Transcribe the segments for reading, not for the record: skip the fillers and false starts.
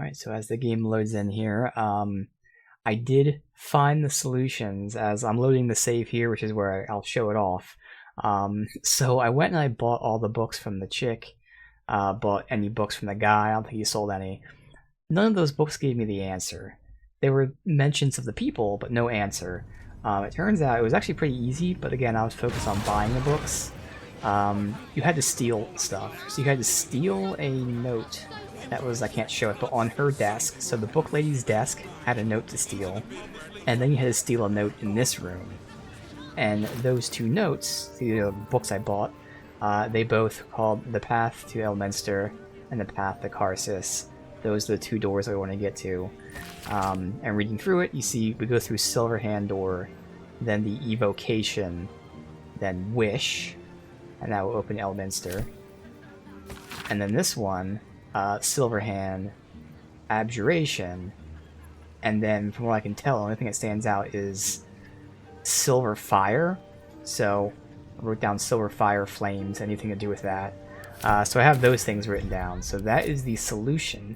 Alright, so as the game loads in here, I did find the solutions as I'm loading the save here, which is where I'll show it off. So I went and I bought all the books from the chick, bought any books from the guy, I don't think he sold any. None of those books gave me the answer. There were mentions of the people, but no answer. It turns out it was actually pretty easy, but again, I was focused on buying the books. You had to steal stuff. So you had to steal a note that was, I can't show it, but on her desk. So the book lady's desk had a note to steal, and then you had to steal a note in this room. And those two notes, the books I bought, they both called the path to Elminster and the path to Karsus. Those are the two doors I want to get to. And reading through it, you see we go through Silverhand door, then the Evocation, then Wish, and that will open Elminster. And then this one, Silverhand, Abjuration, and then from what I can tell, the only thing that stands out is Silver Fire. So I wrote down Silver Fire Flames, anything to do with that. So I have those things written down. So that is the solution.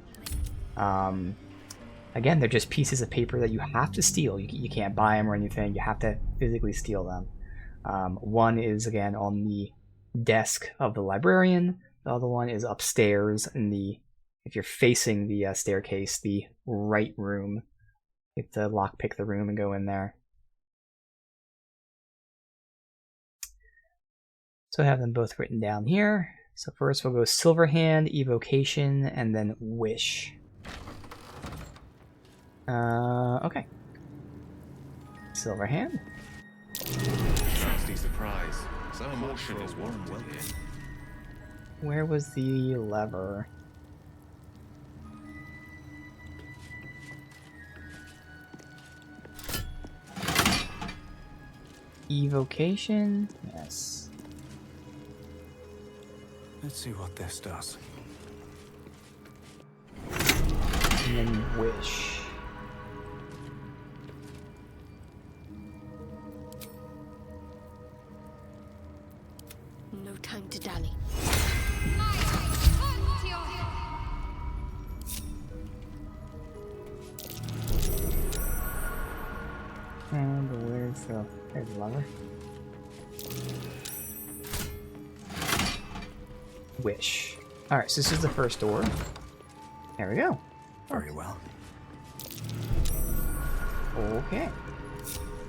Again, they're just pieces of paper that you have to steal. You can't buy them or anything. You have to physically steal them. One is, again, on the desk of the librarian. The other one is upstairs in the, if you're facing the staircase, the right room. You have to lockpick the room and go in there. So I have them both written down here. So first we'll go Silverhand, Evocation, and then Wish. Okay. Silverhand. Nasty surprise. So emotion is warranted here. Where was the lever? Evocation? Yes. Let's see what this does. And then Wish. No time to dally. And where's the lever? Wish. Alright, so this is the first door. There we go. Very well. Okay.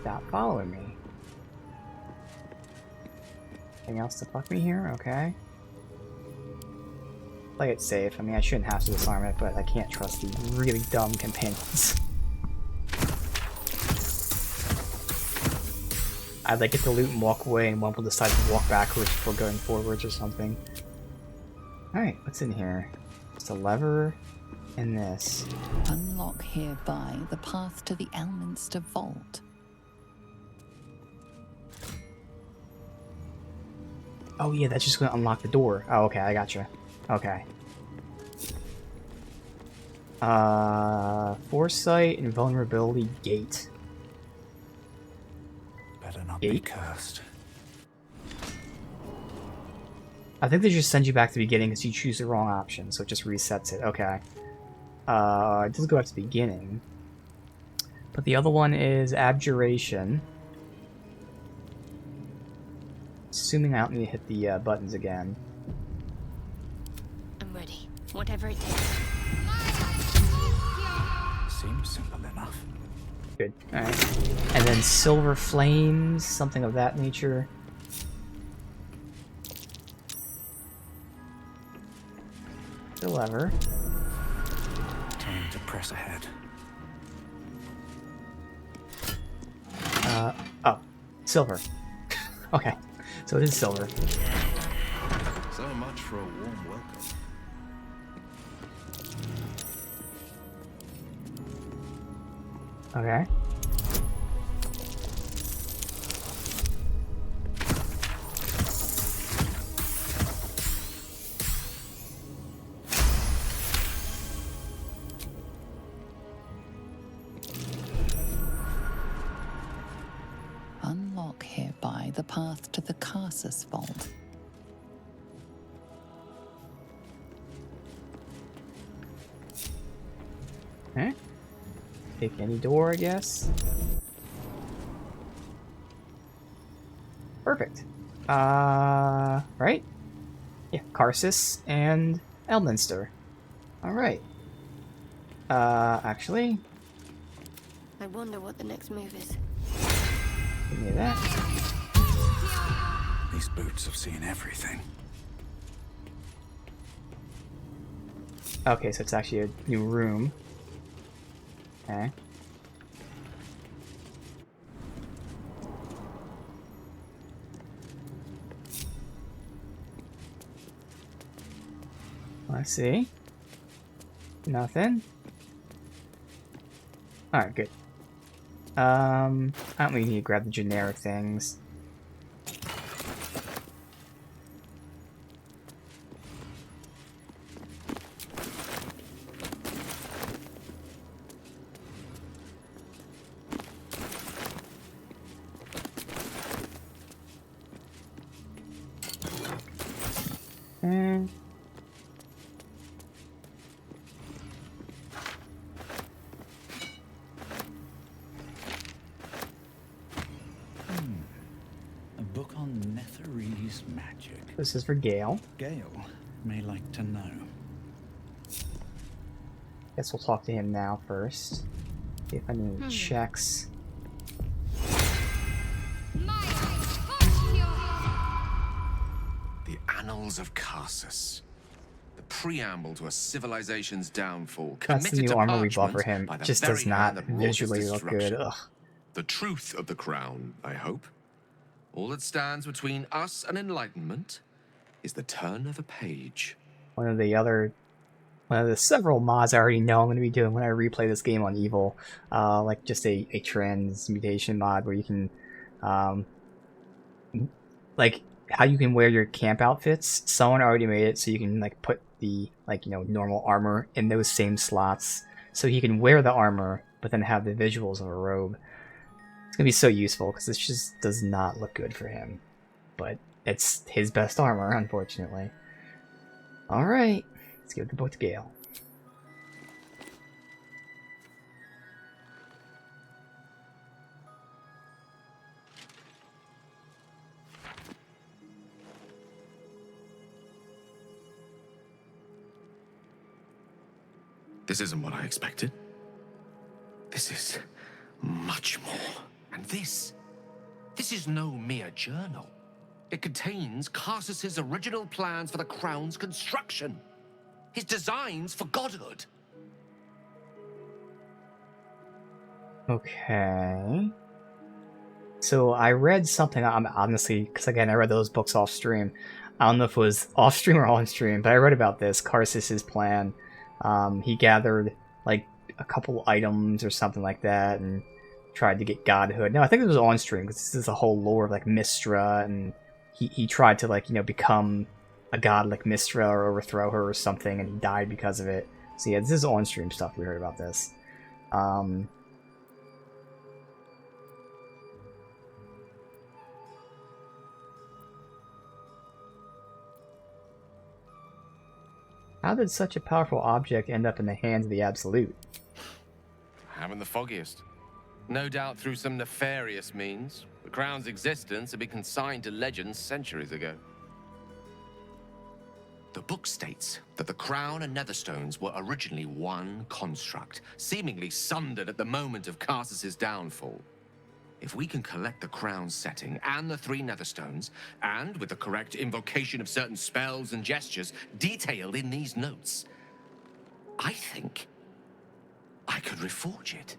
Stop following me. Anything else to fuck me here? Okay. Play it safe. I mean, I shouldn't have to disarm it, but I can't trust the really dumb companions. I'd like get the loot and walk away, and one will decide to walk backwards before going forwards or something. Alright, what's in here? Just a lever and this. Unlock hereby the path to the Elminster Vault. Oh yeah, that's just gonna unlock the door. Oh, okay, I gotcha. Okay. Foresight, Invulnerability, Gate. Better not be cursed. I think they just send you back to the beginning because you choose the wrong option, so it just resets it. Okay. It does go back to the beginning. But the other one is Abjuration. Assuming I don't need to hit the buttons again. I'm ready. Whatever it takes. Seems simple enough. Good. Alright. And then Silver Flames, something of that nature. The lever. Time to press ahead. Oh. Silver. Okay. So it is silver. So much for a warm welcome. Okay. Unlock hereby the path to the Karsus Vault. Okay. Pick any door, I guess. Perfect. Right? Yeah, Karsus and Elminster. Alright. Actually, I wonder what the next move is. give me that. These boots have seen everything. Okay, so it's actually a new room. Okay. Let's see. Nothing. Alright, good. I don't really need to grab the generic things. And A book on Netherese magic. this is for Gale. Gale may like to know. Guess we'll talk to him now first. See if I need any checks. The Annals of Karsus. The preamble to a civilization's downfall. That's the committed new to armor we bought for parchment him. by the Just very does not hand that wrought its visually look good. destruction. Ugh. The truth of the crown, I hope. All that stands between us and enlightenment is the turn of a page. One of the several mods I already know I'm going to be doing when I replay this game on Evil, like just a transmutation mod where you can, like how you can wear your camp outfits. Someone already made it so you can like put the normal armor in those same slots, so he can wear the armor but then have the visuals of a robe. It's gonna be so useful because this just does not look good for him, but it's his best armor, unfortunately. All right. Let's give the book to Gale. This isn't what I expected. This is much more. And this is no mere journal. It contains Karsus's original plans for the crown's construction. His designs for godhood. Okay. So I read something, honestly, because again, I read those books off stream. I don't know if it was off stream or on stream, but I read about this, Karsus's plan. He gathered like a couple items or something like that and tried to get godhood. No, I think it was on stream because this is a whole lore of like Mystra, and he tried to like become a god like Mystra or overthrow her or something, and he died because of it. So yeah, this is on stream stuff. We heard about this. How did such a powerful object end up in the hands of the Absolute? Haven't the foggiest. No doubt through some nefarious means. The crown's existence had been consigned to legends centuries ago. The book states that the crown and netherstones were originally one construct, seemingly sundered at the moment of Karsus's downfall. If we can collect the crown's setting and the 3 netherstones, and with the correct invocation of certain spells and gestures detailed in these notes, I think I could reforge it.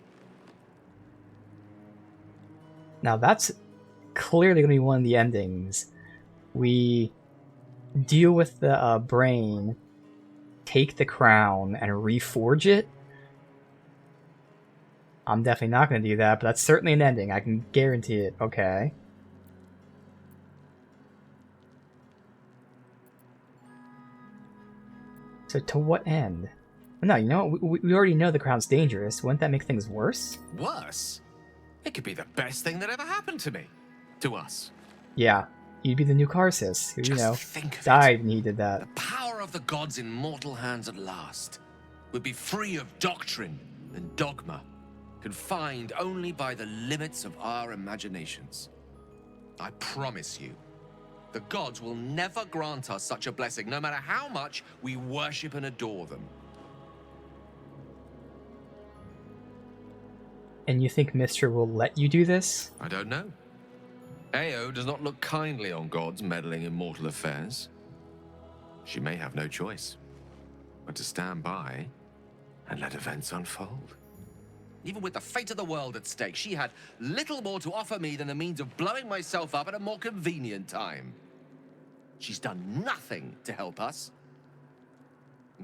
Now that's clearly going to be one of the endings. We deal with the brain, take the crown, and reforge it. I'm definitely not going to do that, but that's certainly an ending. I can guarantee it. Okay. So to what end? No, you know, we already know the crown's dangerous. Wouldn't that make things worse? Worse? It could be the best thing that ever happened to me. To us. Yeah. You'd be the new Karsus, who, Just think of died it. when he did that. The power of the gods in mortal hands at last would be free of doctrine, and dogma, confined only by the limits of our imaginations. I promise you, the gods will never grant us such a blessing, no matter how much we worship and adore them. And you think Mystra will let you do this? I don't know. Ao does not look kindly on gods meddling in mortal affairs. She may have no choice but to stand by and let events unfold. Even with the fate of the world at stake, she had little more to offer me than the means of blowing myself up at a more convenient time. She's done nothing to help us.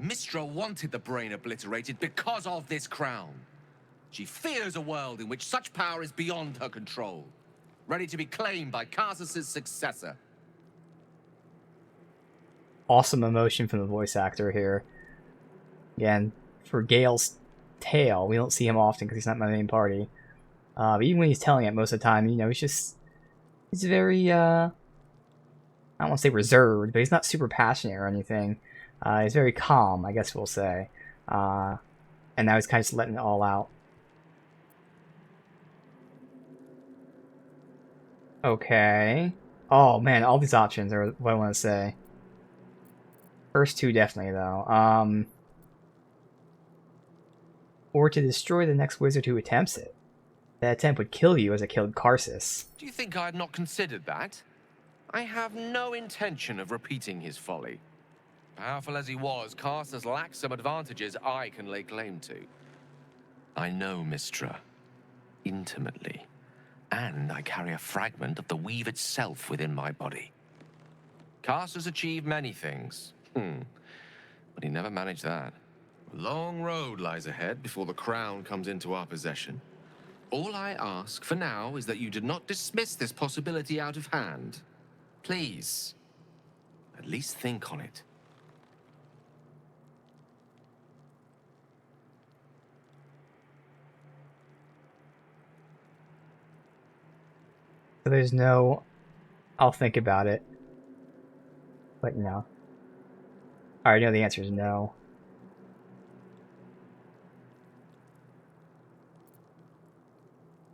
Mystra wanted the brain obliterated because of this crown. She fears a world in which such power is beyond her control, ready to be claimed by Karsus' successor. Awesome emotion from the voice actor here. Again, for Gale's tale, we don't see him often because he's not in my main party. But even when he's telling it most of the time, you know, he's very, I don't want to say reserved, but he's not super passionate or anything. He's very calm, I guess we'll say. And now he's kind of just letting it all out. Okay. Oh man, all these options are what I want to say. First two definitely though. Or to destroy the next wizard who attempts it. That attempt would kill you as it killed Karsus. Do you think I had not considered that? I have no intention of repeating his folly. Powerful as he was, Karsus lacked some advantages I can lay claim to. I know Mystra intimately, and I carry a fragment of the weave itself within my body. Karsus achieved many things, but he never managed that. A long road lies ahead before the crown comes into our possession. All I ask for now is that you do not dismiss this possibility out of hand. Please, at least think on it. So there's no, I'll think about it. But no. I already know the answer is no.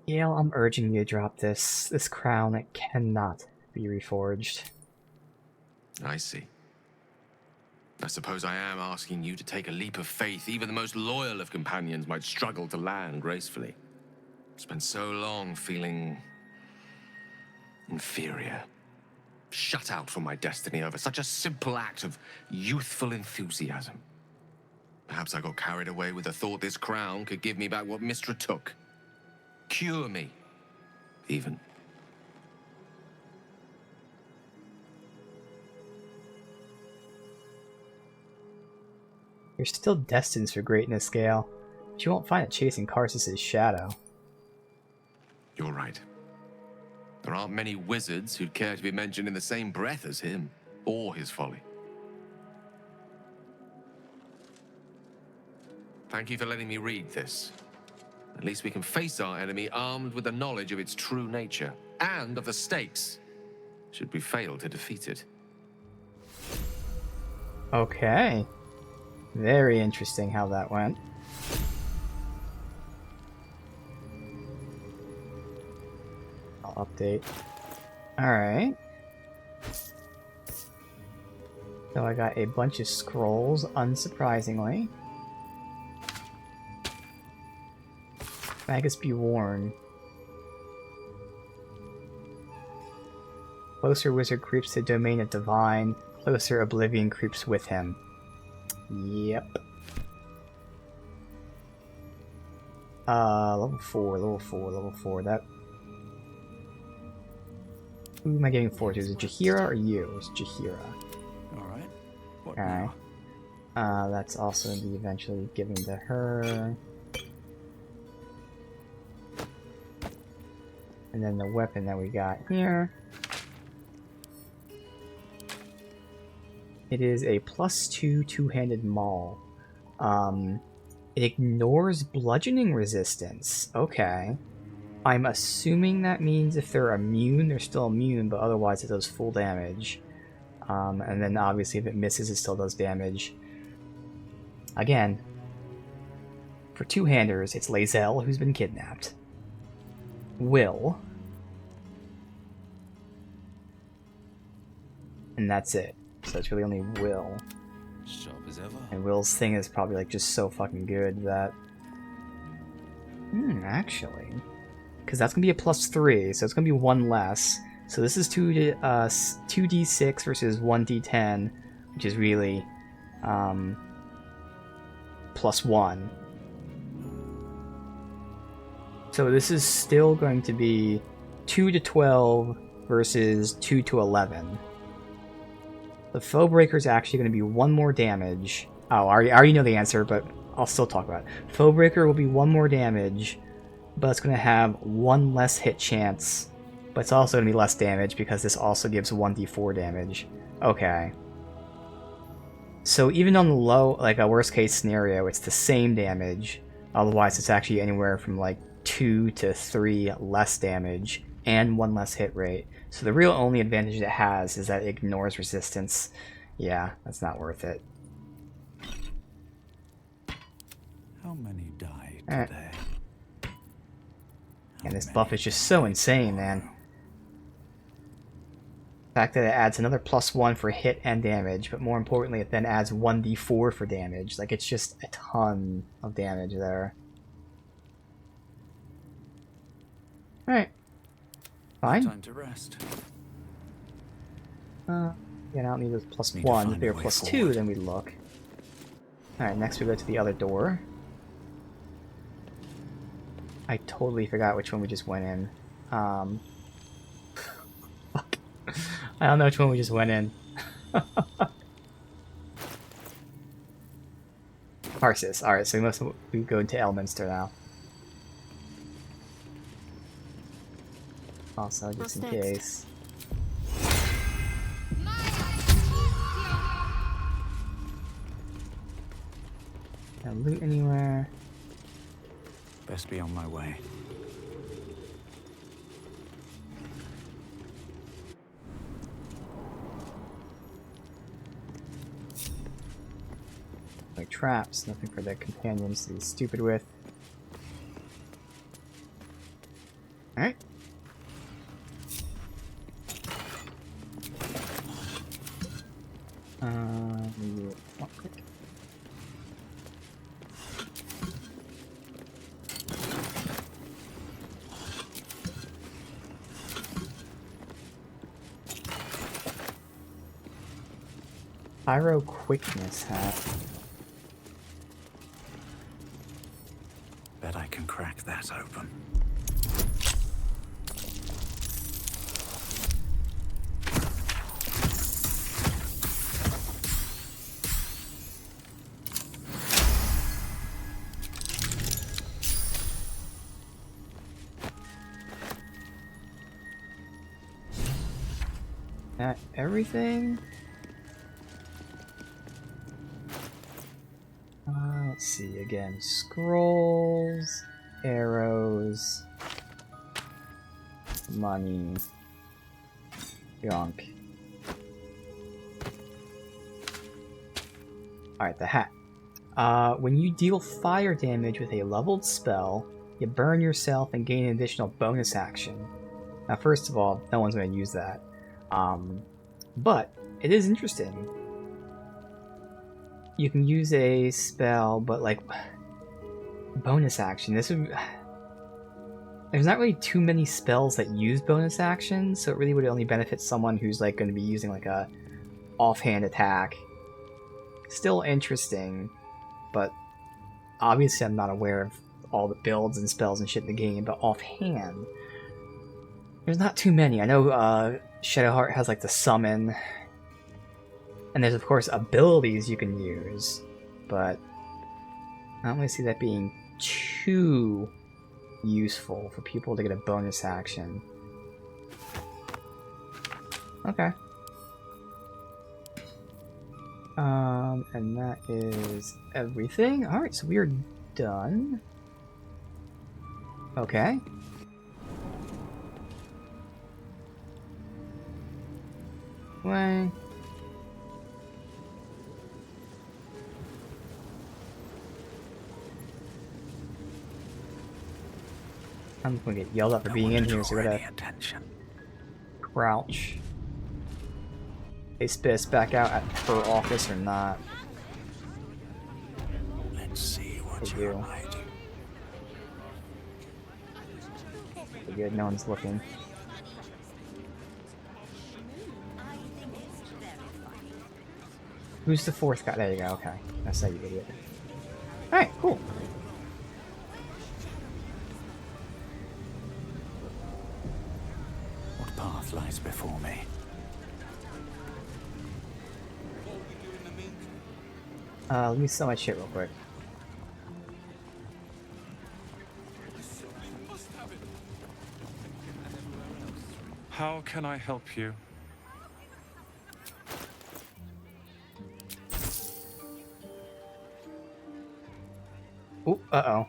Gale, I'm urging you to drop this. This crown, it cannot be reforged. I see. I suppose I am asking you to take a leap of faith even the most loyal of companions might struggle to land gracefully. Spent so long feeling inferior, shut out from my destiny over such a simple act of youthful enthusiasm. Perhaps I got carried away with the thought this crown could give me back what Mystra took. Cure me, even. You're still destined for greatness, Gale, but you won't find it chasing Karsus' shadow. You're right. There aren't many wizards who'd care to be mentioned in the same breath as him, or his folly. Thank you for letting me read this. At least we can face our enemy armed with the knowledge of its true nature, and of the stakes, should we fail to defeat it. Okay. Very interesting how that went. I'll update. Alright. So I got a bunch of scrolls, unsurprisingly. Magus be warned. Closer wizard creeps to domain of divine, closer oblivion creeps with him. Yep. Level 4. That. Who am I getting forward to? Is it Jaheira or you? It's Jaheira. Alright. What Okay. now? That's also going to be eventually given to her. And then the weapon that we got here. It is a +2 two-handed maul. It ignores bludgeoning resistance. Okay. I'm assuming that means if they're immune, they're still immune, but otherwise it does full damage. And then obviously if it misses, it still does damage. Again, For two-handers, it's Lae'zel, who's been kidnapped. Will. And that's it. So it's really only Will. Sharp as ever. And Will's thing is probably like just so fucking good that... actually. Because that's going to be a +3, so it's going to be 1 less. So this is 2d6 versus 1d10, which is really +1. So this is still going to be 2 to 12 versus 2 to 11. The Foe Breaker is actually going to be 1 more damage. Oh, I already know the answer, but I'll still talk about it. Foe Breaker will be 1 more damage, but it's going to have 1 less hit chance. But it's also going to be less damage because this also gives 1d4 damage. Okay. So even on the low, like a worst case scenario, it's the same damage. Otherwise, it's actually anywhere from like 2 to 3 less damage and 1 less hit rate. So the real only advantage it has is that it ignores resistance. Yeah, that's not worth it. How many died Alright. today? And this buff is just so insane, man. The fact that it adds another +1 for hit and damage, but more importantly, it then adds 1d4 for damage. Like, it's just a ton of damage there. Alright. Fine. Time to rest. Yeah, I don't need this Need to +1. find If they a were way +2, forward. then we look. Alright, next we go to the other door. I totally forgot which one we just went in. Fuck. I don't know which one we just went in. Tarsus. Alright, so we go into Elminster now. Also, just What's in next? case. No loot anywhere. Best be on my way. Like traps, nothing for the companions to be stupid with. Alright. One quick. Pyro quickness hat. Bet I can crack that open. That everything? Let's see again. Scrolls, arrows, money, junk. Alright, the hat. When you deal fire damage with a leveled spell, you burn yourself and gain an additional bonus action. Now, first of all, no one's going to use that. But it is interesting. You can use a spell, but like bonus action. This would. There's not really too many spells that use bonus actions, so it really would only benefit someone who's like going to be using like a offhand attack. Still interesting, but obviously I'm not aware of all the builds and spells and shit in the game. But offhand, there's not too many. I know Shadowheart has like the summon. And there's, of course, abilities you can use, but I don't really see that being too useful for people to get a bonus action. Okay. And that is everything. Alright, so we are done. Okay. Way. I'm gonna get yelled at for being in here, so we gotta attention. crouch. They spit us back out at her office or not. Let's see what They you're do. hiding. We're good, no one's looking. Who's the fourth guy? There you go, okay. That's how you idiot. Alright, cool. What path lies before me? Let me sell my shit real quick. How can I help you? Ooh, uh-oh.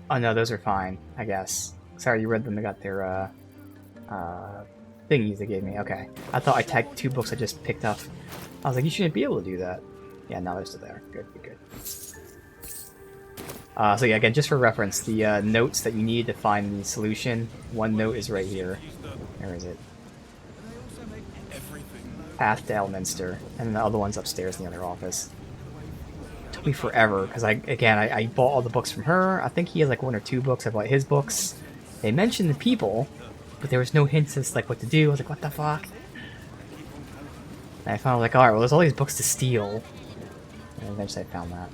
Oh no, those are fine, I guess. Sorry, you read them, they got their, thingies they gave me. Okay. I thought I tagged 2 books I just picked up. I was like, you shouldn't be able to do that. Yeah, no, they're still there. Good, good, good. So yeah, again, just for reference, the notes that you need to find the solution, one note is right here. Where is it? Path to Elminster, and then the other one's upstairs in the other office. Took me forever, because I bought all the books from her. I think he has like 1 or 2 books. I bought his books. They mentioned the people, but there was no hints as to like what to do. I was like, what the fuck? And I found like, alright, well there's all these books to steal. And eventually I found that.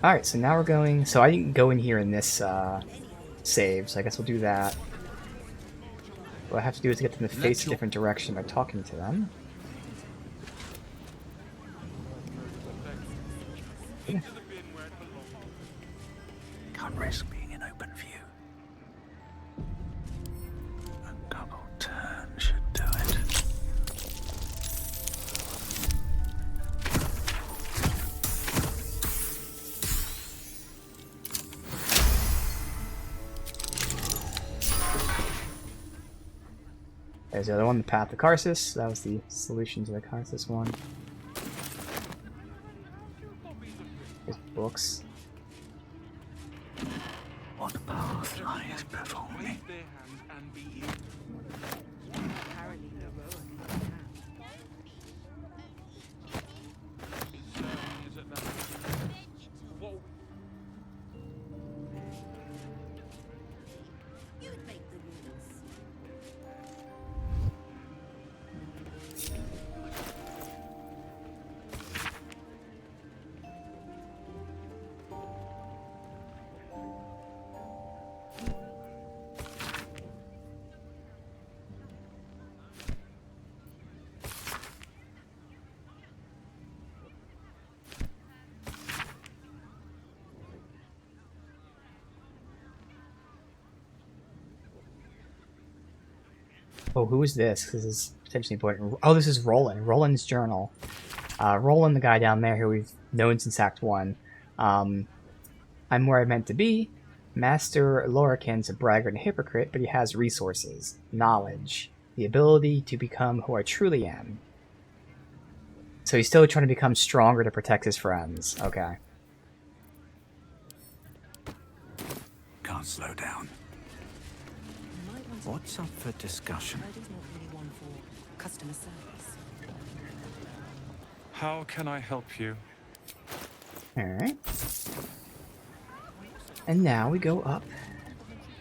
Alright, so now we're going... So I didn't go in here in this save, so I guess we'll do that. What I have to do is get them to face a different direction by talking to them. Yeah. Can't risk being in open view. A double turn should do it. There's the other one, the Path to Karsus. That was the solution to the Karsus one. There's books. What path lies before me? Oh, who is this? This is potentially important. Oh, this is Roland. Roland's journal. Roland, the guy down there who we've known since Act 1. I'm where I meant to be. Master Lorcan's a braggart and a hypocrite, but he has resources, knowledge, the ability to become who I truly am. So he's still trying to become stronger to protect his friends. Okay. Can't slow down. What's up for discussion? Customer service. How can I help you? Alright. And now we go up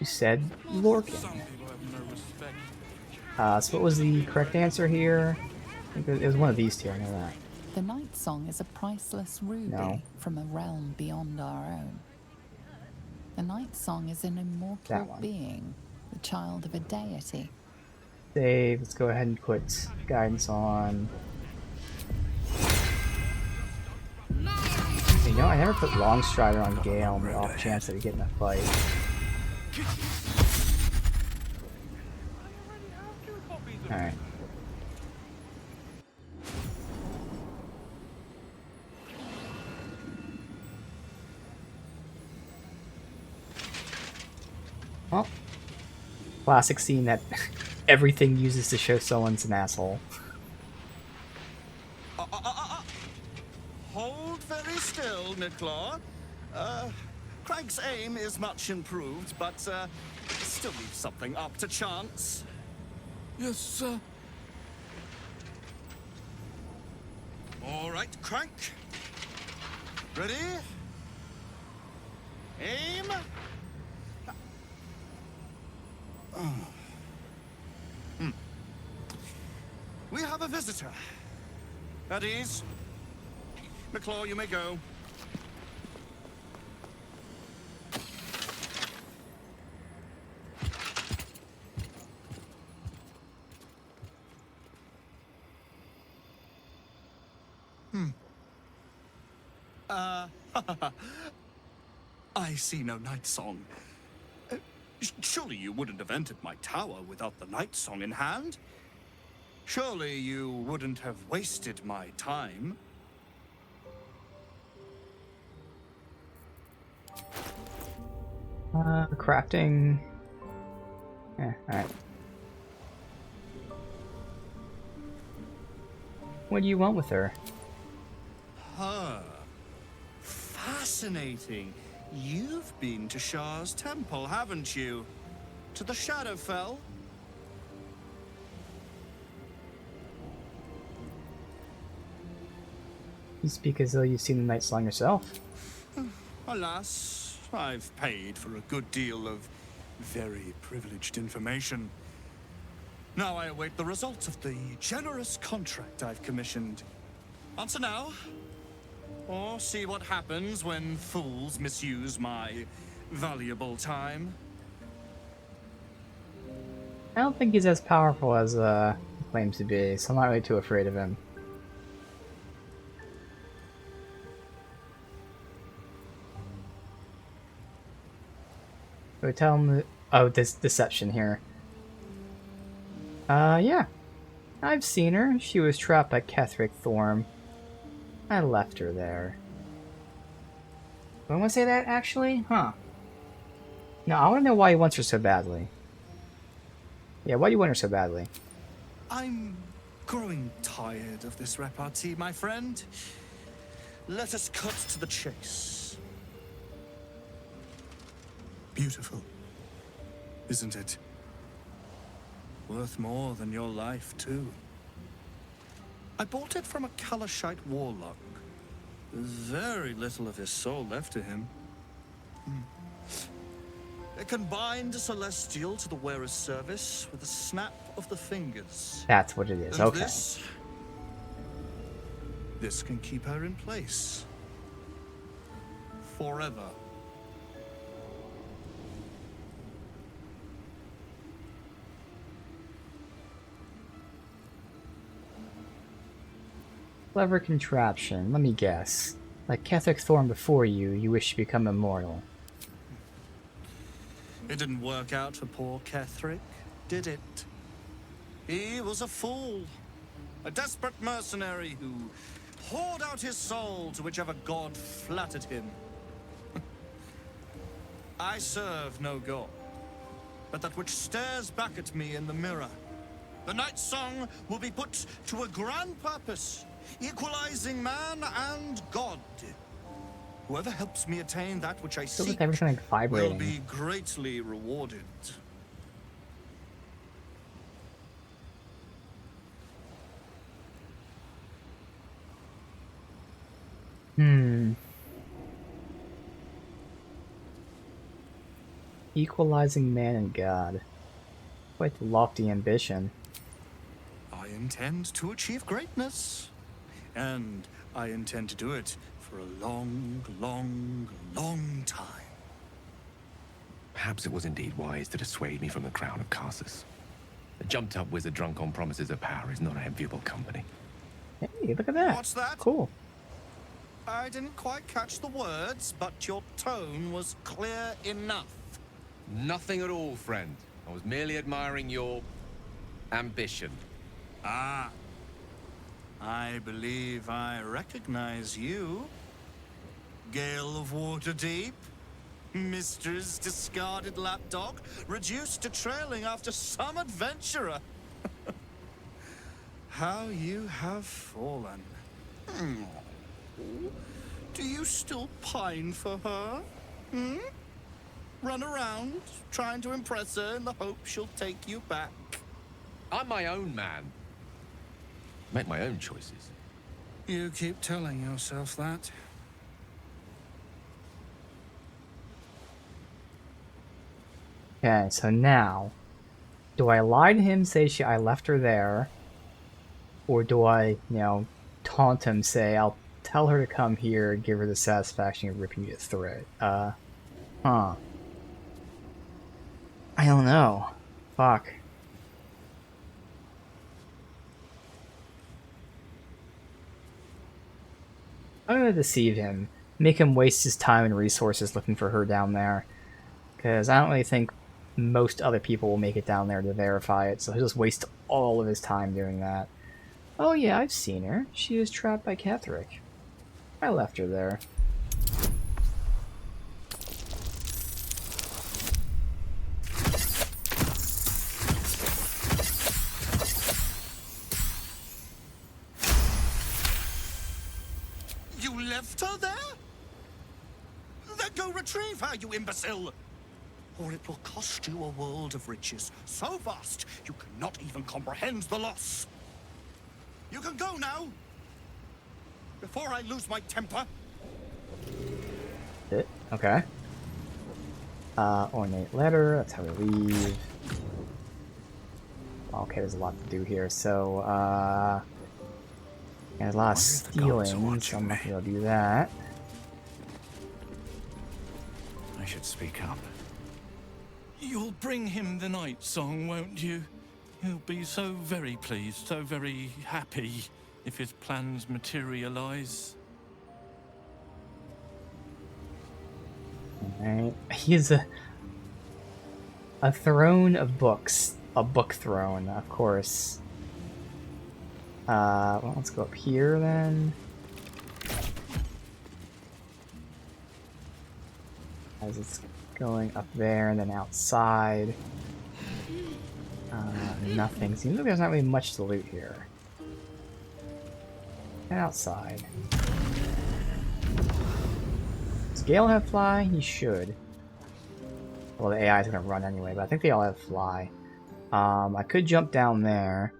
to said Lorcan. So what was the correct answer here? I think it was one of these 2, I know that. The Night Song is a priceless ruby No. from a realm beyond our own. The Night Song is an That immortal one. being, the child of a deity. Save, let's go ahead and put guidance on. You know, I never put Longstrider on Gale on the off chance that we get in a fight. Alright. Well, classic scene that everything uses to show someone's an asshole. Hold very still, Nicklaw. Craig's aim is much improved, but still leaves something up to chance. Yes, sir. All right, Crank. Ready? Aim. We have a visitor. At ease. McClaw, you may go. I see no night song. Surely you wouldn't have entered my tower without the night song in hand? Surely you wouldn't have wasted my time? Crafting. Yeah, alright. What do you want with her? Fascinating. You've been to Shah's temple, haven't you? To the Shadowfell? You speak as though you've seen the Night Song yourself. Alas, I've paid for a good deal of very privileged information. Now I await the results of the generous contract I've commissioned. Answer now, or see what happens when fools misuse my valuable time. I don't think he's as powerful as he claims to be, so I'm not really too afraid of him. So we tell him, oh, this deception here. Yeah. I've seen her. She was trapped by Ketheric Thorm. I left her there. Do I want to say that, actually? Huh. No, I want to know why he wants her so badly. Yeah, why do you want her so badly? I'm growing tired of this repartee, my friend. Let us cut to the chase. Beautiful, isn't it? Worth more than your life, too. I bought it from a Kalashite warlock. There's very little of his soul left to him. It can bind a celestial to the wearer's service with a snap of the fingers. That's what it is, And okay. This can keep her in place. Forever. Clever contraption, let me guess. Like Ketheric Thorm before you, you wish to become immortal. It didn't work out for poor Ketheric, did it? He was a fool. A desperate mercenary who poured out his soul to whichever god flattered him. I serve no god, but that which stares back at me in the mirror. The Night Song will be put to a grand purpose, equalizing man and god. Whoever helps me attain that which I Feels seek like everything like will vibrating. be greatly rewarded. Equalizing man and god. Quite the lofty ambition. I intend to achieve greatness. And I intend to do it for a long, long, long time. Perhaps it was indeed wise to dissuade me from the crown of Karsus. A jumped-up wizard drunk on promises of power is not an enviable company. Hey, look at that. What's that? Cool. I didn't quite catch the words, but your tone was clear enough. Nothing at all, friend. I was merely admiring your ambition. Ah. I believe I recognize you. Gale of Waterdeep. Mister's discarded lapdog, reduced to trailing after some adventurer. How you have fallen. Do you still pine for her? Hmm? Run around, trying to impress her in the hope she'll take you back. I'm my own man. Make my own choices. You keep telling yourself that. Okay, so now, do I lie to him, say I left her there, or do I, taunt him, say I'll tell her to come here, give her the satisfaction of ripping you a thread? I don't know. Fuck. I'm gonna deceive him, make him waste his time and resources looking for her down there, because I don't really think most other people will make it down there to verify it, so he'll just waste all of his time doing that. Oh yeah, I've seen her. She was trapped by Ketheric. I left her there. You left her there? Then go retrieve her, you imbecile! Or it will cost you a world of riches so vast you cannot even comprehend the loss. You can go now, before I lose my temper. Okay. Ornate letter, that's how we leave. Okay, there's a lot to do here, so, there's a lot of stealing, so I'm not gonna do that. I should speak up. You'll bring him the night song, won't you? He'll be so very pleased, so very happy if his plans materialize. Alright. He's a throne of books. A book throne, of course. Well, let's go up here then. As it's going up there and then outside. Nothing. Seems like there's not really much to loot here. And outside. Does Gale have fly? He should. Well, the AI is going to run anyway, but I think they all have fly. I could jump down there.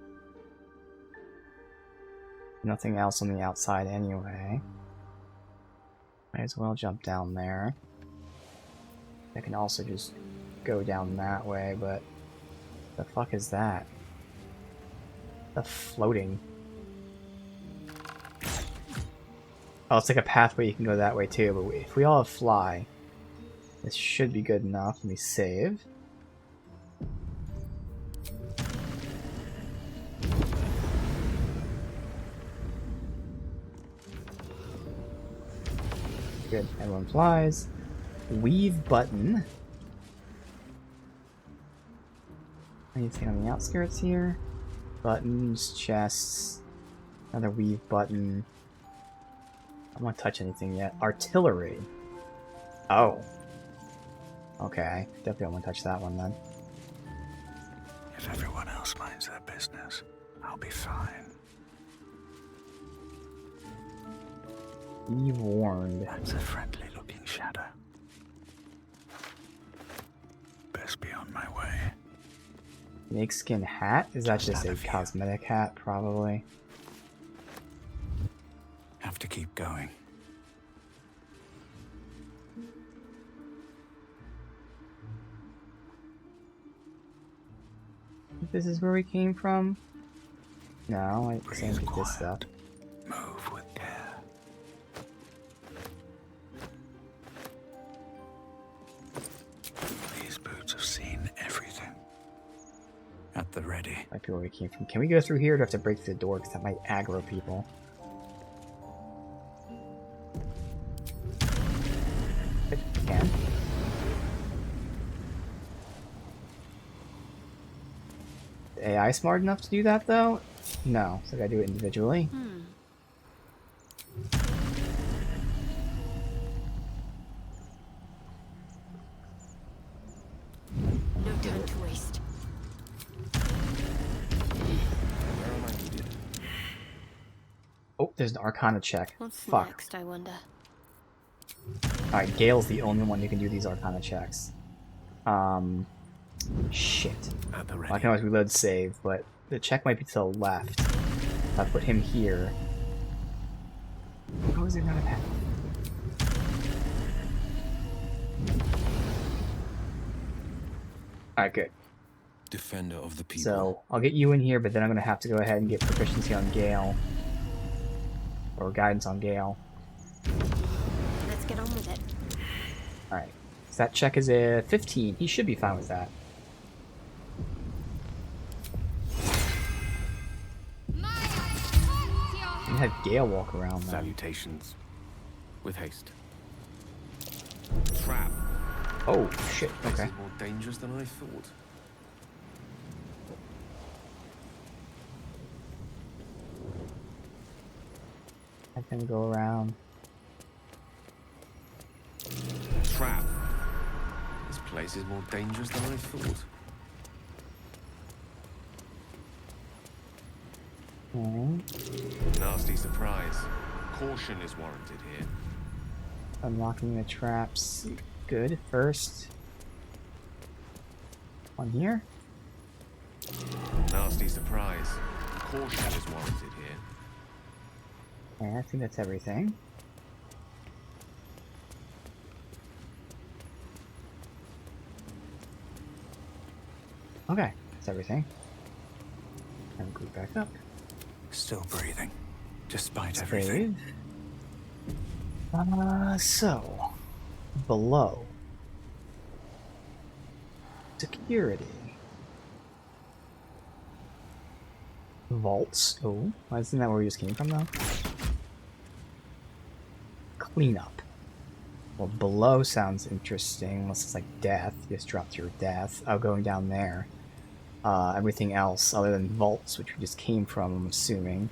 Nothing else on the outside anyway. Might as well jump down there. I can also just go down that way, but the fuck is that? The floating. Oh, it's like a pathway you can go that way too, but if we all have fly, this should be good enough. Let me save. Good, everyone flies. Weave button. Anything on the outskirts here? Buttons, chests, another weave button. I don't want to touch anything yet. Artillery. Oh. Okay, definitely don't want to touch that one then. If everyone else minds their business, I'll be fine. Be warned. That's a friendly-looking shadow. Best be on my way. Snakeskin hat? Is that just a cosmetic hat, probably? Have to keep going. This is where we came from? No, I Breathe think this stuff. quiet. Move with care. These boots have seen everything. At the ready. Might be where we came from. Can we go through here or do I have to break through the door? Because that might aggro people. Good, we can. Is AI smart enough to do that though? No, so I gotta do it individually. No time to waste. Oh, there's an Arcana check. What's Fuck. next, I wonder? Alright, Gale's the only one who can do these Arcana checks. Shit. At the Well, I ready. can always reload save, but the check might be to the left. If I put him here. How is there not a path? Alright, good. Defender of the people. So, I'll get you in here, but then I'm going to have to go ahead and get proficiency on Gale. Or guidance on Gale. Let's get on with it. Alright. So that check is a 15. He should be fine with that. You had Gale walk around, though. Salutations. With haste. Trap. Oh, shit. This Okay. is more dangerous than I thought. I can go around. Trap. This place is more dangerous than I thought. Nasty surprise. Caution is warranted here. Unlocking the traps. Good. First. One here. Nasty surprise. Caution is warranted here. Okay, I think that's everything. Okay, that's everything. And group back up. Still breathing, despite everything. Save. So below. Security. Vaults. Oh, isn't that where we just came from, though? Cleanup. Well, below sounds interesting, unless it's like death. You just dropped your death. Oh, going down there. Everything else, other than vaults, which we just came from, I'm assuming.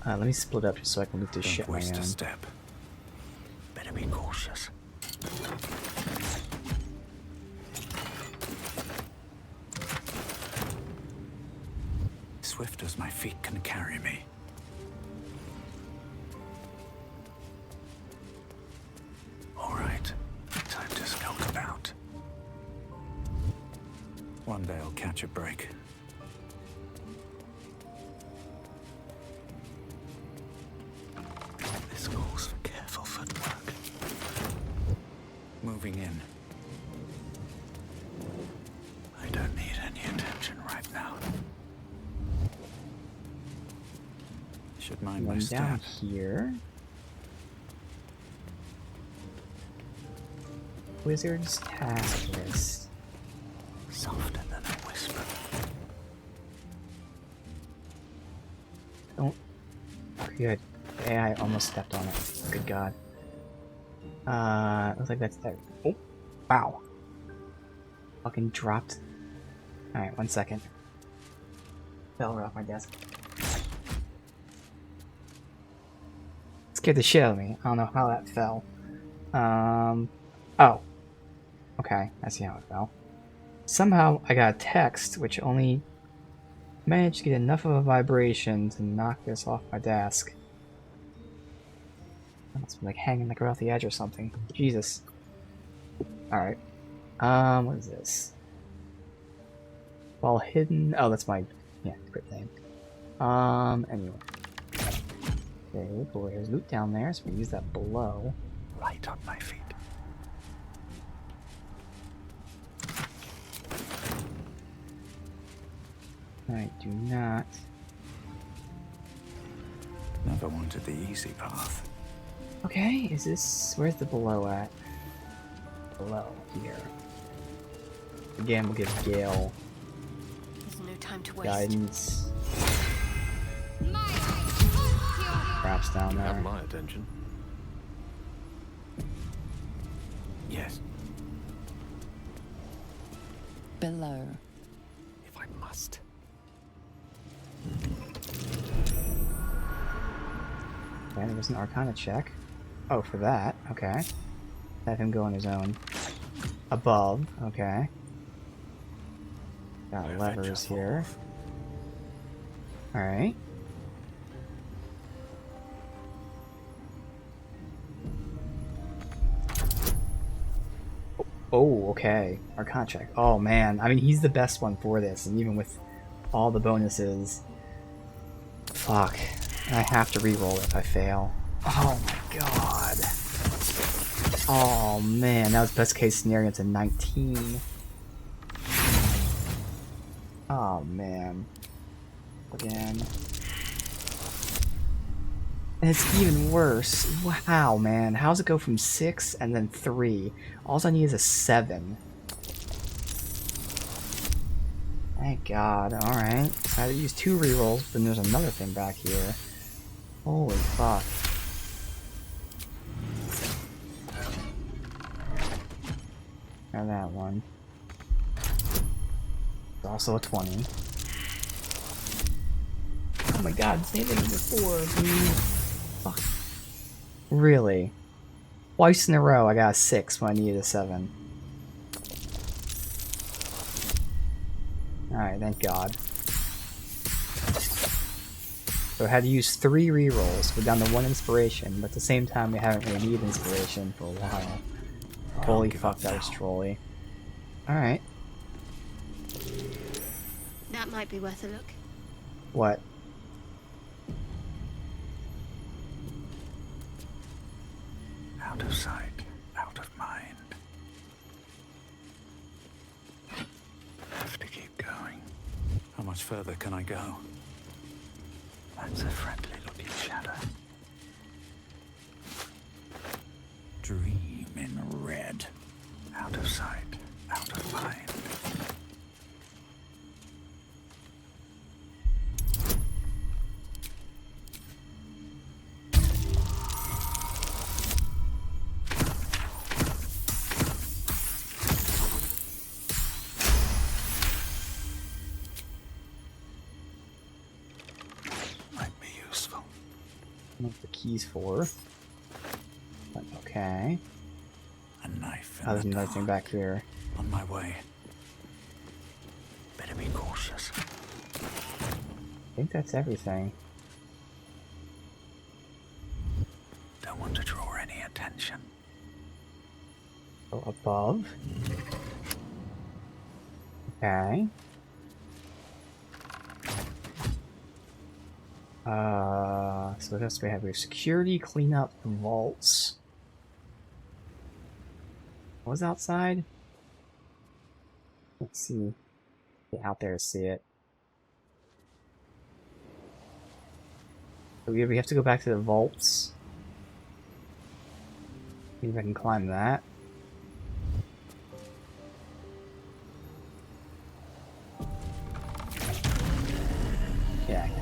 Let me split up just so I can loot this shit Don't my waste own. a step. Better be cautious. Swift as my feet can carry me. All right, time to skulk about. One day I'll catch a break. This calls for careful footwork. Moving in. I don't need any attention right now. Should mind my One down step. here. Wizard's task list. Softer than a whisper. Don't. Good. The AI almost stepped on it. Good God. Looks like that's that. Oh, wow. Fucking dropped. Alright, 1 second. Fell right off my desk. Scared the shit out of me. I don't know how that fell. Oh. Okay, I see how it fell. Somehow I got a text which only managed to get enough of a vibration to knock this off my desk. It's like hanging like right off the edge or something. Jesus. Alright. What is this? While hidden. Oh, that's my crit name. Anyway. Okay, cool. There's loot down there, so we use that below. Right on my feet. I do not. Never wanted the easy path. Okay, is this... Where's the below at? Below, here. Again, we'll give Gale There's no time to waste. guidance. Perhaps down You have there. my attention. Yes, Below. If I must. Okay, there was an Arcana check. Oh, for that. Okay. Have him go on his own. Above. Okay. Got Where levers venture here. forth. Alright. Oh, okay. Our contract. Oh man, I mean he's the best one for this, and even with all the bonuses, fuck. I have to reroll if I fail. Oh my god. Oh man, that was best case scenario. It's a 19. Oh man. Again. And it's even worse. Wow, man. How's it go from 6 and then 3? All I need is a 7. Thank God. Alright. So I had to use 2 rerolls, but then there's another thing back here. Holy fuck. Now that one. It's also a 20. Oh my god, same thing as before, dude. Fuck. Really? Twice in a row I got a 6 when I needed a 7. Alright, thank God. So I had to use 3 rerolls. We're down to 1 inspiration, but at the same time we haven't really needed inspiration for a while. Holy fuck, that was trolly. Alright. That might be worth a look. What? Out of sight, out of mind. Have to keep going. How much further can I go? That's a friendly looking shadow. Dream in red. Out of sight, out of mind. Might be useful. What the keys for? Okay. A knife in Oh, there's the another thing dark. back here. On my way. Better be cautious. I think that's everything. Don't want to draw any attention. Oh, above. Okay. So that's we have here. Security, clean up vaults. What was outside? Let's see. Get out there to see it. So we have to go back to the vaults. See if I can climb that. Yeah, I can.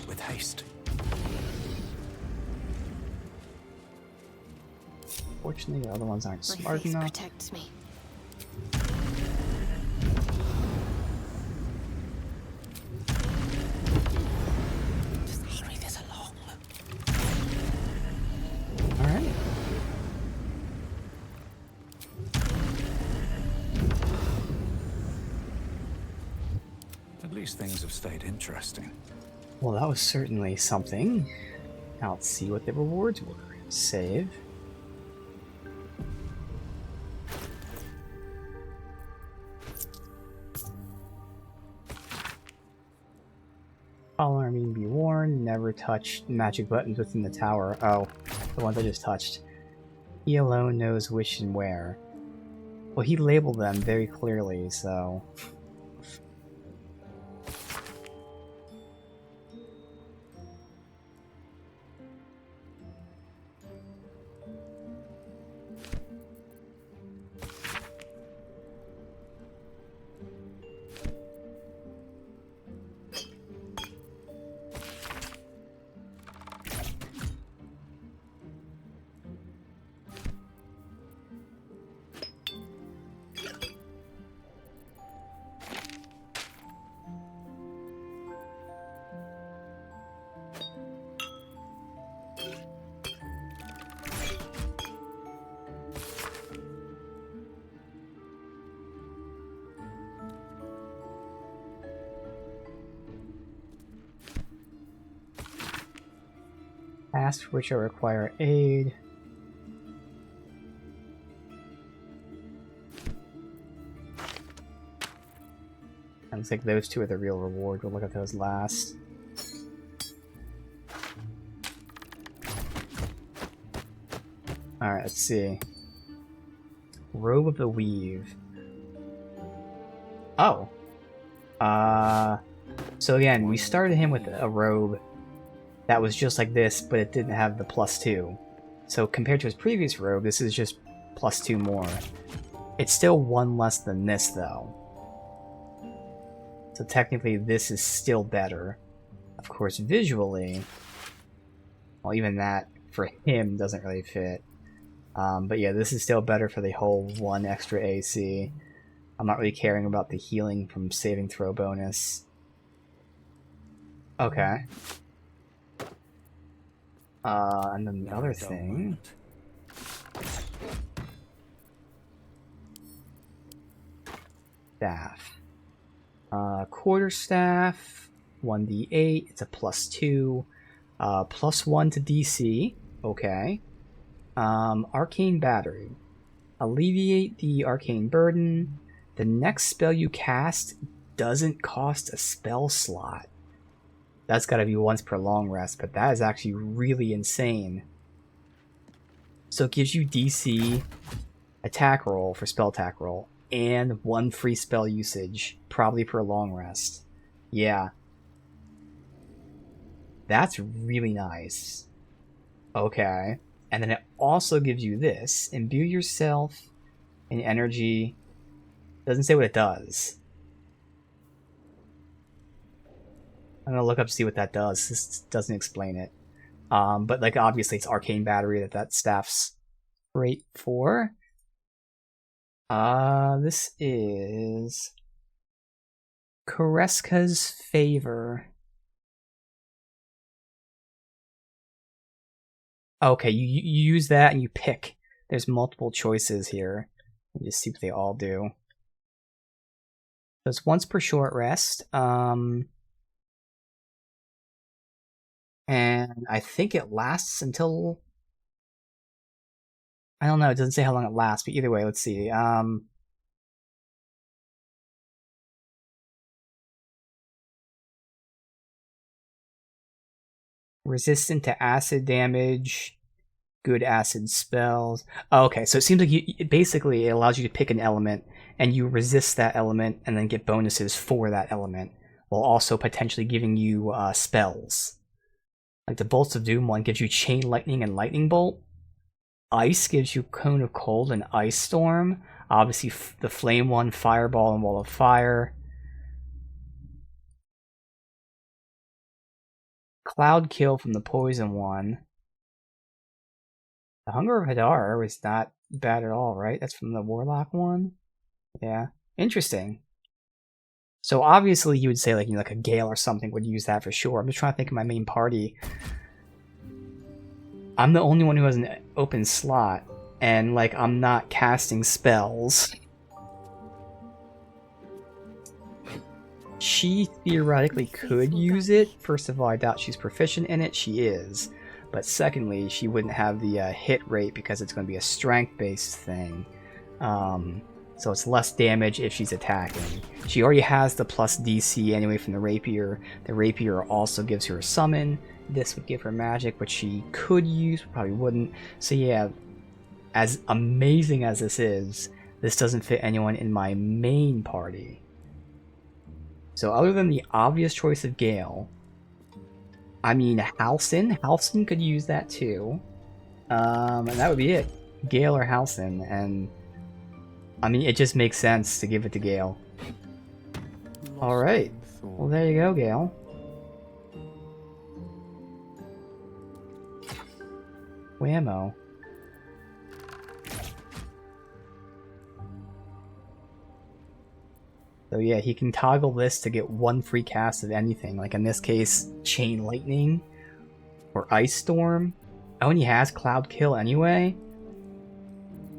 With haste. Fortunately, the other ones aren't My smart face enough. protects me. Just hurry this along. Alright. At least things have stayed interesting. Well, that was certainly something. Now let's see what the rewards were. Save. Follow army be warned. Never touch magic buttons within the tower. Oh, the ones I just touched. He alone knows which and where. Well, he labeled them very clearly, so... tasks for which I require aid. I think those two are the real reward. We'll look at those last. Alright, let's see. Robe of the Weave. Oh. So again, we started him with a robe that was just like this, but it didn't have the +2. So compared to his previous robe, this is just +2 more. It's still 1 less than this, though. So technically, this is still better. Of course, visually, well, even that, for him, doesn't really fit. But yeah, this is still better for the whole 1 extra AC. I'm not really caring about the healing from saving throw bonus. Okay. And then the other thing... Staff. Quarterstaff, 1d8, it's a +2. +1 to DC, okay. Arcane Battery. Alleviate the arcane burden. The next spell you cast doesn't cost a spell slot. That's gotta be once per long rest, but that is actually really insane. So it gives you DC attack roll for spell attack roll, and 1 free spell usage, probably per long rest. Yeah. That's really nice. Okay. And then it also gives you this. Imbue yourself in energy. Doesn't say what it does. I'm gonna look up to see what that does. This doesn't explain it. But like obviously it's Arcane Battery that staff's great for. This is Koreska's Favor. Okay, you use that and you pick. There's multiple choices here. Let me just see what they all do. So it's once per short rest. And I think it lasts until... I don't know, it doesn't say how long it lasts, but either way, let's see. Resistant to acid damage, good acid spells. Oh, okay, so it seems like basically it allows you to pick an element, and you resist that element, and then get bonuses for that element, while also potentially giving you spells. Like the Bolts of Doom one gives you Chain Lightning and Lightning Bolt. Ice gives you Cone of Cold and Ice Storm. Obviously, the Flame one, Fireball and Wall of Fire. Cloud Kill from the Poison one. The Hunger of Hadar was not bad at all, right? That's from the Warlock one? Yeah. Interesting. So obviously you would say like, you know, like a Gale or something would use that for sure. I'm just trying to think of my main party. I'm the only one who has an open slot, and like I'm not casting spells. She theoretically could use it. First of all, I doubt she's proficient in it. She is. But secondly, she wouldn't have the hit rate because it's going to be a strength-based thing. So it's less damage if she's attacking. She already has the plus DC anyway from the Rapier. The Rapier also gives her a summon. This would give her magic, which she could use, but probably wouldn't. So yeah, as amazing as this doesn't fit anyone in my main party. So other than the obvious choice of Gale, I mean Halsin could use that too. And that would be it. Gale or Halsin, and I mean it just makes sense to give it to Gale. Alright. Well there you go, Gale. Whammo. So yeah, he can toggle this to get 1 free cast of anything, like in this case, Chain Lightning or Ice Storm. Oh, and he has Cloud Kill anyway.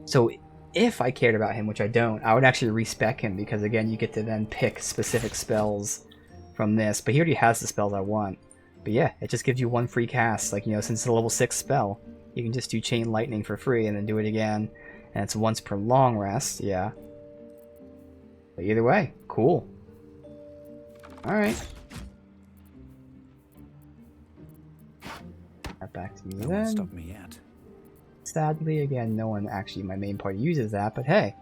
So if I cared about him, which I don't, I would actually respec him, because again, you get to then pick specific spells from this, but he already has the spells I want. But yeah, it just gives you one free cast. Like, you know, since it's a level 6 spell, you can just do Chain Lightning for free and then do it again. And it's once per long rest, yeah. But either way, cool. Alright. Back to me No one then. stopped me yet. Sadly, again, no one actually, my main party uses that, but hey,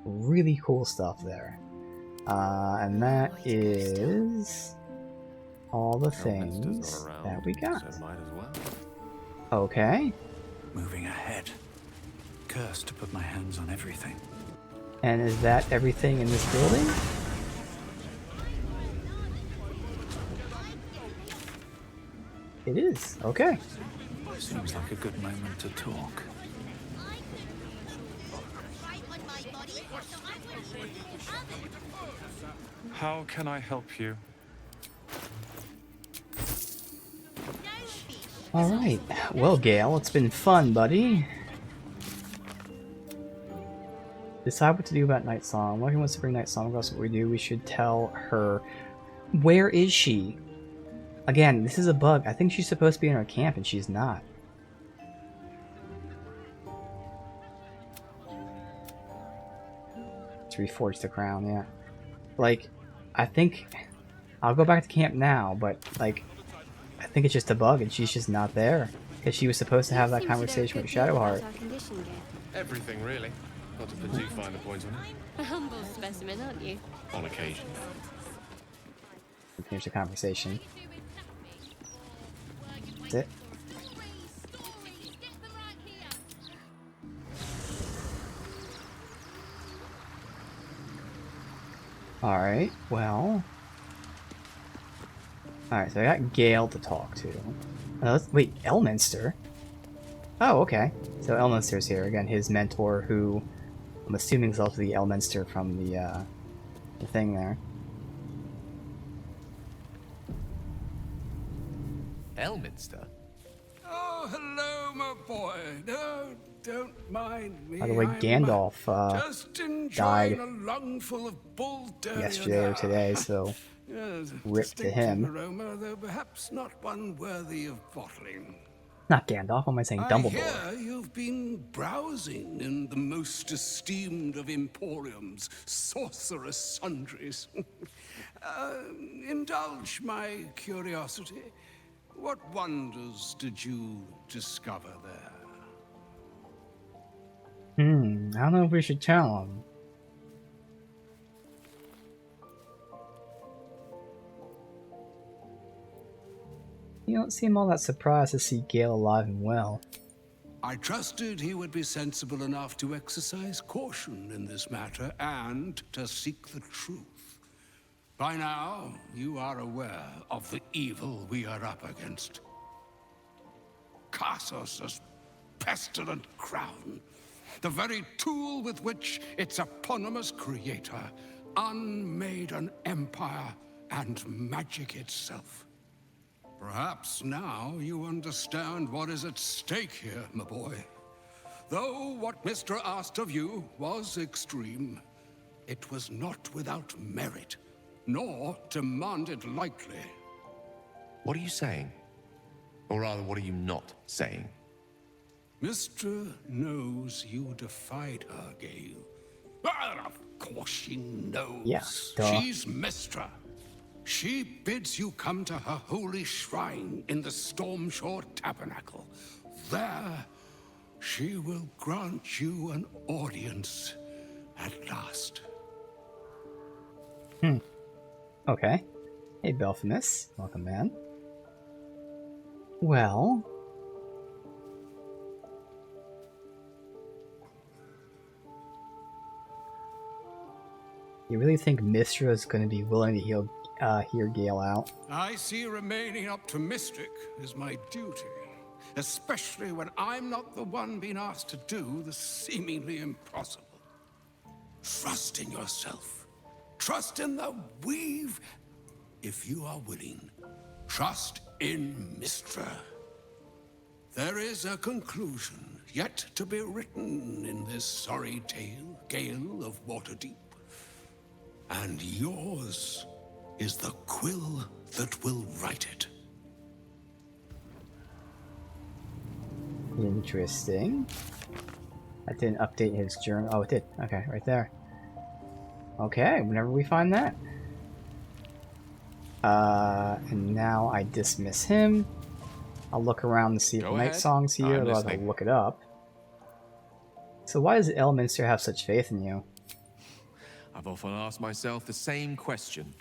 really cool stuff there. And that is all the things that we got. So might as well. Okay. Moving ahead. Cursed to put my hands on everything. And is that everything in this building? It is. Okay. Seems like a good moment to talk. How can I help you? Alright. Well, Gale, it's been fun, buddy. Decide what to do about Night Song. Lucky wants to bring Night Song. That's what we do. We should tell her. Where is she? Again, this is a bug. I think she's supposed to be in our camp, and she's not. To reforge the crown, yeah. Like, I think... I'll go back to camp now, but, like... I think it's just a bug, and she's just not there. Because she was supposed to have that conversation with Shadowheart. Everything, really. Not to put too fine a point on it. A humble specimen, aren't you? On occasion. Finish the conversation. That's it. Alright, well... Alright, so I got Gale to talk to. Wait, Elminster? Oh, okay. So Elminster's here. Again, his mentor, who I'm assuming is also the Elminster from the thing there. Elminster? Oh, hello, my boy. No, don't mind me. By the way, Gandalf just died enjoying a lungful of Baldur yesterday or today, so yes, rip to him. aroma, though perhaps not one worthy of bottling. Not Gandalf, am I saying I Dumbledore? hear you've been browsing in the most esteemed of emporiums, sorcerous sundries. Indulge my curiosity. What wonders did you discover there? I don't know if we should tell him. You don't seem all that surprised to see Gale alive and well. I trusted he would be sensible enough to exercise caution in this matter and to seek the truth. By now, you are aware of the evil we are up against. Karsos' pestilent crown, the very tool with which its eponymous creator unmade an empire and magic itself. Perhaps now you understand what is at stake here, my boy. Though what Mr. asked of you was extreme, it was not without merit, nor demanded lightly. What are you saying? Or rather, what are you not saying? Mr. knows you defied her, Gale. Well, of course she knows. Yeah, duh. She's Mistra. She bids you come to her holy shrine in the Stormshore Tabernacle. There, she will grant you an audience at last. Okay. Hey, Belphinus. Welcome, man. Well... You really think Mistra is going to be willing to hear Gale out? I see remaining up to Mystic is my duty. Especially when I'm not the one being asked to do the seemingly impossible. Trust in yourself. Trust in the weave. If you are willing, trust in Mistra. There is a conclusion yet to be written in this sorry tale, Gale of Waterdeep. And yours is the quill that will write it. Interesting. That didn't update his journal. Oh, it did. Okay, right there. Okay, whenever we find that. And now I dismiss him. I'll look around to see if Go Night ahead. Song's here, I'm otherwise I'll listening. look it up. So why does Elminster have such faith in you? I've often asked myself the same question,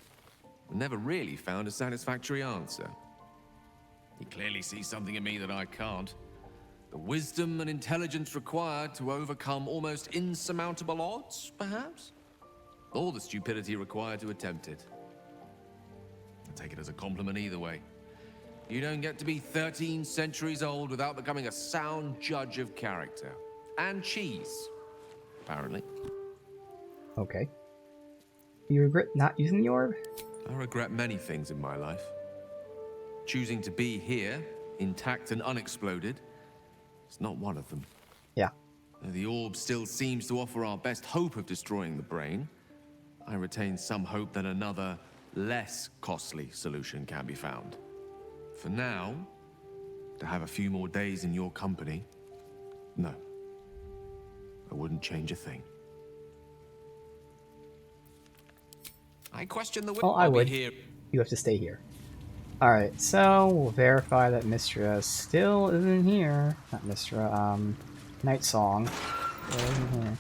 but never really found a satisfactory answer. He clearly sees something in me that I can't. The wisdom and intelligence required to overcome almost insurmountable odds, perhaps? Or the stupidity required to attempt it. I take it as a compliment either way. You don't get to be 13 centuries old without becoming a sound judge of character. And cheese, apparently. Okay. Do you regret not using the orb? I regret many things in my life. Choosing to be here, intact and unexploded, is not one of them. Yeah. Though the orb still seems to offer our best hope of destroying the brain, I retain some hope that another, less costly solution can be found. For now, to have a few more days in your company, no. I wouldn't change a thing. I question the Oh, I would. here. You have to stay here. Alright, so we'll verify that Mystra still isn't here. Not Mystra, Night Song. Still isn't here.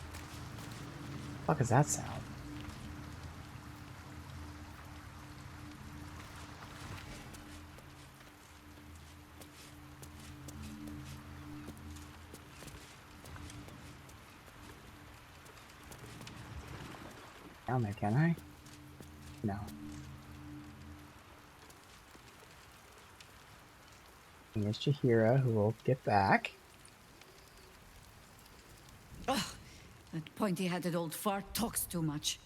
What the fuck is that sound? Down there, can I? No. Here's Chihira, who will get back. Ugh, that pointy-headed old fart talks too much.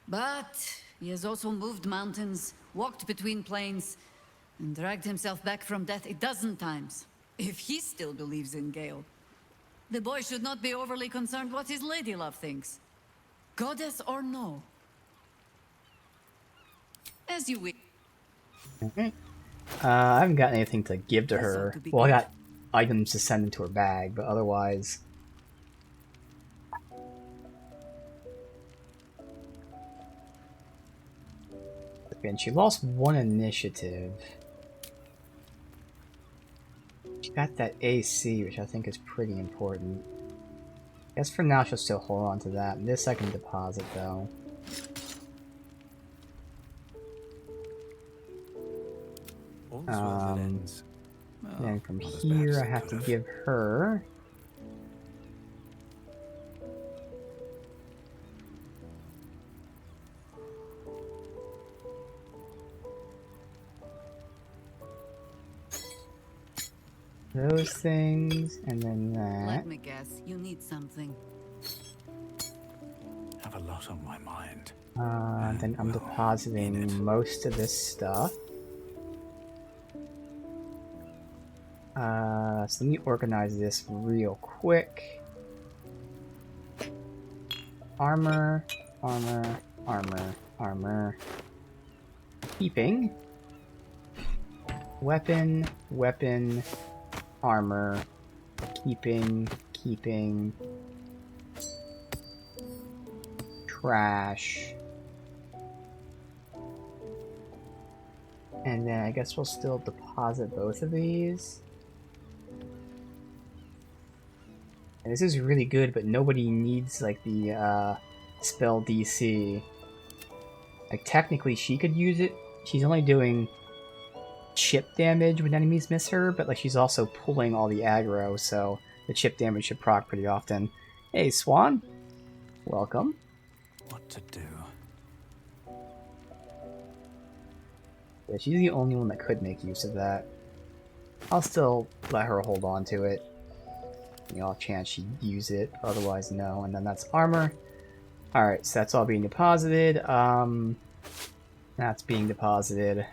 But he has also moved mountains, walked between planes, and dragged himself back from death 12 times. If he still believes in Gale, the boy should not be overly concerned what his ladylove thinks. Goddess or no. As you wish. I haven't got anything to give to her. Well, I got items to send into her bag, but otherwise... Again, she lost 1 initiative. She got that AC, which I think is pretty important. I guess for now she'll still hold on to that. This I can deposit, though. And from here I have to give her... those things, and then that. Let me guess, you need something. I have a lot on my mind. Then I'm depositing most of this stuff. So let me organize this real quick. Armor, armor, armor, armor. Keeping. Weapon, weapon, armor. Keeping, keeping. Trash. And then I guess we'll still deposit both of these. And this is really good, but nobody needs like the spell DC. Like technically she could use it. She's only doing chip damage when enemies miss her, but like she's also pulling all the aggro, so the chip damage should proc pretty often. Hey Swan, welcome. What to do? Yeah, she's the only one that could make use of that. I'll still let her hold on to it. You know, off chance she'd use it, otherwise no. And then that's armor. Alright, so that's all being deposited. That's being deposited.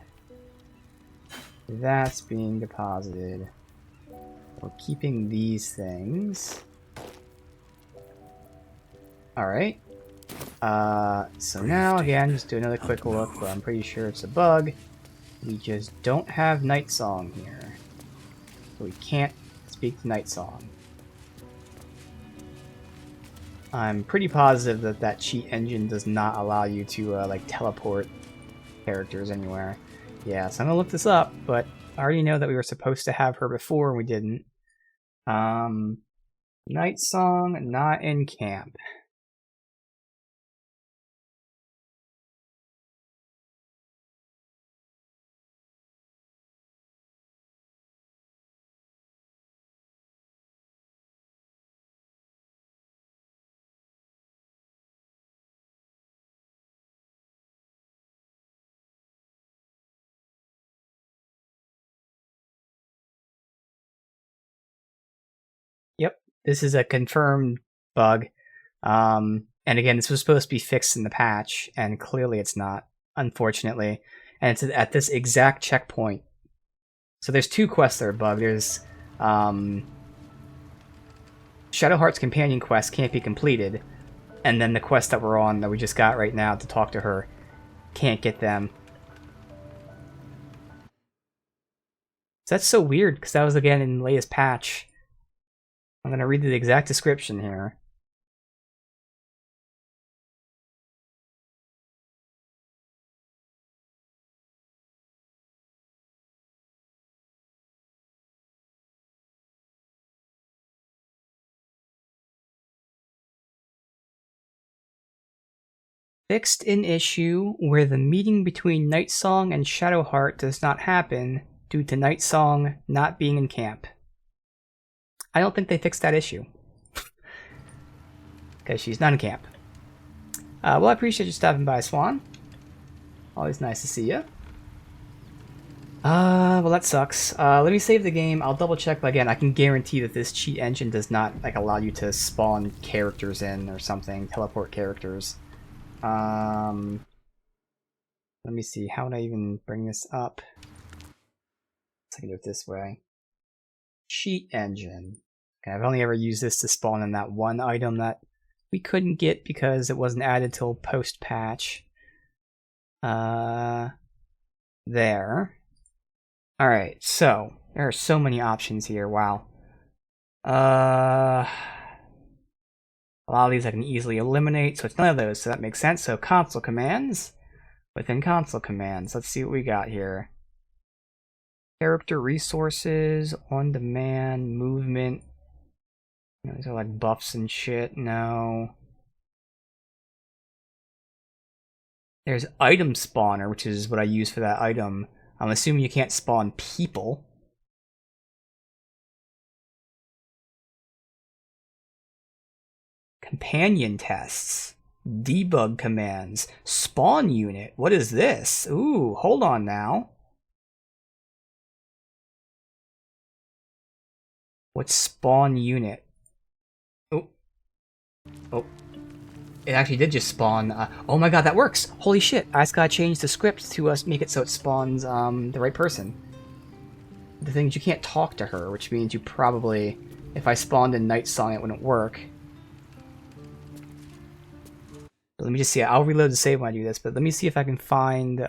That's being deposited. We're keeping these things. Alright. So now, again, just do another quick look, but I'm pretty sure it's a bug. We just don't have Night Song here. So we can't Speak to Night Song. I'm pretty positive that that cheat engine does not allow you to like teleport characters anywhere. Yeah, so I'm gonna look this up, but I already know that we were supposed to have her before and we didn't. Night Song, not in camp. Yep, this is a confirmed bug. And again, this was supposed to be fixed in the patch, and clearly it's not, unfortunately. And it's at this exact checkpoint. So there's two quests that are bugged. There's Shadowheart's companion quest can't be completed, and then the quest that we're on, that we just got right now to talk to her, can't get them. So that's so weird, because that was again in the latest patch. I'm going to read the exact description here. Fixed an issue where the meeting between Night Song and Shadowheart does not happen due to Night Song not being in camp. I don't think they fixed that issue. Because she's not in camp. Well, I appreciate you stopping by, Swan. Always nice to see you. Well, that sucks. Let me save the game. I'll double check, but again, I can guarantee that this cheat engine does not like allow you to spawn characters in or something, teleport characters. Let me see. How would I even bring this up? I can do it this way. Cheat engine. Okay, I've only ever used this to spawn in that one item that we couldn't get because it wasn't added till post-patch. There. Alright, so there are so many options here. Wow. A lot of these I can easily eliminate, so it's none of those, so that makes sense. So console commands. Within console commands, let's see what we got here. Character resources, on demand, movement. These are like buffs and shit. No. There's item spawner, which is what I use for that item. I'm assuming you can't spawn people. Companion tests. Debug commands. Spawn unit. What is this? Ooh, hold on now. What's spawn unit? Oh. Oh. It actually did just spawn. Oh my god, that works! Holy shit! I just gotta change the script to make it so it spawns the right person. The thing is, you can't talk to her, which means you probably, if I spawned in Night Song, it wouldn't work. But let me just see. I'll reload the save when I do this, but let me see if I can find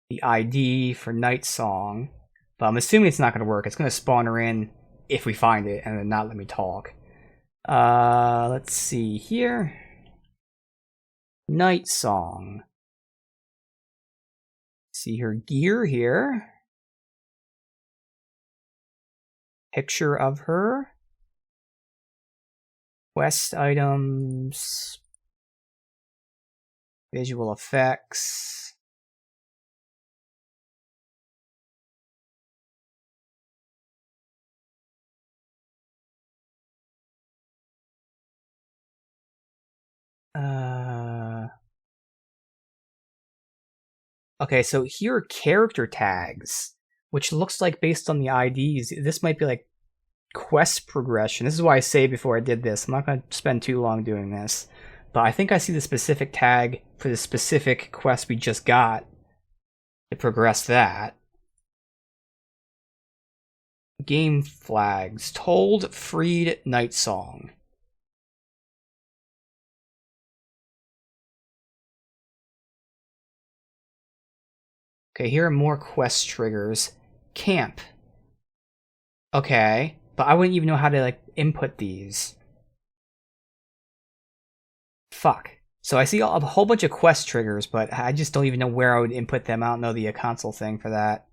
the ID for Night Song. But I'm assuming it's not going to work. It's going to spawn her in if we find it and then not let me talk. Let's see here. Night Song. See her gear here. Picture of her. Quest items. Visual effects. Okay, so here are character tags, which looks like based on the IDs, this might be like quest progression. This is why I say before I did this, I'm not going to spend too long doing this, but I think I see the specific tag for the specific quest we just got to progress that. Game flags. Told, freed, Night Song. Okay, here are more quest triggers. Camp. Okay, but I wouldn't even know how to, like, input these. Fuck. So I see a whole bunch of quest triggers, but I just don't even know where I would input them. I don't know the console thing for that.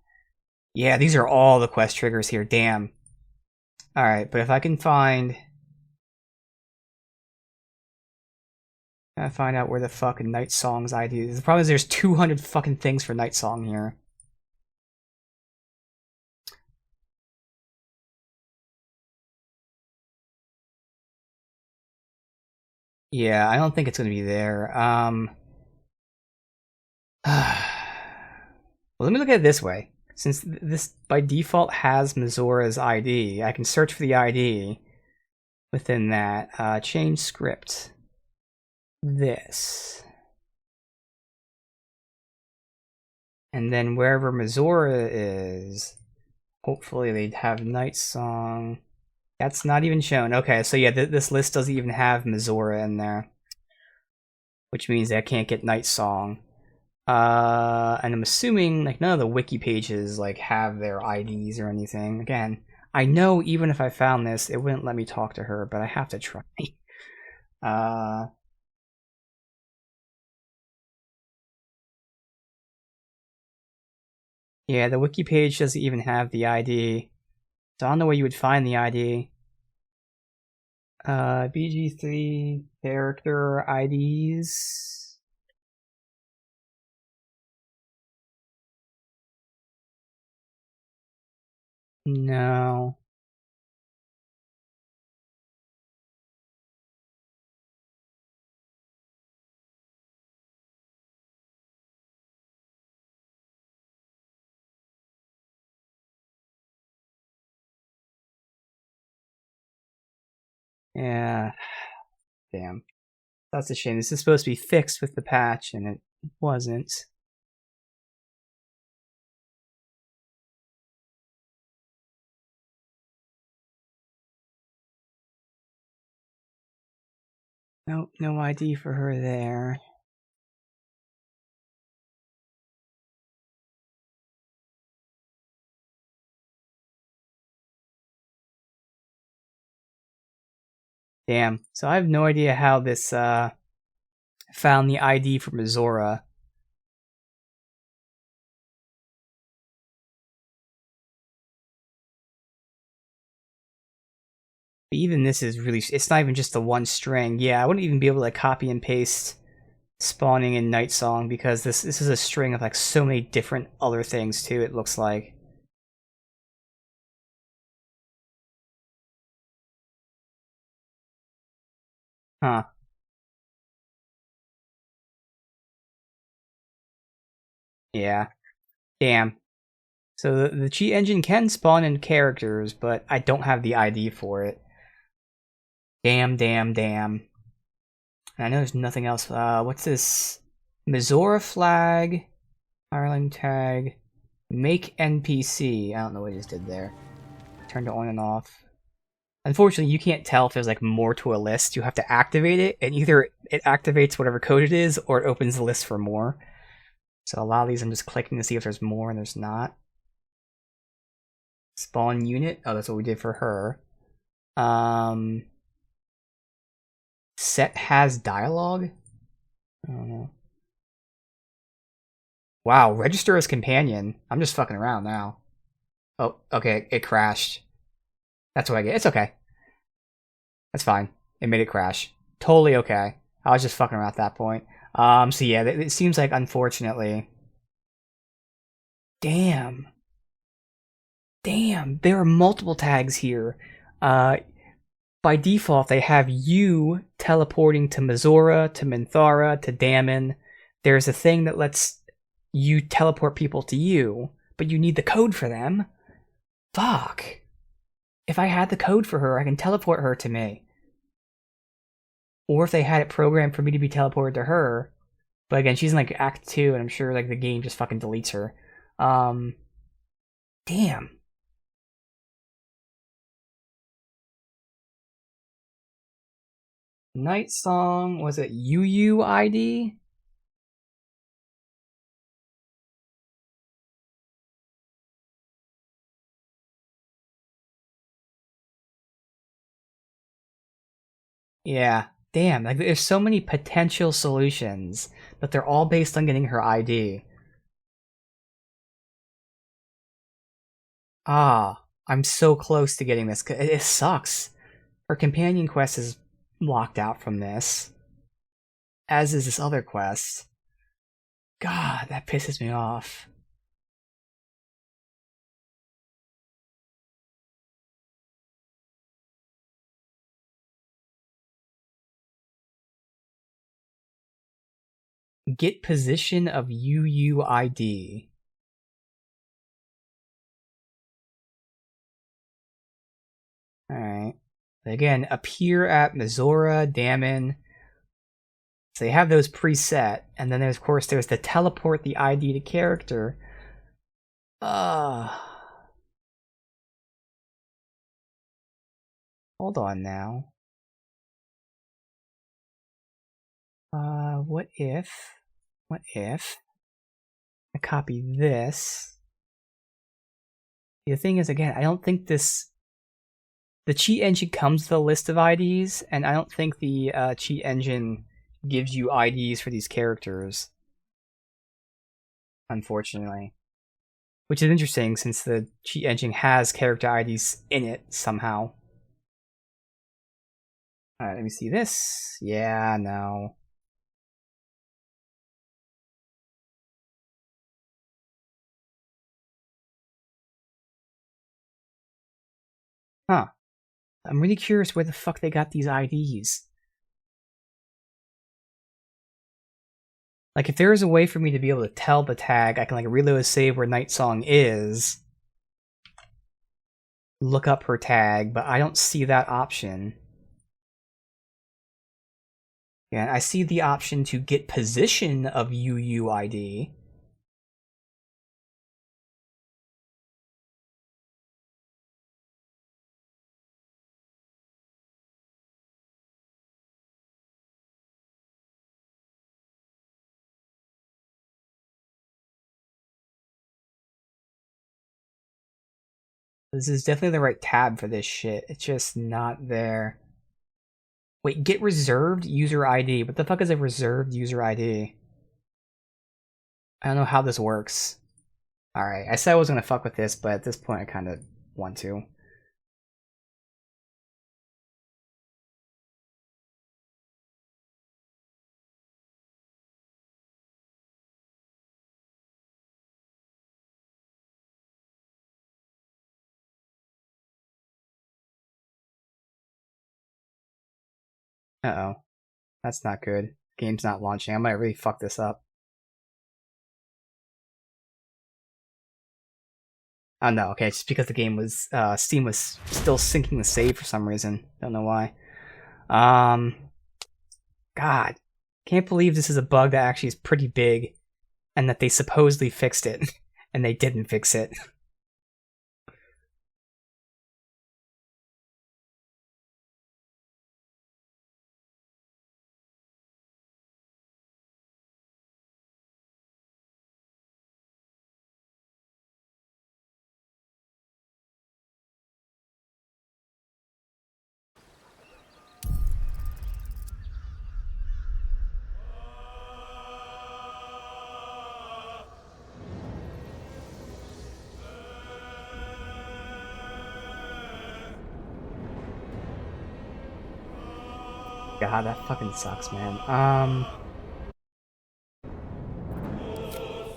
Yeah, these are all the quest triggers here. Damn. Alright, but if I can find... I find out where the fuck Night Song's ID is. The problem is there's 200 fucking things for Night Song here. Yeah, I don't think it's gonna be there. Well, let me look at it this way. Since this by default has Mizora's ID, I can search for the ID within that. Change script. This. And then wherever Mizora is, hopefully they'd have Night Song. That's not even shown. Okay, so yeah, this list doesn't even have Mizora in there. Which means I can't get Night Song. And I'm assuming like none of the wiki pages like have their IDs or anything. Again, I know even if I found this, it wouldn't let me talk to her, but I have to try. Yeah, the wiki page doesn't even have the ID. So I don't know where you would find the ID. BG3 character IDs. No. Yeah. Damn. That's a shame. This is supposed to be fixed with the patch, and it wasn't. Nope, no ID for her there. Damn. So I have no idea how this found the ID for Mizora. But even this is really, it's not even just the one string. Yeah, I wouldn't even be able to like copy and paste spawning in Night Song because this is a string of like so many different other things too, it looks like. Huh. Yeah. Damn. So the cheat engine can spawn in characters, but I don't have the ID for it. Damn, damn, damn. And I know there's nothing else. What's this? Mizora flag, Ireland tag, make NPC. I don't know what I just did there. Turned it on and off. Unfortunately, you can't tell if there's like more to a list. You have to activate it, and either it activates whatever code it is, or it opens the list for more. So a lot of these I'm just clicking to see if there's more, and there's not. Spawn unit. Oh, that's what we did for her. Set has dialogue? I don't know. Wow, register as companion. I'm just fucking around now. Oh, okay, it crashed. That's what I get. It's okay. That's fine. It made it crash. Totally okay. I was just fucking around at that point. So yeah, it seems like, unfortunately... Damn. Damn, there are multiple tags here. By default, they have you teleporting to Mizora, to Minthara, to Dammon. There's a thing that lets you teleport people to you, but you need the code for them. Fuck. If I had the code for her, I can teleport her to me. Or if they had it programmed for me to be teleported to her. But again, she's in like Act 2, and I'm sure like the game just fucking deletes her. Damn. Night Song, was it UUID? Yeah, damn, like there's so many potential solutions, but they're all based on getting her ID. Ah, I'm so close to getting this. It sucks. Her companion quest is locked out from this, as is this other quest. God, that pisses me off. Get position of UUID. Alright. Again, appear at Mizora, Dammon. So they have those preset, and then there's, of course, there's the teleport the ID to character. Hold on now. What if I copy this? The thing is, again, I don't think the cheat engine comes with a list of IDs, and I don't think the cheat engine gives you IDs for these characters, unfortunately. Which is interesting, since the cheat engine has character IDs in it somehow. Alright, let me see this. Yeah, no. Huh. I'm really curious where the fuck they got these IDs. Like, if there is a way for me to be able to tell the tag, I can, like, reload a save where Night Song is, look up her tag, but I don't see that option. Yeah, I see the option to get position of UUID. This is definitely the right tab for this shit. It's just not there. Wait, get reserved user ID. What the fuck is a reserved user ID? I don't know how this works. Alright, I said I was gonna fuck with this, but at this point I kinda want to. Uh-oh. That's not good. Game's not launching. I might really fuck this up. Oh no, okay, it's just because the game was, Steam was still syncing the save for some reason. Don't know why. God. Can't believe this is a bug that actually is pretty big, and that they supposedly fixed it, and they didn't fix it. God, that fucking sucks, man. I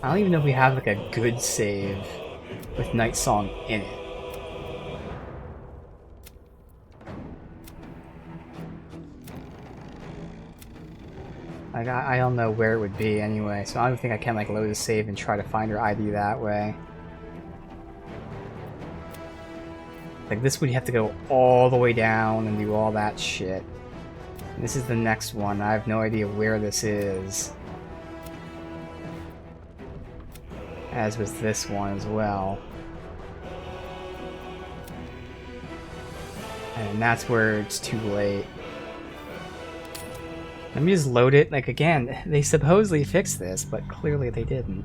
don't even know if we have, like, a good save with Night Song in it. Like, I don't know where it would be anyway, so I don't think I can, like, load a save and try to find her ID that way. Like, this would have to go all the way down and do all that shit. And this is the next one. I have no idea where this is. As was this one as well. And that's where it's too late. Let me just load it. Like, again, they supposedly fixed this, but clearly they didn't.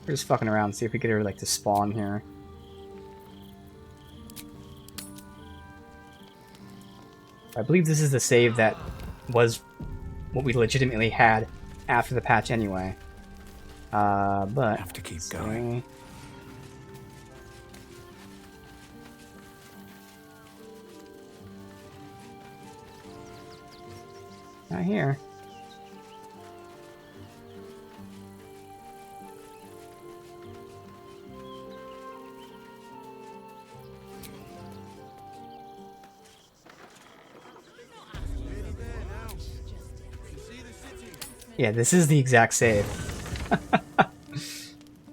We're just fucking around, see if we get her like to spawn here. I believe this is the save that was what we legitimately had after the patch anyway. But have to keep going. Not here. Yeah, this is the exact save.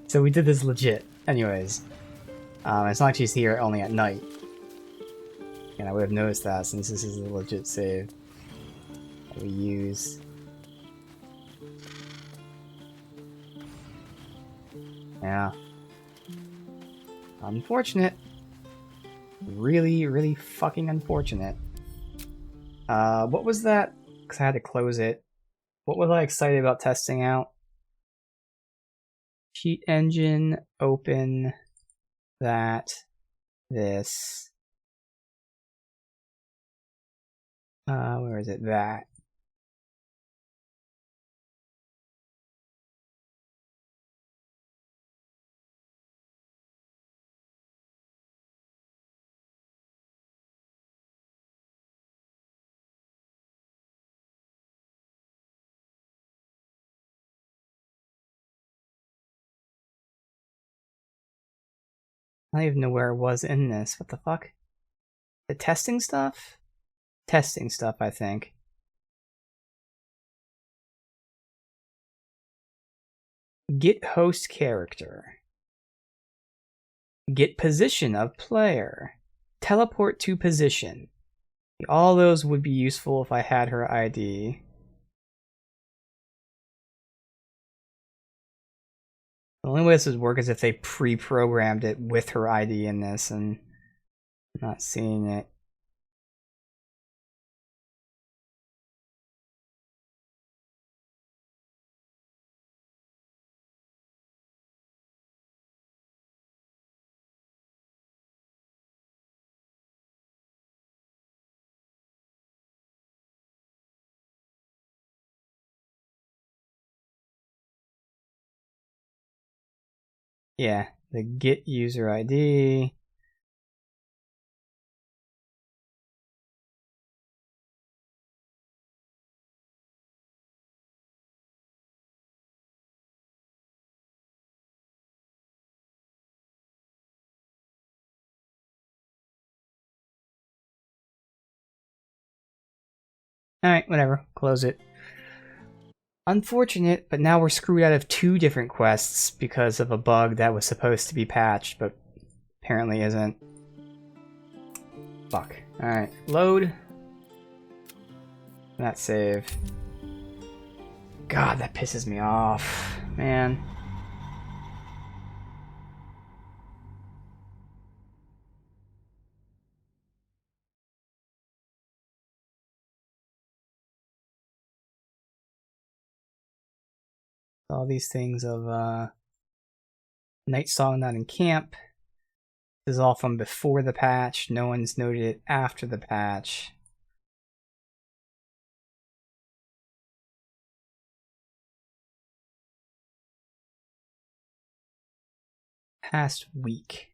So we did this legit. Anyways. It's not like she's here only at night. And I would have noticed that since this is a legit save that we use. Yeah. Unfortunate. Really, really fucking unfortunate. What was that? Because I had to close it. What was I excited about testing out? Cheat engine, open that, this. Where is it? That. I don't even know where it was in this. What the fuck? The testing stuff? Testing stuff, I think. Get host character. Get position of player. Teleport to position. All those would be useful if I had her ID. The only way this would work is if they pre-programmed it with her ID in this, and I'm not seeing it. Yeah, the get user ID. Alright, whatever. Close it. Unfortunate, but now we're screwed out of 2 different quests because of a bug that was supposed to be patched, but apparently isn't. Fuck. Alright, load. That save. God, that pisses me off. Man. All these things of Night Song not in camp. This is all from before the patch. No one's noted it after the patch. Past week.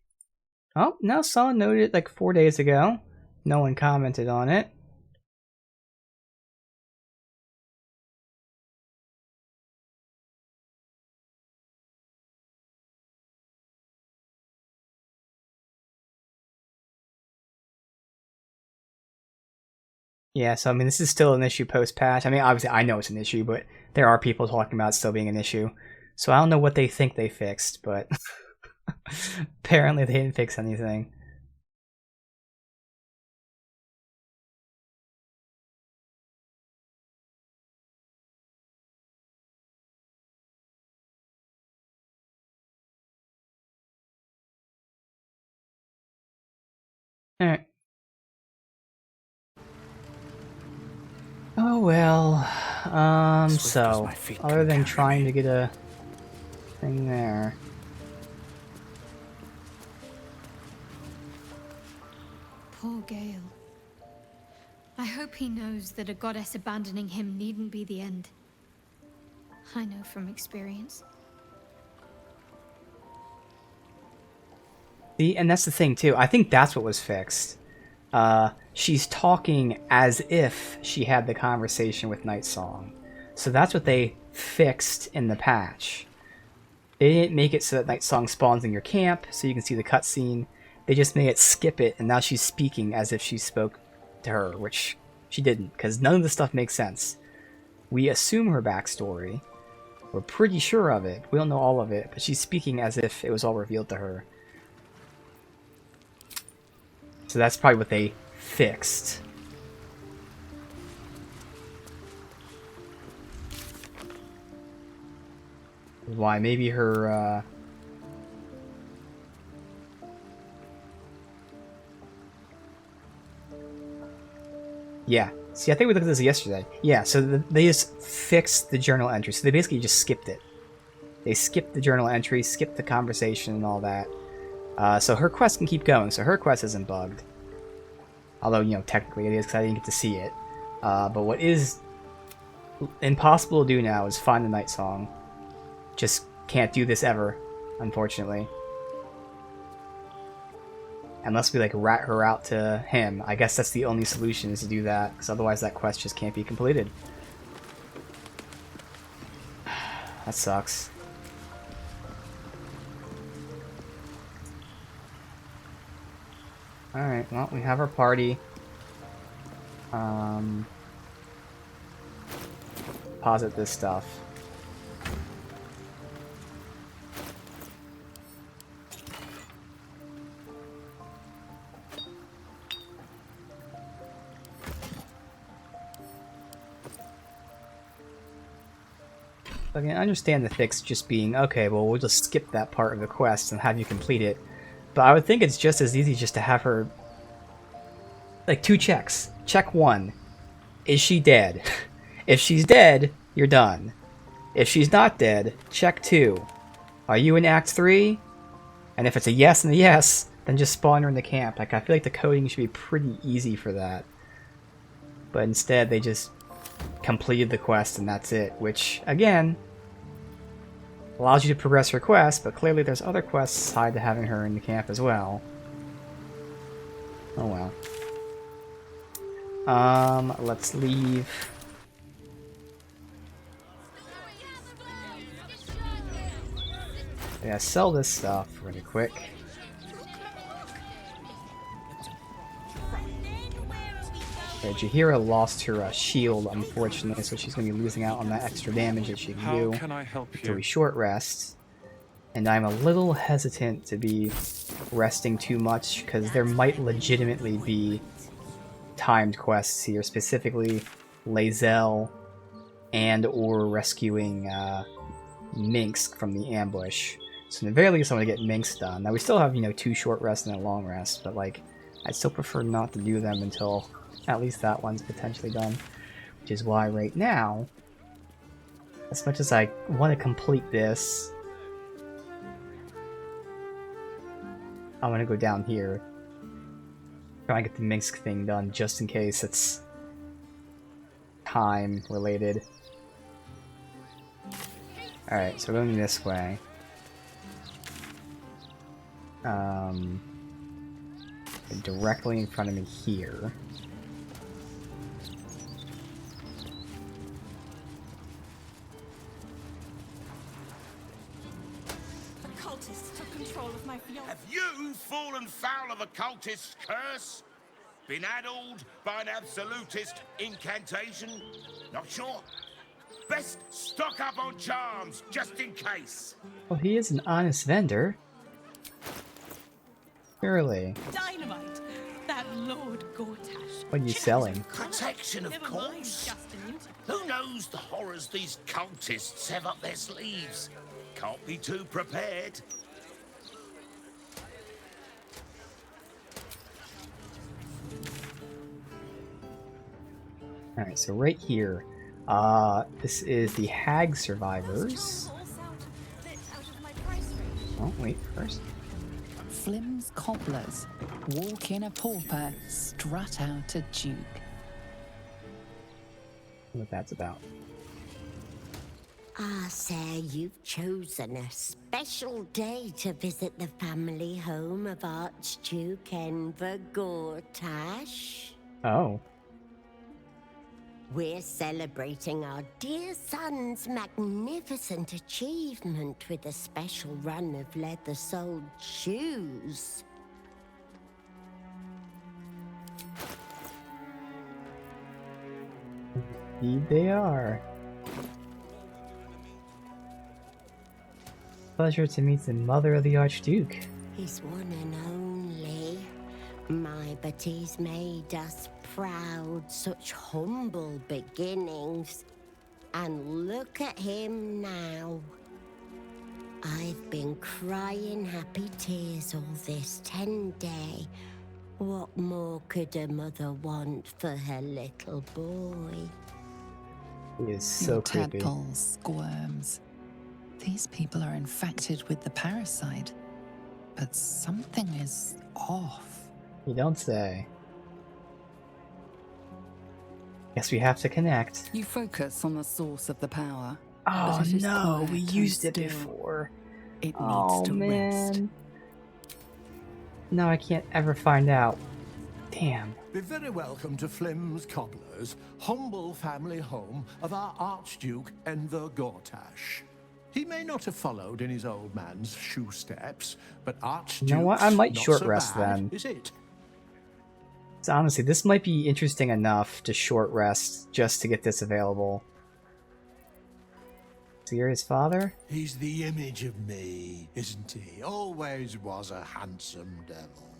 Oh, no, someone noted it like 4 days ago. No one commented on it. Yeah, so I mean, this is still an issue post-patch. I mean, obviously I know it's an issue, but there are people talking about it still being an issue. So I don't know what they think they fixed, but apparently they didn't fix anything. Alright. Oh well. Swift as So, my feet other can than carry trying me. to get a thing there. Poor Gale. I hope he knows that a goddess abandoning him needn't be the end. I know from experience. See, and that's the thing too. I think that's what was fixed. She's talking as if she had the conversation with Night Song. So that's what they fixed in the patch. They didn't make it so that Night Song spawns in your camp, so you can see the cutscene. They just made it skip it, and now she's speaking as if she spoke to her, which she didn't, because none of the stuff makes sense. We assume her backstory. We're pretty sure of it. We don't know all of it, but she's speaking as if it was all revealed to her. So that's probably what they fixed. Why maybe her yeah. See, I think we looked at this yesterday. Yeah, so they just fixed the journal entry. So they basically just skipped it. They skipped the journal entry, skipped the conversation and all that. So her quest can keep going. So her quest isn't bugged. Although, you know, technically it is because I didn't get to see it. But what is impossible to do now is find the Night Song. Just can't do this ever, unfortunately. Unless we, like, rat her out to him. I guess that's the only solution, is to do that, because otherwise that quest just can't be completed. That sucks. Alright, well, we have our party. Posit this stuff. I can understand the fix just being, okay, well, we'll just skip that part of the quest and have you complete it. But I would think it's just as easy just to have her... Like, 2 checks. Check 1. Is she dead? If she's dead, you're done. If she's not dead, check 2. Are you in Act 3? And if it's a yes and a yes, then just spawn her in the camp. Like, I feel like the coding should be pretty easy for that. But instead, they just completed the quest and that's it. Which, again, allows you to progress her quest, but clearly there's other quests tied to having her in the camp as well. Oh well. Let's leave. Yeah, sell this stuff really quick. Okay, Jahira lost her shield, unfortunately, so she's going to be losing out on that extra damage that she can do. How can I help Until you? we short rest. And I'm a little hesitant to be resting too much, because there might legitimately be timed quests here, specifically Lae'zel and or rescuing Minx from the ambush. So in the very least, I'm going to get Minx done. Now we still have, you know, 2 short rests and a long rest, but like, I'd still prefer not to do them until at least that one's potentially done. Which is why right now, as much as I want to complete this, I'm going to go down here. Try and get the Minsk thing done just in case it's time related. Alright, so we're going this way. Directly in front of me here. The cultists took control of my field. Have you fallen foul of a cultist's curse? Been addled by an absolutist incantation? Not sure? Best stock up on charms, just in case. Well, he is an honest vendor. Surely. Dynamite! That Lord Gortash. What are you selling? Protection, of course. Who knows the horrors these cultists have up their sleeves? Can't be too prepared. Alright, so right here. This is the Hag Survivors. Oh, wait, first. Flim's cobblers walk in a pauper, strut out a duke. What that's about. Ah, sir, you've chosen a special day to visit the family home of Archduke Enver Gortash. Oh. We're celebrating our dear son's magnificent achievement with a special run of leather-soled shoes. Indeed they are. Pleasure to meet the mother of the Archduke. His one and only. My, but he's made us proud, such humble beginnings. And look at him now. I've been crying happy tears all this 10 day. What more could a mother want for her little boy? He is so Your creepy. tadpole squirms. These people are infected with the parasite, but something is off. You don't say. Guess we have to connect. You focus on the source of the power. Oh but it is no, quiet we and used it still. before. It Oh needs to rest. man. Now I can't ever find out. Damn. Be very welcome to Flim's Cobblers, humble family home of our Archduke Enver Gortash. He may not have followed in his old man's shoe steps, but Archduke's You know what? I might not short so rest bad, then. is it? So honestly, this might be interesting enough to short rest just to get this available. So you're his father? He's the image of me, isn't he? Always was a handsome devil.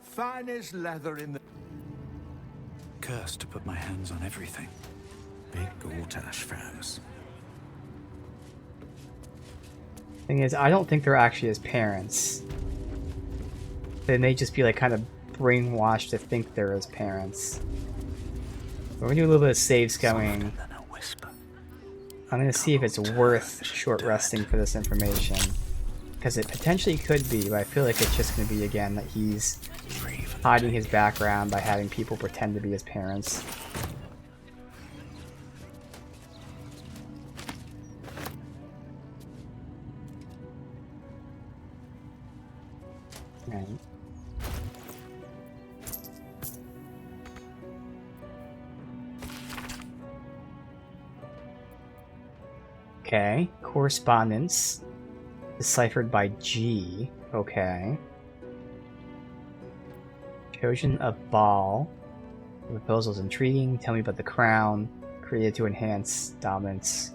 Finest leather in the... Cursed to put my hands on everything. Big Gortash fans. Thing is, I don't think they're actually his parents. They may just be like kind of brainwashed to think they're his parents. We're gonna do a little bit of saves going. I'm gonna see if it's worth short resting for this information. Because it potentially could be, but I feel like it's just gonna be again that he's hiding his background by having people pretend to be his parents. Right. Okay, correspondence deciphered by G. Okay. Chosen of Baal. The proposal is intriguing. Tell me about the crown. Created to enhance dominance.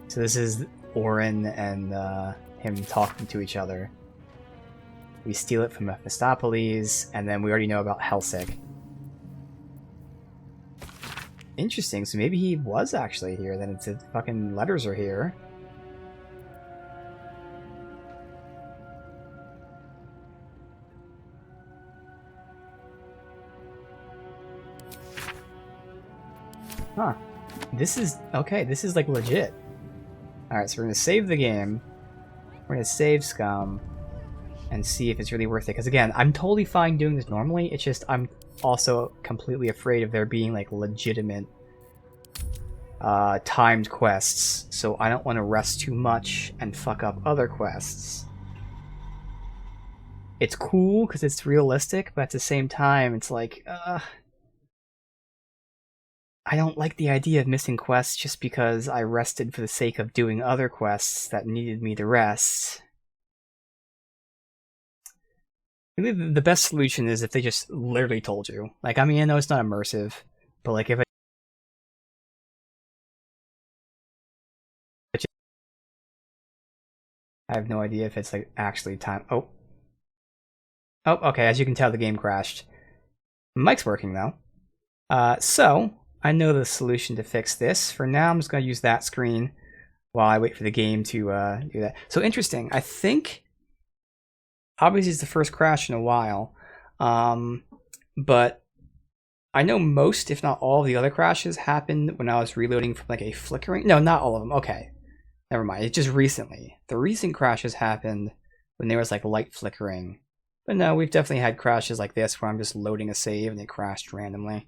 So this is Orin and him talking to each other. We steal it from Mephistopheles, and then we already know about Helsing. Interesting, so maybe he was actually here, then it's the fucking letters are here. Huh. This is... okay, this is like legit. Alright, so we're gonna save the game. We're gonna save Scum. And see if it's really worth it. Because again, I'm totally fine doing this normally, it's just I'm also completely afraid of there being like legitimate timed quests. So I don't want to rest too much and fuck up other quests. It's cool because it's realistic, but at the same time, it's like, I don't like the idea of missing quests just because I rested for the sake of doing other quests that needed me to rest. Really, the best solution is if they just literally told you. Like, I mean, I know it's not immersive, but like if I have no idea if it's like actually time. Oh, okay. As you can tell, the game crashed. Mic's working though. So I know the solution to fix this. For now, I'm just going to use that screen. while I wait for the game to do that. So interesting. I think obviously it's the first crash in a while, but I know most, if not all, of the other crashes happened when I was reloading from like a flickering. No, not all of them. Okay, never mind. It's just recently. The recent crashes happened when there was like light flickering. But no, we've definitely had crashes like this where I'm just loading a save and it crashed randomly.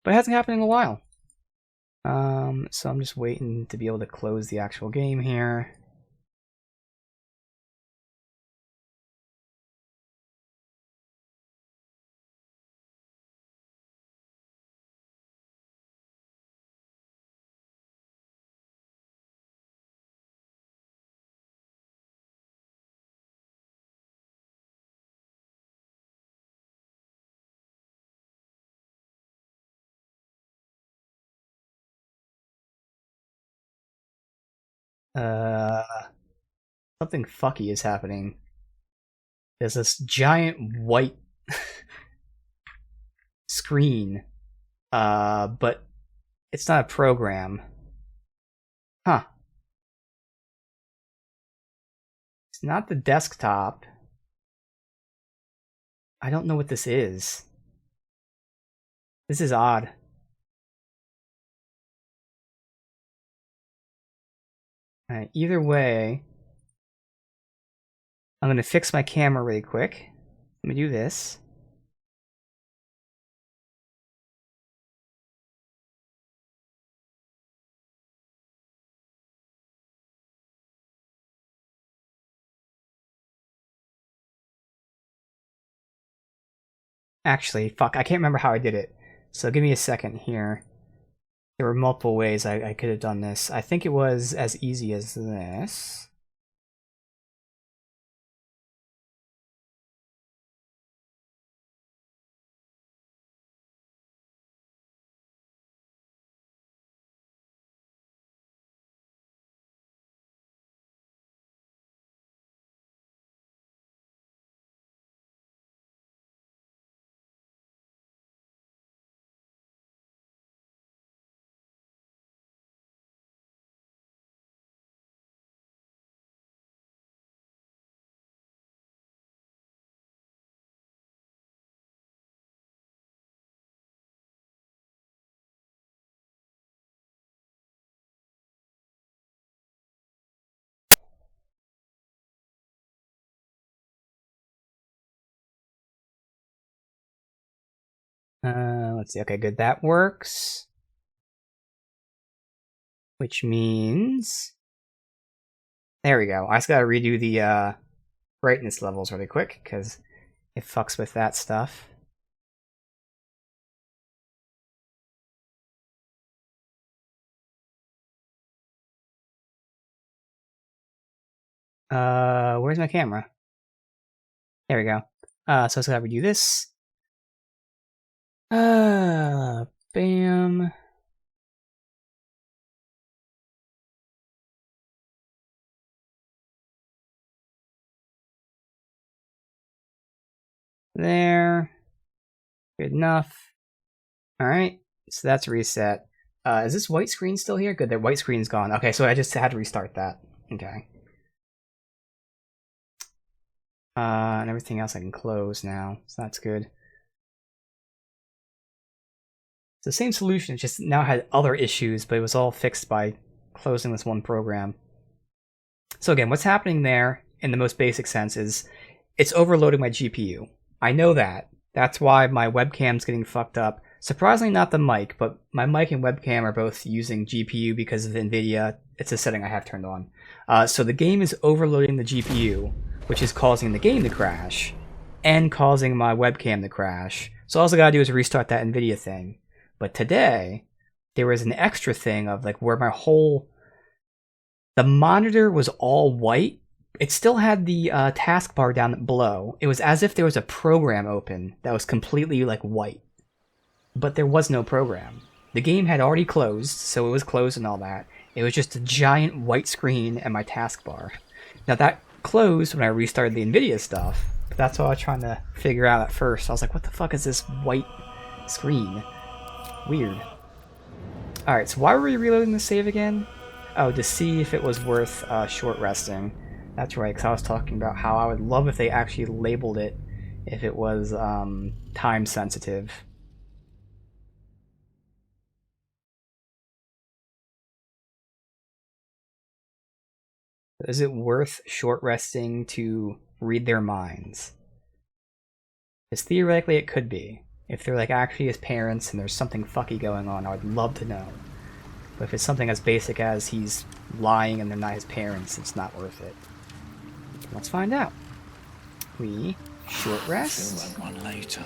But it hasn't happened in a while. So I'm just waiting to be able to close the actual game here. Something fucky is happening. There's this giant white screen, but it's not a program. Huh. It's not the desktop. I don't know what this is. This is odd. Alright, either way, I'm gonna fix my camera really quick. Let me do this. Actually, fuck, I can't remember how I did it. So give me a second here. There were multiple ways I could have done this. I think it was as easy as this. Let's see. Okay, good. That works. Which means... There we go. I just gotta redo the brightness levels really quick, because it fucks with that stuff. Where's my camera? There we go. So I just gotta redo this. Bam. There. Good enough. Alright, so that's reset. Is this white screen still here? Good, the white screen's gone. Okay, so I just had to restart that. Okay. And everything else I can close now, so that's good. It's the same solution, it just now had other issues, but it was all fixed by closing this one program. So again, what's happening there, in the most basic sense, is it's overloading my GPU. I know that. That's why my webcam's getting fucked up. Surprisingly not the mic, but my mic and webcam are both using GPU because of NVIDIA. It's a setting I have turned on. So the game is overloading the GPU, which is causing the game to crash, and causing my webcam to crash. So all I gotta do is restart that NVIDIA thing. But today, there was an extra thing of like where my whole... The monitor was all white. It still had the taskbar down below. It was as if there was a program open that was completely like white. But there was no program. The game had already closed, so it was closed and all that. It was just a giant white screen and my taskbar. Now that closed when I restarted the NVIDIA stuff, but that's what I was trying to figure out at first. I was like, what the fuck is this white screen? Weird. Alright, so why were we reloading the save again? Oh, to see if it was worth short resting. That's right, because I was talking about how I would love if they actually labeled it if it was time sensitive. Is it worth short resting to read their minds? Because theoretically it could be. If they're like actually his parents and there's something fucky going on, I would love to know. But if it's something as basic as he's lying and they're not his parents, it's not worth it. Let's find out. We short rest, one later.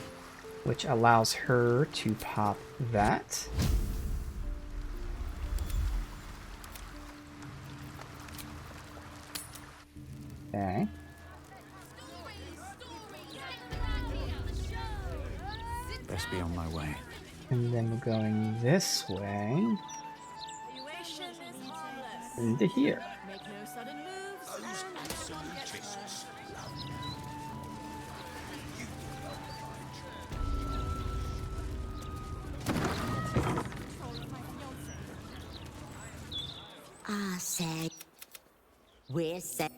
which allows her to pop that. Okay. Best be on my way. And then we're going this way. Into here. I said, we're set.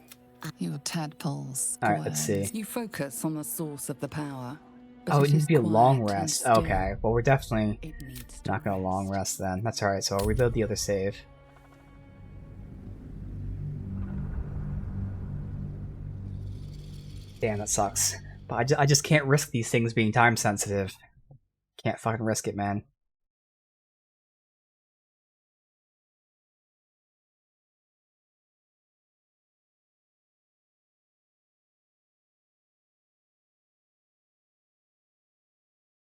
Your tadpoles. Alright, let's see. You focus on the source of the power. Oh, it needs to be a long quiet and rest. still. Okay, well we're definitely not gonna long rest then. That's alright, so I'll reload the other save. Damn, that sucks. But I just can't risk these things being time sensitive. Can't fucking risk it, man.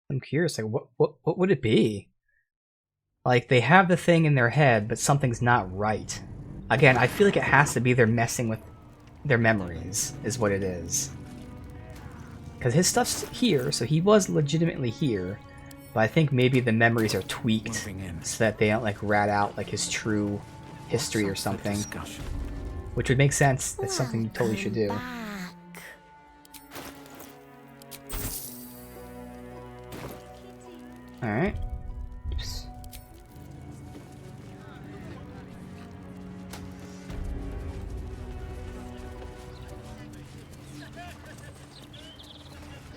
I'm curious, like, what would it be? Like, they have the thing in their head, but something's not right. Again, I feel like it has to be they're messing with their memories, is what it is. Because his stuff's here, so he was legitimately here, but I think maybe the memories are tweaked so that they don't, like, rat out, like, his true history or something. Which would make sense. That's something you totally should do. Alright. Oops.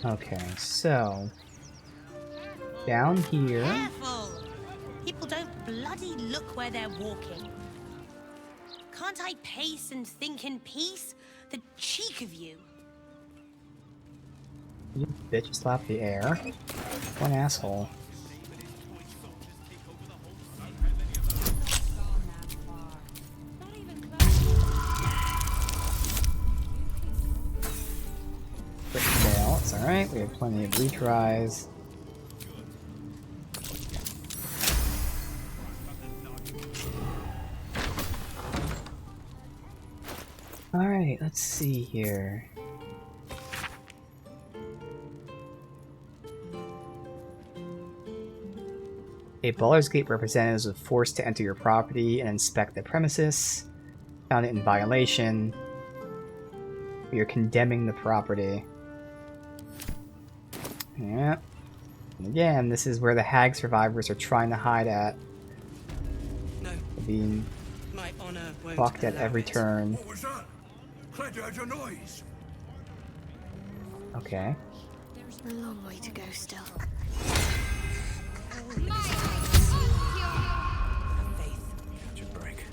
Okay, so down here. Careful! People don't bloody look where they're walking. Can't I pace and think in peace? The cheek of you. You bitch slap the air. One asshole. Quick fail, it's alright, we have plenty of retries. Alright, let's see here. A Baldur's Gate representative was forced to enter your property and inspect the premises. Found it in violation. You're condemning the property. Yeah. And again, this is where the hag survivors are trying to hide at. No. Being My honor won't fucked at allow every it. turn. What was that? Glad you heard your noise. Okay. There's a long way to go still. Catch a break.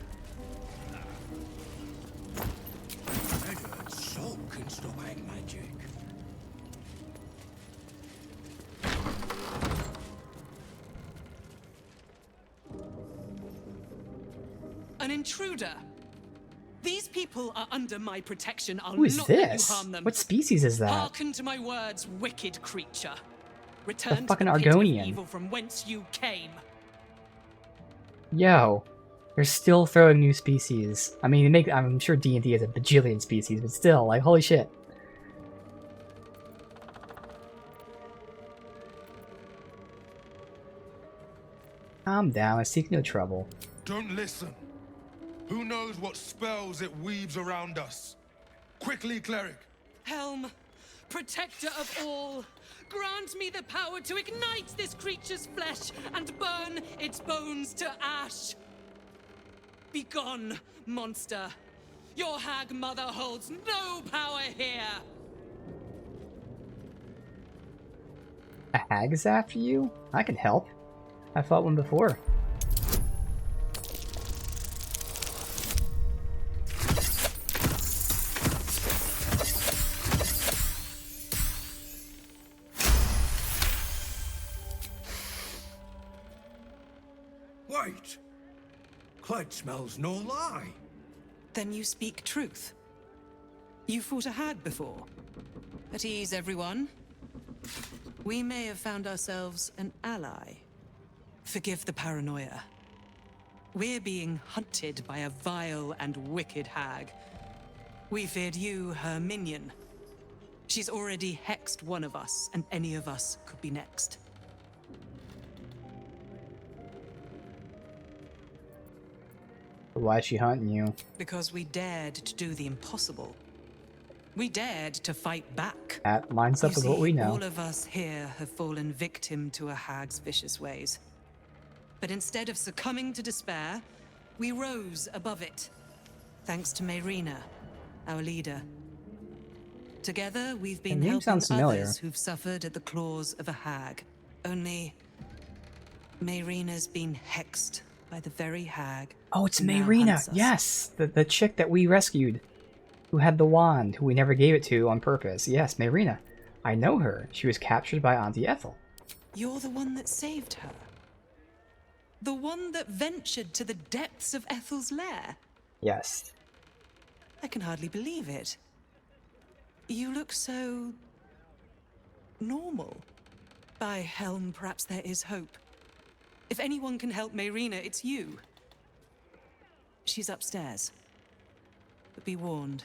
Measured soak can stop hag magic. An intruder. These people are under my protection. I'll Who is not let you this? harm them. What species is that? Hearken to my words, wicked creature. Return fucking to the pit of Argonian. evil from whence you came. Yo, they're still throwing new species. I mean, I'm sure D&D has a bajillion species, but still, like, holy shit. Calm down, I seek no trouble. Don't listen. Who knows what spells it weaves around us? Quickly, cleric. Helm, protector of all, grant me the power to ignite this creature's flesh and burn its bones to ash. Begone, monster. Your hag mother holds no power here. A hag is after you? I can help. I fought one before. Wait! Clyde smells no lie. Then you speak truth. You fought a hag before. At ease, everyone. We may have found ourselves an ally. Forgive the paranoia. We're being hunted by a vile and wicked hag. We feared you, her minion. She's already hexed one of us, and any of us could be next. Why is she hunting you? Because we dared to do the impossible. We dared to fight back. That lines up with what we know. All of us here have fallen victim to a hag's vicious ways. But instead of succumbing to despair, we rose above it. Thanks to Mayrina, our leader. Together, we've been helping others who've suffered at the claws of a hag. Only, Mayrina's been hexed by the very hag. Oh, it's Mayrina! Yes! The chick that we rescued. Who had the wand, who we never gave it to on purpose. Yes, Mayrina. I know her. She was captured by Auntie Ethel. You're the one that saved her. The one that ventured to the depths of Ethel's lair. Yes. I can hardly believe it. You look so... normal. By Helm, perhaps there is hope. If anyone can help Mayrina, it's you. She's upstairs. But be warned.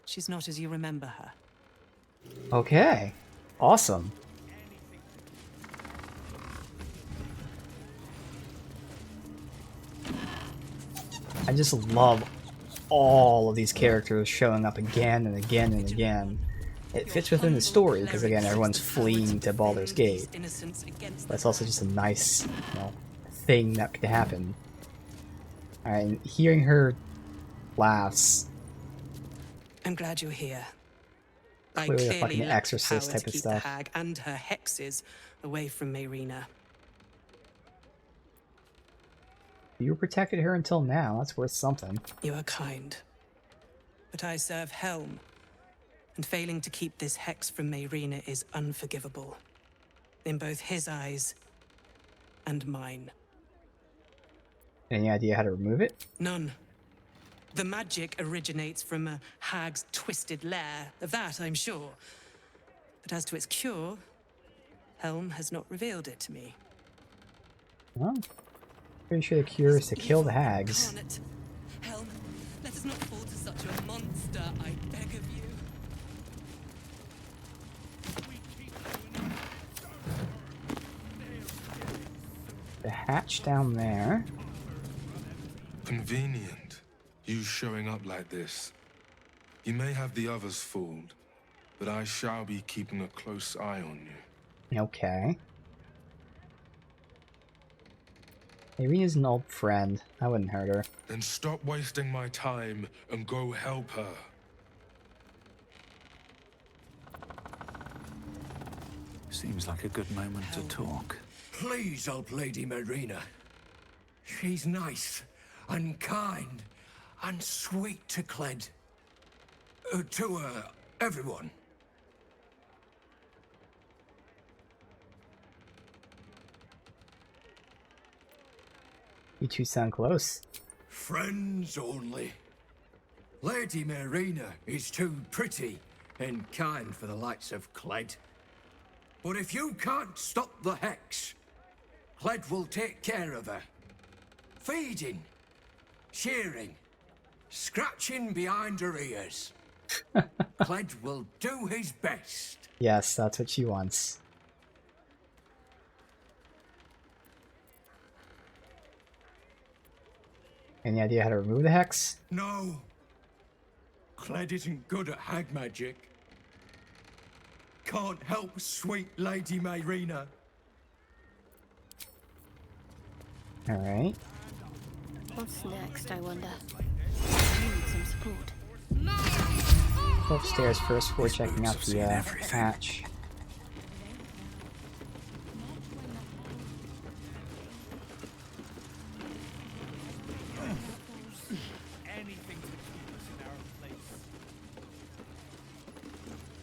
She's not as you remember her. Okay. Awesome. I just love all of these characters showing up again and again and again. It fits within the story because, again, everyone's fleeing to Baldur's Gate. But it's also just a nice, thing that could happen. Alright, and hearing her laughs. I'm glad you're here. I Clearly a clearly fucking lack exorcist power type to of keep stuff. the hag and her hexes away from Mayrina. You protected her until now. That's worth something. You are kind. But I serve Helm. And failing to keep this hex from Mayrina is unforgivable. In both his eyes and mine. Any idea how to remove it? None. The magic originates from a hag's twisted lair. Of that, I'm sure. But as to its cure, Helm has not revealed it to me. Well, pretty sure the cure is to kill the hags. Incarnate. Helm, let us not fall to such a monster, I beg of you. The hatch down there. Convenient. You showing up like this. You may have the others fooled, but I shall be keeping a close eye on you. Okay. Mayrina's an old friend. I wouldn't hurt her. Then stop wasting my time and go help her. Seems like a good moment to talk. Please help Lady Mayrina. She's nice and kind and sweet to Cled. To everyone. You two sound close. Friends only. Lady Mayrina is too pretty and kind for the likes of Cled. But if you can't stop the hex, Cled will take care of her. Feeding, shearing, scratching behind her ears. Cled will do his best. Yes, that's what she wants. Any idea how to remove the hex? No. Cled isn't good at hag magic. can't help sweet Lady Mayrina. Alright. What's next, I wonder? You need some support. Go upstairs first before checking out the hatch.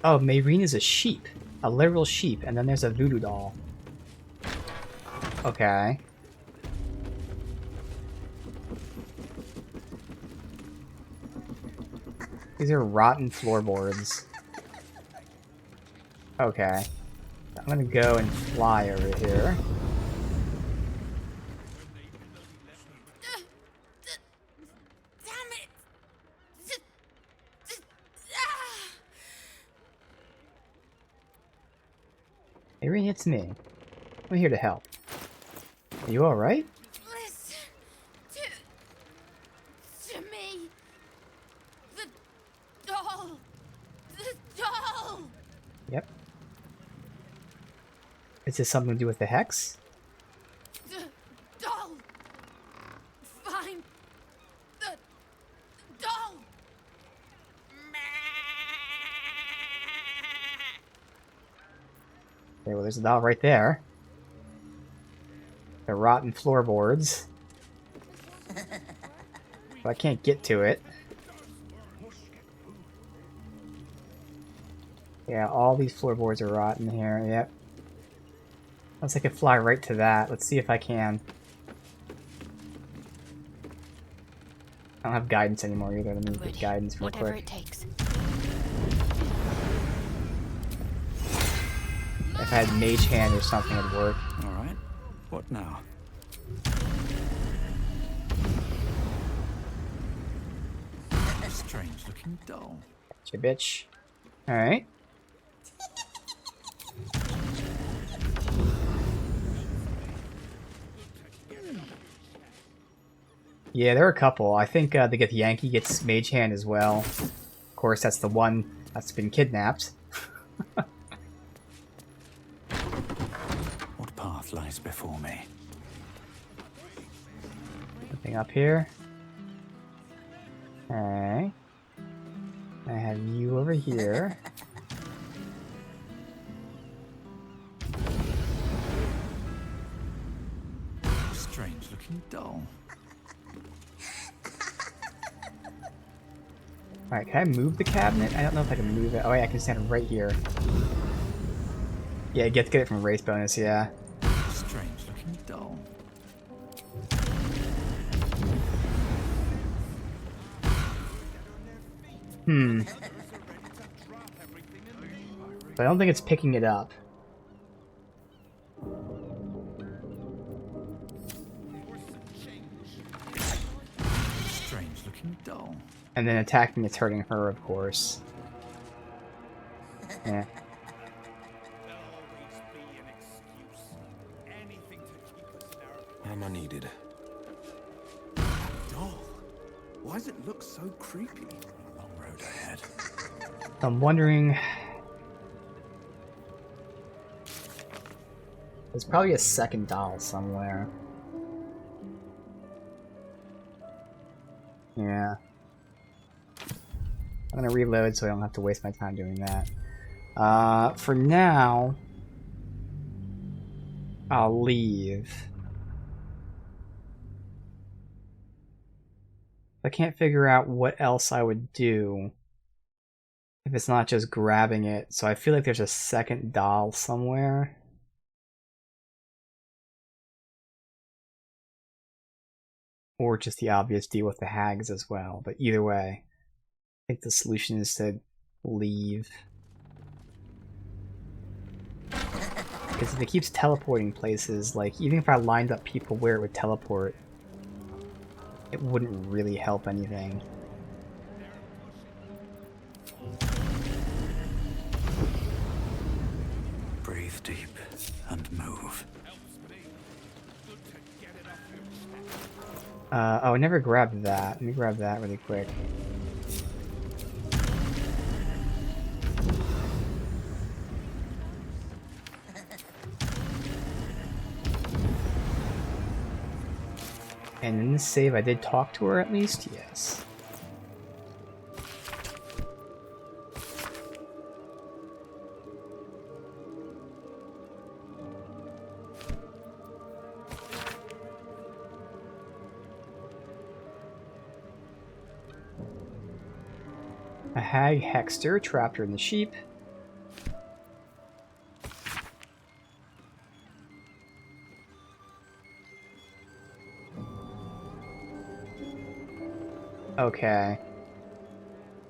Oh, Mayrina's a sheep. A literal sheep, and then there's a voodoo doll. Okay. These are rotten floorboards. Okay. I'm gonna go and fly over here. Mayrina, it's me. I'm here to help. Are you alright? Listen to me. The doll. The doll. Yep. Is this something to do with the hex? The doll. Find the doll. Okay, well there's a doll right there. The rotten floorboards. But I can't get to it. Yeah, all these floorboards are rotten here, yep. Unless I can fly right to that. Let's see if I can. I don't have guidance anymore either. Let me get guidance real Whatever quick. it takes. If I had Mage Hand or something, it'd work. Alright. What now? Strange looking doll. Gotcha, bitch. Alright. Yeah, there are a couple. I think the Yankee gets Mage Hand as well. Of course, that's the one that's been kidnapped. What path lies before me? Nothing up here. Alright. I have you over here. Strange looking doll. Alright, can I move the cabinet? I don't know if I can move it. Oh, yeah, I can stand right here. Yeah, get it from race bonus, yeah. Strange looking doll. But I don't think it's picking it up. Strange looking doll. And then attacking it's hurting her, of course. Yeah. Am I needed? Doll. Why does it look so creepy? Long road ahead. I'm wondering... There's probably a second doll somewhere. Yeah. I'm gonna reload so I don't have to waste my time doing that. For now... I'll leave. I can't figure out what else I would do if it's not just grabbing it, so I feel like there's a second doll somewhere. Or just the obvious deal with the hags as well, but either way, I think the solution is to leave. Because if it keeps teleporting places, like, even if I lined up people where it would teleport, it wouldn't really help anything. Breathe deep and move. Oh, I never grabbed that. Let me grab that really quick. And in this save, I did talk to her at least? Yes. A hag hexter trapped her in the sheep. Okay.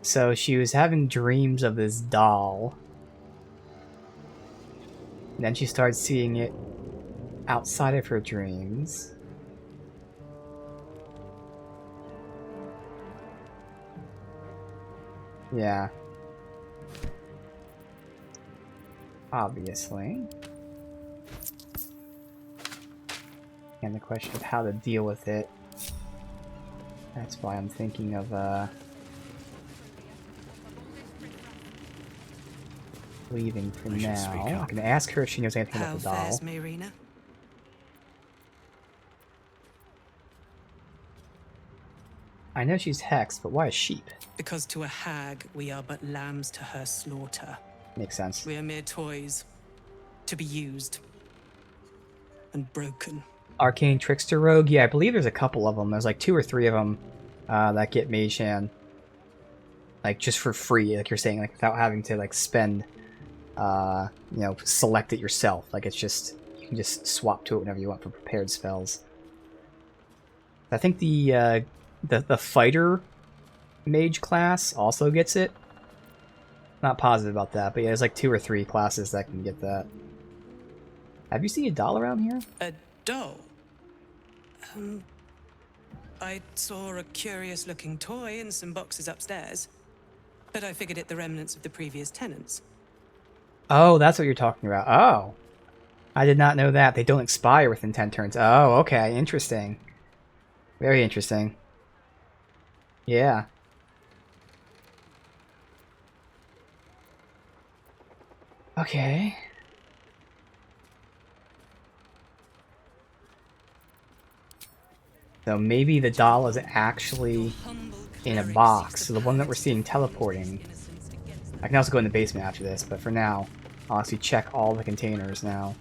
So she was having dreams of this doll. And then she started seeing it outside of her dreams. Yeah. Obviously. And the question of how to deal with it. That's why I'm thinking of, leaving for now. I can ask her if she knows anything about the doll. How fares Marina? I know she's hexed, but why a sheep? Because to a hag, we are but lambs to her slaughter. Makes sense. We are mere toys, to be used and broken. Arcane Trickster Rogue? Yeah, I believe there's a couple of them. There's like 2 or 3 of them that get Mage Hand. Like, just for free, like you're saying, like, without having to, like, spend, you know, select it yourself. Like, it's just, you can just swap to it whenever you want for prepared spells. I think the fighter mage class also gets it. Not positive about that, but yeah, there's like 2 or 3 classes that can get that. Have you seen a doll around here? A doll? I saw a curious-looking toy in some boxes upstairs, but I figured it the remnants of the previous tenants. Oh, that's what you're talking about. Oh. I did not know that. They don't expire within 10 turns. Oh, okay. Interesting. Very interesting. Yeah. Okay. So maybe the doll is actually in a box. So the one that we're seeing teleporting. I can also go in the basement after this, but for now, I'll actually check all the containers now.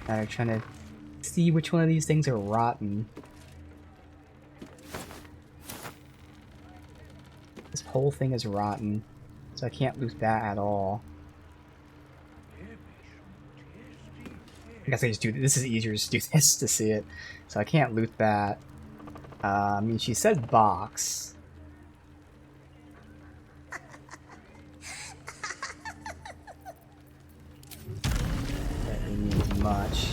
I'm trying to see which one of these things are rotten. This whole thing is rotten, so I can't loot that at all. I guess I just do this. Is easier to do this to see it, so I can't loot that. I mean, she said box. That didn't mean much.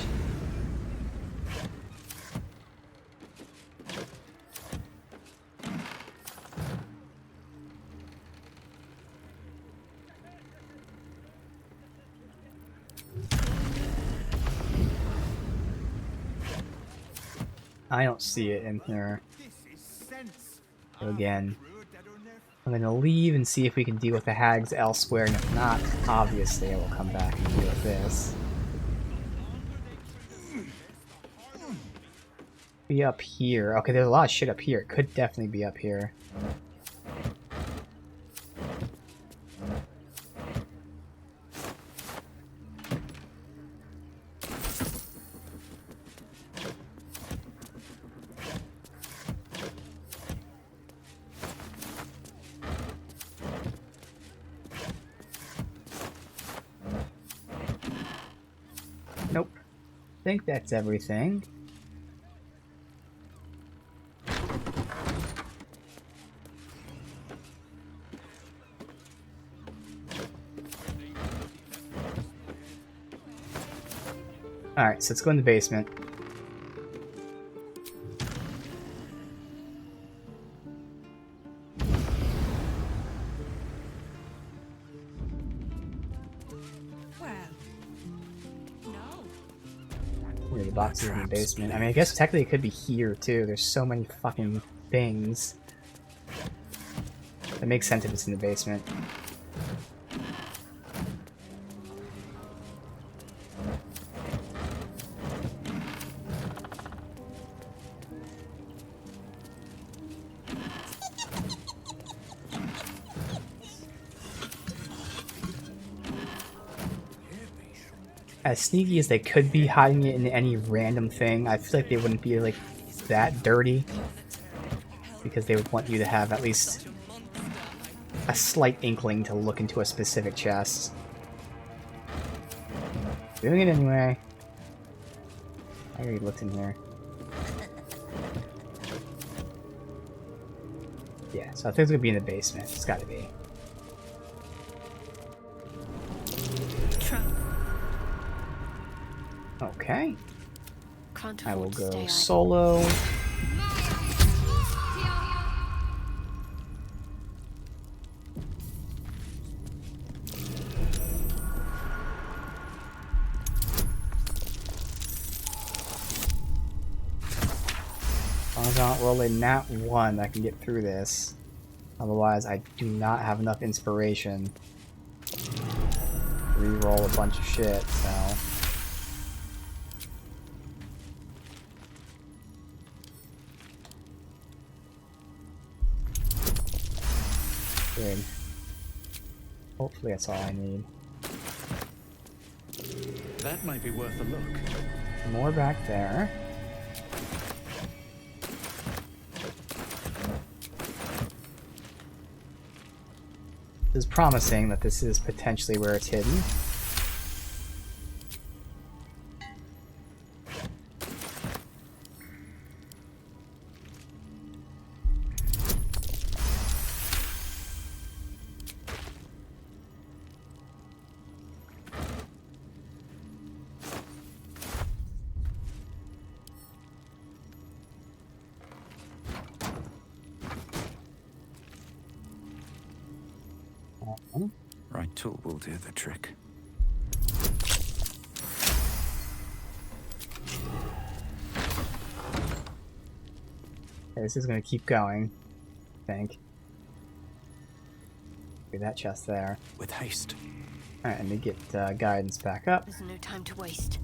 I don't see it in here. So again, I'm gonna leave and see if we can deal with the hags elsewhere, and if not, obviously I will come back and deal with this. Be up here. Okay, there's a lot of shit up here. It could definitely be up here. Nope. I think that's everything. Alright, so let's go in the basement. Here, the boxes in the basement. I mean, I guess technically it could be here too. There's so many fucking things. That makes sense if it's in the basement. as sneaky as they could be hiding it in any random thing, I feel like they wouldn't be like that dirty, because they would want you to have at least a slight inkling to look into a specific chest. Doing it anyway. I already looked in here. Yeah, so I think it's gonna be in the basement. It's gotta be. Okay. I will go solo. As long as I don't roll a nat 1, I can get through this. Otherwise, I do not have enough inspiration to re-roll a bunch of shit, so... Good. Hopefully that's all I need. That might be worth a look. More back there. This is promising that this is potentially where it's hidden. Right tool will do the trick. Okay, this is gonna keep going, I think. See that chest there. With haste. Alright, let me get guidance back up. There's no time to waste.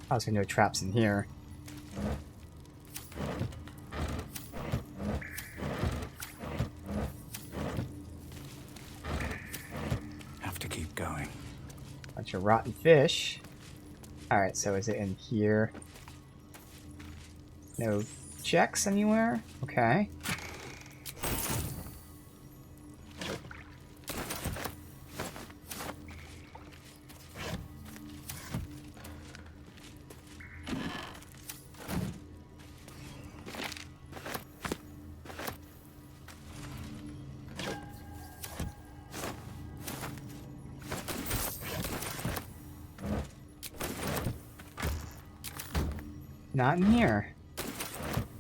I was gonna do traps in here. Have to keep going. Bunch of rotten fish. Alright, so is it in here? No checks anywhere? Okay. Not in here.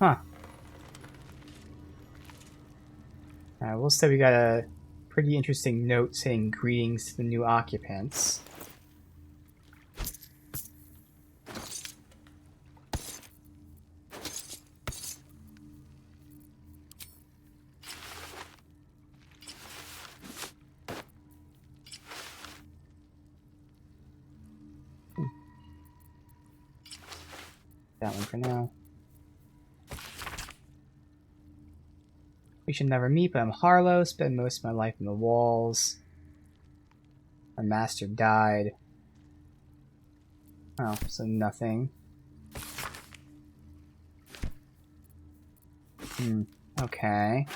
Huh. I will say we got a pretty interesting note saying greetings to the new occupants. That one for now. We should never meet, but I'm Harlow. Spend most of my life in the walls. My master died. Oh, so nothing. Okay.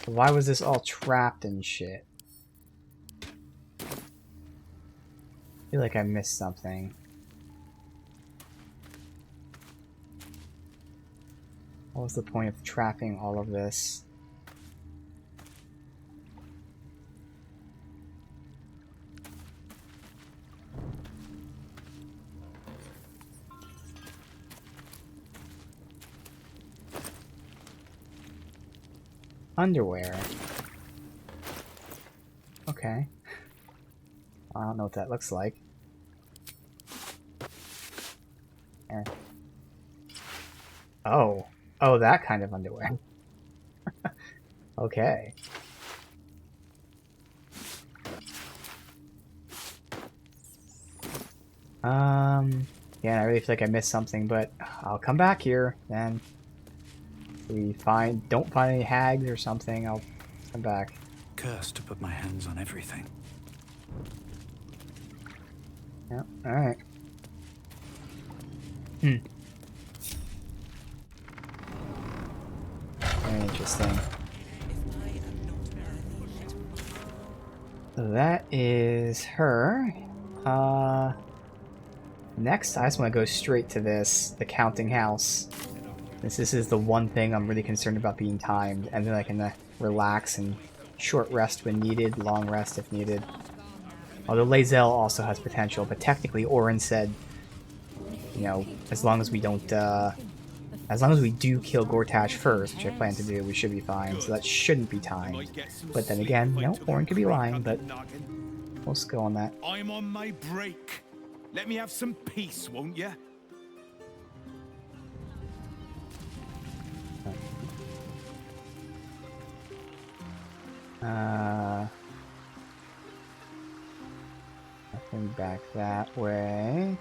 So why was this all trapped and shit? I feel like I missed something. What was the point of trapping all of this? Underwear. Okay. I don't know what that looks like. There. Oh. Oh, that kind of underwear. Okay. Yeah, I really feel like I missed something, but I'll come back here, then. If we don't find any hags or something, I'll come back. Cursed to put my hands on everything. Yeah, alright. Hmm. Very interesting. So that is her. Next, I just want to go straight to the counting house. This is the one thing I'm really concerned about being timed, and then I can relax and short rest when needed, long rest if needed. Although Lae'zel also has potential, but technically Orin said, you know, as long as we don't, as long as we do kill Gortash first, which I plan to do, we should be fine, so that shouldn't be timed. But then again, no, Orin could be lying, but we'll just go on that. I'm on my break. Let me have some peace, won't you? Nothing back that way.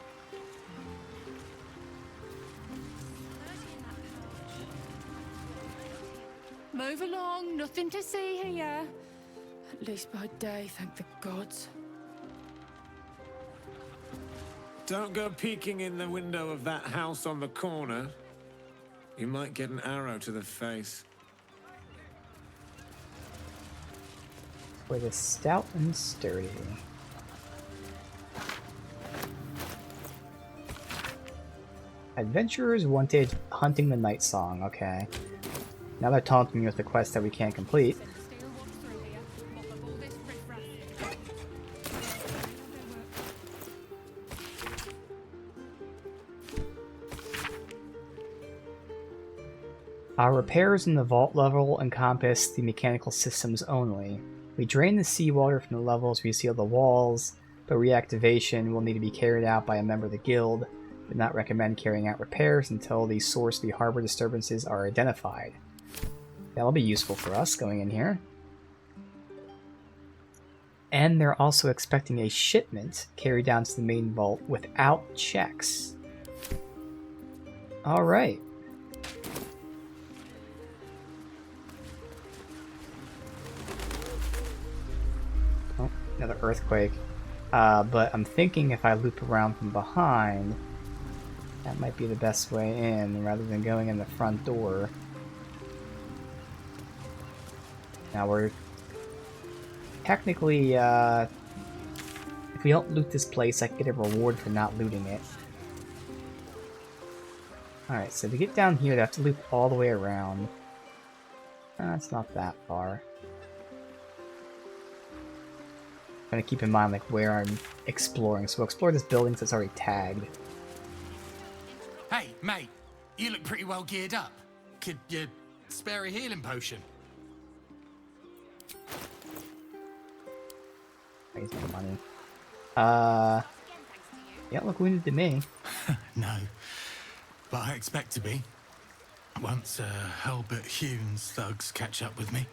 Move along, nothing to see here. At least by day, thank the gods. Don't go peeking in the window of that house on the corner. You might get an arrow to the face. For the stout and sturdy. Adventurers wanted hunting the night song. Okay. Now they're taunting me with the quest that we can't complete. Our repairs in the vault level encompass the mechanical systems only. We drain the seawater from the levels, reseal the walls, but reactivation will need to be carried out by a member of the guild. Do not recommend carrying out repairs until the source of the harbor disturbances are identified. That'll be useful for us going in here. And they're also expecting a shipment carried down to the main vault without checks. Alright. Oh, another earthquake. But I'm thinking if I loop around from behind, that might be the best way in, rather than going in the front door. Now we're technically, if we don't loot this place, I can get a reward for not looting it. Alright, so to get down here, I have to loop all the way around. It's not that far. I'm gonna keep in mind like where I'm exploring. So we'll explore this building that's already tagged. Hey, mate, you look pretty well geared up. Could you spare a healing potion? Raise my money. You don't look wounded to me. No, but I expect to be. Once Helbert Hume's thugs catch up with me.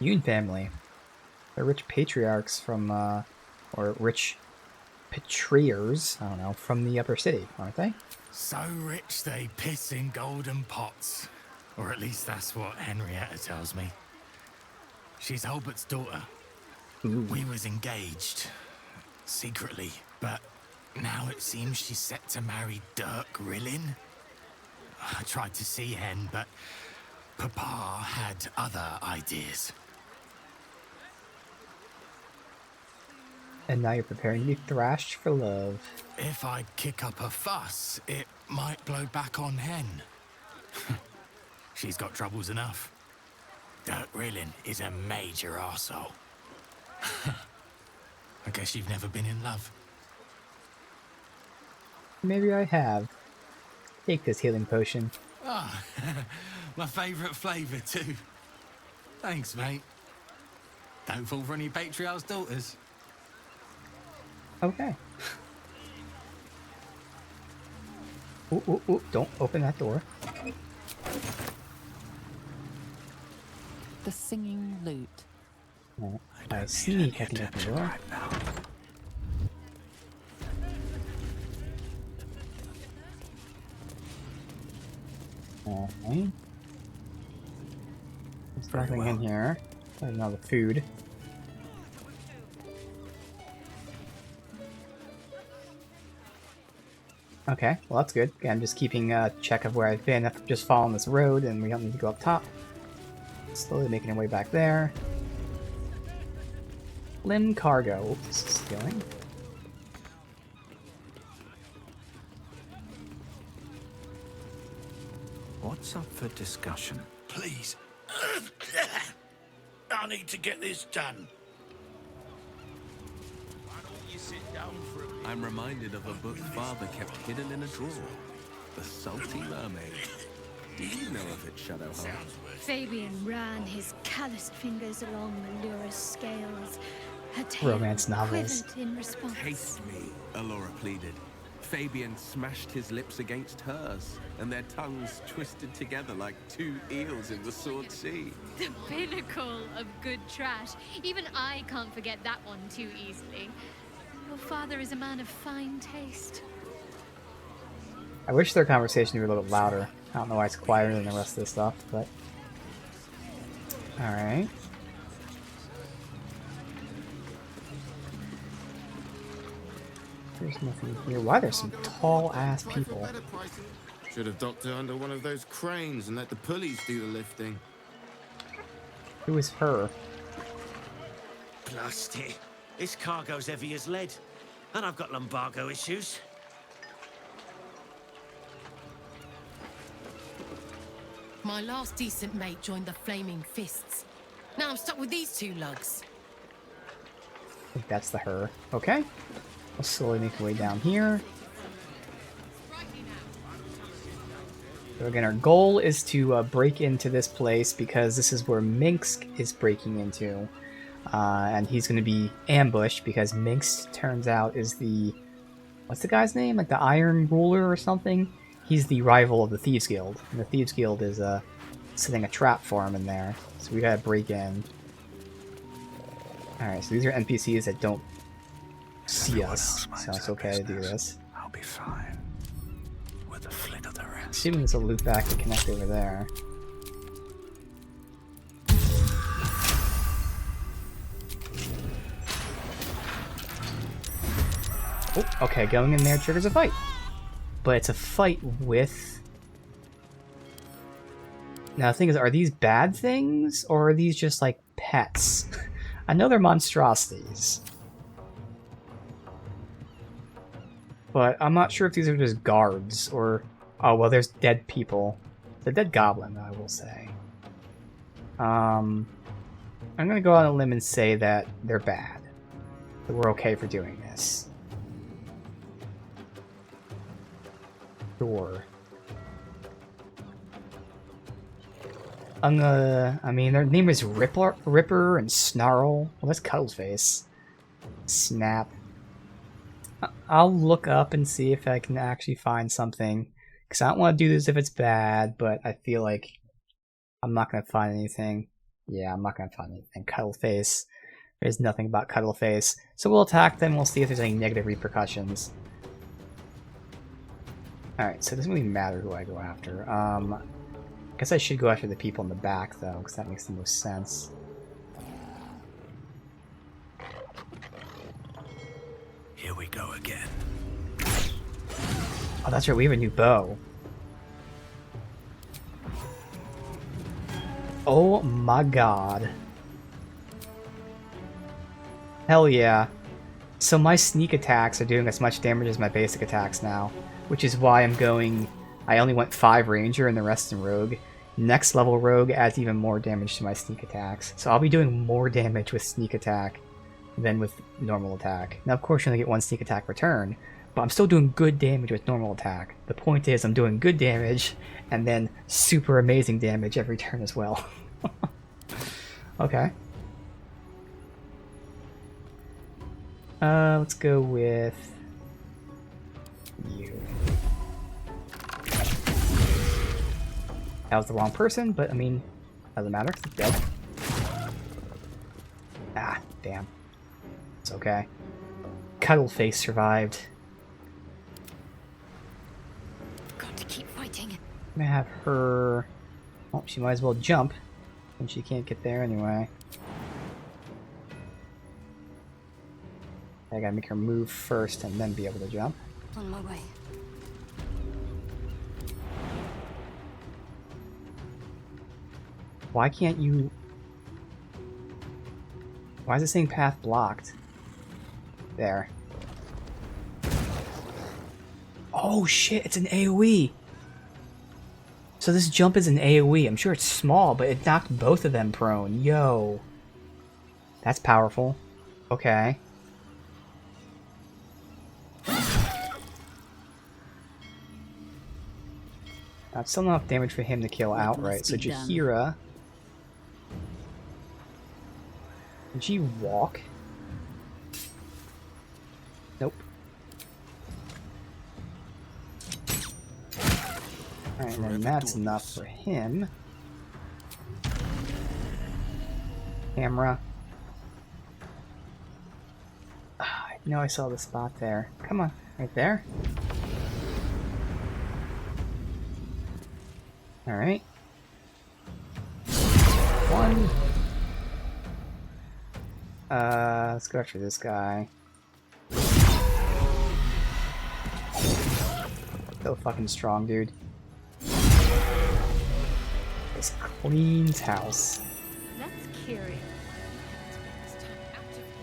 Yoon family. They're rich patriarchs from, or rich patriars, I don't know, from the upper city, aren't they? So rich they piss in golden pots. Or at least that's what Henrietta tells me. She's Hulbert's daughter. Ooh. We was engaged, secretly, but now it seems she's set to marry Dirk Rillin. I tried to see Hen, but Papa had other ideas. And now you're preparing to be thrashed for love. If I kick up a fuss, it might blow back on Hen. She's got troubles enough. Dirk Rillin is a major arsehole. I guess you've never been in love. Maybe I have. Take this healing potion. Ah, my favourite flavour too. Thanks, mate. Don't fall for any patriarch's daughters. Okay. Ooh, ooh, ooh, don't open that door. The singing lute. No, I sneak at the open door. Okay. There's nothing in here. There's another food. Okay, well that's good. Again, just keeping a check of where I've been. If I'm just following this road and we don't need to go up top. Slowly making our way back there. Limb cargo. Oops, stealing. What's up for discussion? Please. I need to get this done. Why don't you sit down for a bit? I'm reminded of a book Father kept hidden in a drawer. The Salty Mermaid. Do you know of it, Shadowheart? Fabian ran his calloused fingers along Allura's scales. Her tail Romance novels. quivered in response. Taste me, Allura pleaded. Fabian smashed his lips against hers, and their tongues twisted together like two eels in the Sword Sea. The pinnacle of good trash. Even I can't forget that one too easily. Your father is a man of fine taste. I wish their conversation would be a little louder. I don't know why it's quieter than the rest of the stuff, but... Alright. There's nothing here. Why there's some tall-ass people? Should have docked her under one of those cranes and let the pulleys do the lifting. Who is her? Blast it. This cargo's heavy as lead. And I've got lumbago issues. My last decent mate joined the Flaming Fists. Now I'm stuck with these two lugs. I think that's the her. Okay. I'll slowly make my way down here. So again, our goal is to break into this place because this is where Minsk is breaking into. And he's going to be ambushed because Minsk, turns out, is the... What's the guy's name? Like the Iron Ruler or something? He's the rival of the Thieves Guild. And the Thieves Guild is setting a trap for him in there. So we gotta break in. Alright, so these are NPCs that don't see us, so it's okay to do this. I'll be fine. With a flick of the wrist. Assuming this will loop back and connect over there. Oh, okay, going in there triggers a fight. But it's a fight with... Now the thing is, are these bad things, or are these just like pets? I know they're monstrosities. But I'm not sure if these are just guards, or... Oh, well, there's dead people. The dead goblin, I will say. I'm gonna go on a limb and say that they're bad. That we're okay for doing this. Sure. I mean, their name is Ripper and Snarl. Well, that's Cuddleface. Snap. I'll look up and see if I can actually find something. Because I don't want to do this if it's bad, but I feel like I'm not going to find anything. Yeah, I'm not going to find anything. Cuddleface. There's nothing about Cuddleface. So we'll attack them, we'll see if there's any negative repercussions. Alright, so it doesn't really matter who I go after. I guess I should go after the people in the back, though, because that makes the most sense. Here we go again. Oh, that's right, we have a new bow. Oh my god. Hell yeah. So my sneak attacks are doing as much damage as my basic attacks now, which is why I'm going... I only went 5 Ranger and the rest in Rogue. Next level Rogue adds even more damage to my sneak attacks. So I'll be doing more damage with sneak attack than with normal attack. Now of course you only get 1 sneak attack return, but I'm still doing good damage with normal attack. The point is I'm doing good damage and then super amazing damage every turn as well. Okay. Let's go with you. That was the wrong person, but I mean, doesn't matter. It's dead. Ah, damn. It's okay. Cuddleface survived. Got to keep fighting. gonna have her... Oh, she might as well jump, and she can't get there anyway. I gotta make her move first and then be able to jump. On my way. Why can't you... Why is it saying path blocked? There. Oh shit, it's an AoE! So this jump is an AoE. I'm sure it's small, but it knocked both of them prone. Yo. That's powerful. Okay. That's still not enough damage for him to kill outright. So Jaheira... Can she walk? Nope. Alright, and then that's enough for him. Camera. I know I saw the spot there. Come on, right there. Alright. One. Let's go after this guy. So fucking strong, dude. This cleans house. That's curious.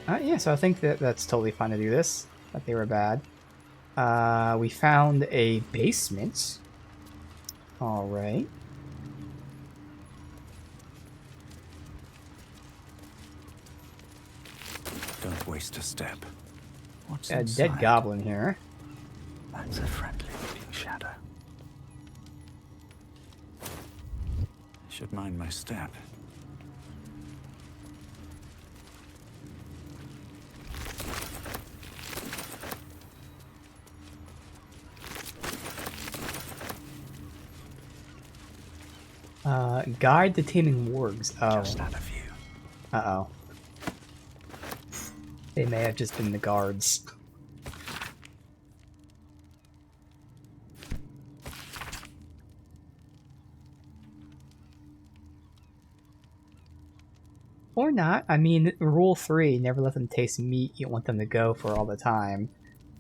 Yeah, so I think that's totally fine to do this. But they were bad. We found a basement. Alright. Don't waste a step. What's A inside? dead goblin here. That's a friendly looking shadow. I should mind my step. Guide the taming wargs. Oh. Just out of view. Uh-oh. They may have just been the guards. Or not. I mean, rule 3, never let them taste meat you want them to go for all the time.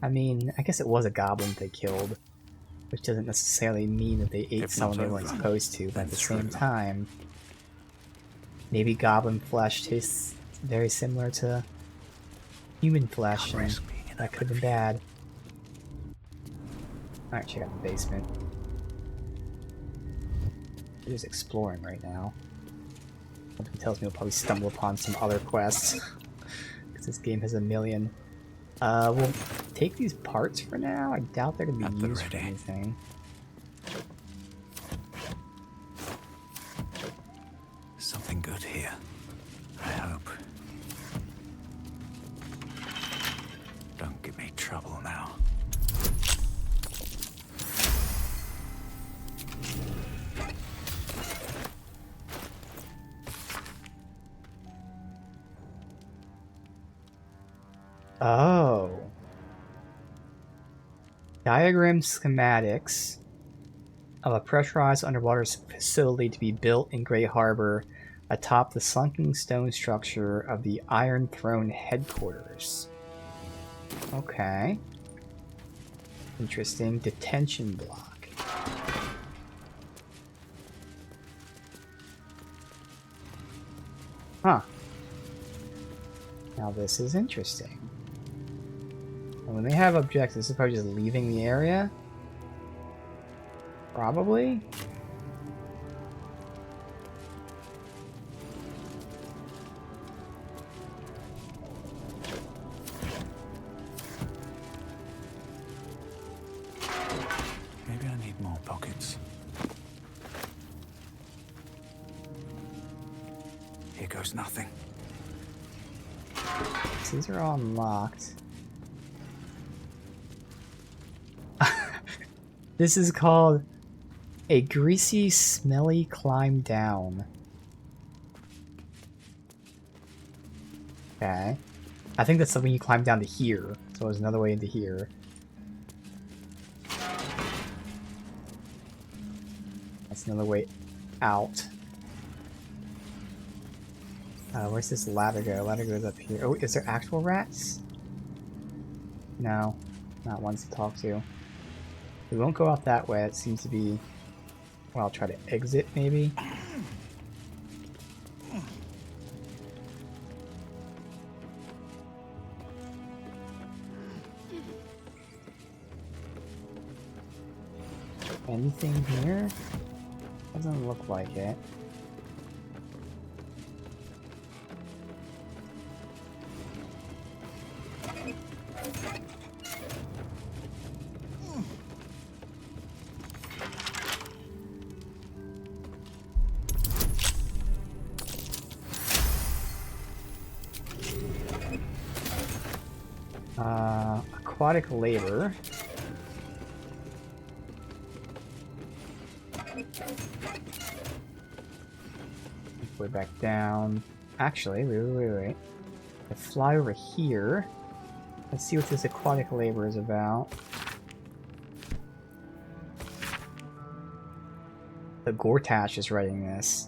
I mean, I guess it was a goblin they killed, which doesn't necessarily mean that they ate someone they weren't supposed to, but at the same time, maybe goblin flesh tastes very similar to human flesh, and that could have been bad. Alright, check out the basement. We're just exploring right now. Something tells me we'll probably stumble upon some other quests, because this game has a million. We'll take these parts for now. I doubt they're going to be used for anything. Something good here. I hope. Don't give me trouble now. Oh. Diagram schematics of a pressurized underwater facility to be built in Great Harbor atop the sunken stone structure of the Iron Throne headquarters. Okay. Interesting. Detention block. Huh. Now this is interesting. And when they have objectives, they're probably just leaving the area? Probably? Maybe I need more pockets. Here goes nothing. These are all unlocked. This is called a greasy, smelly climb down. Okay. I think that's when you climb down to here. So there's another way into here. That's another way out. Where's this ladder go? Ladder goes up here. Oh, is there actual rats? No, not ones to talk to. We won't go out that way. It seems to be... Well, I'll try to exit, maybe. Anything here? Doesn't look like it. Aquatic labor. Way back down. Actually, wait. I fly over here. Let's see what this aquatic labor is about. The Gortash is writing this.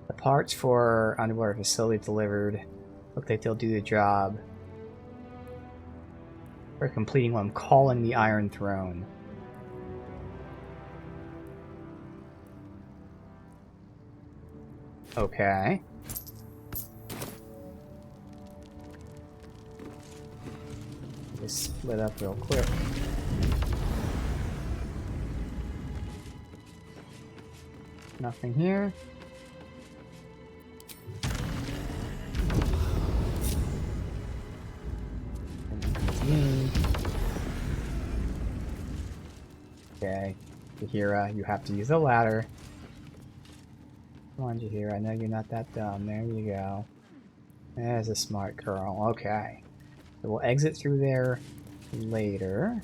The parts for underwater facility delivered. Look like they'll do the job. For completing what I'm calling the Iron Throne. Okay. Just split up real quick. Nothing here. Okay, Jahira, you have to use the ladder. Come on, Jahira, I know you're not that dumb. There you go. There's a smart girl. Okay. So we'll exit through there later.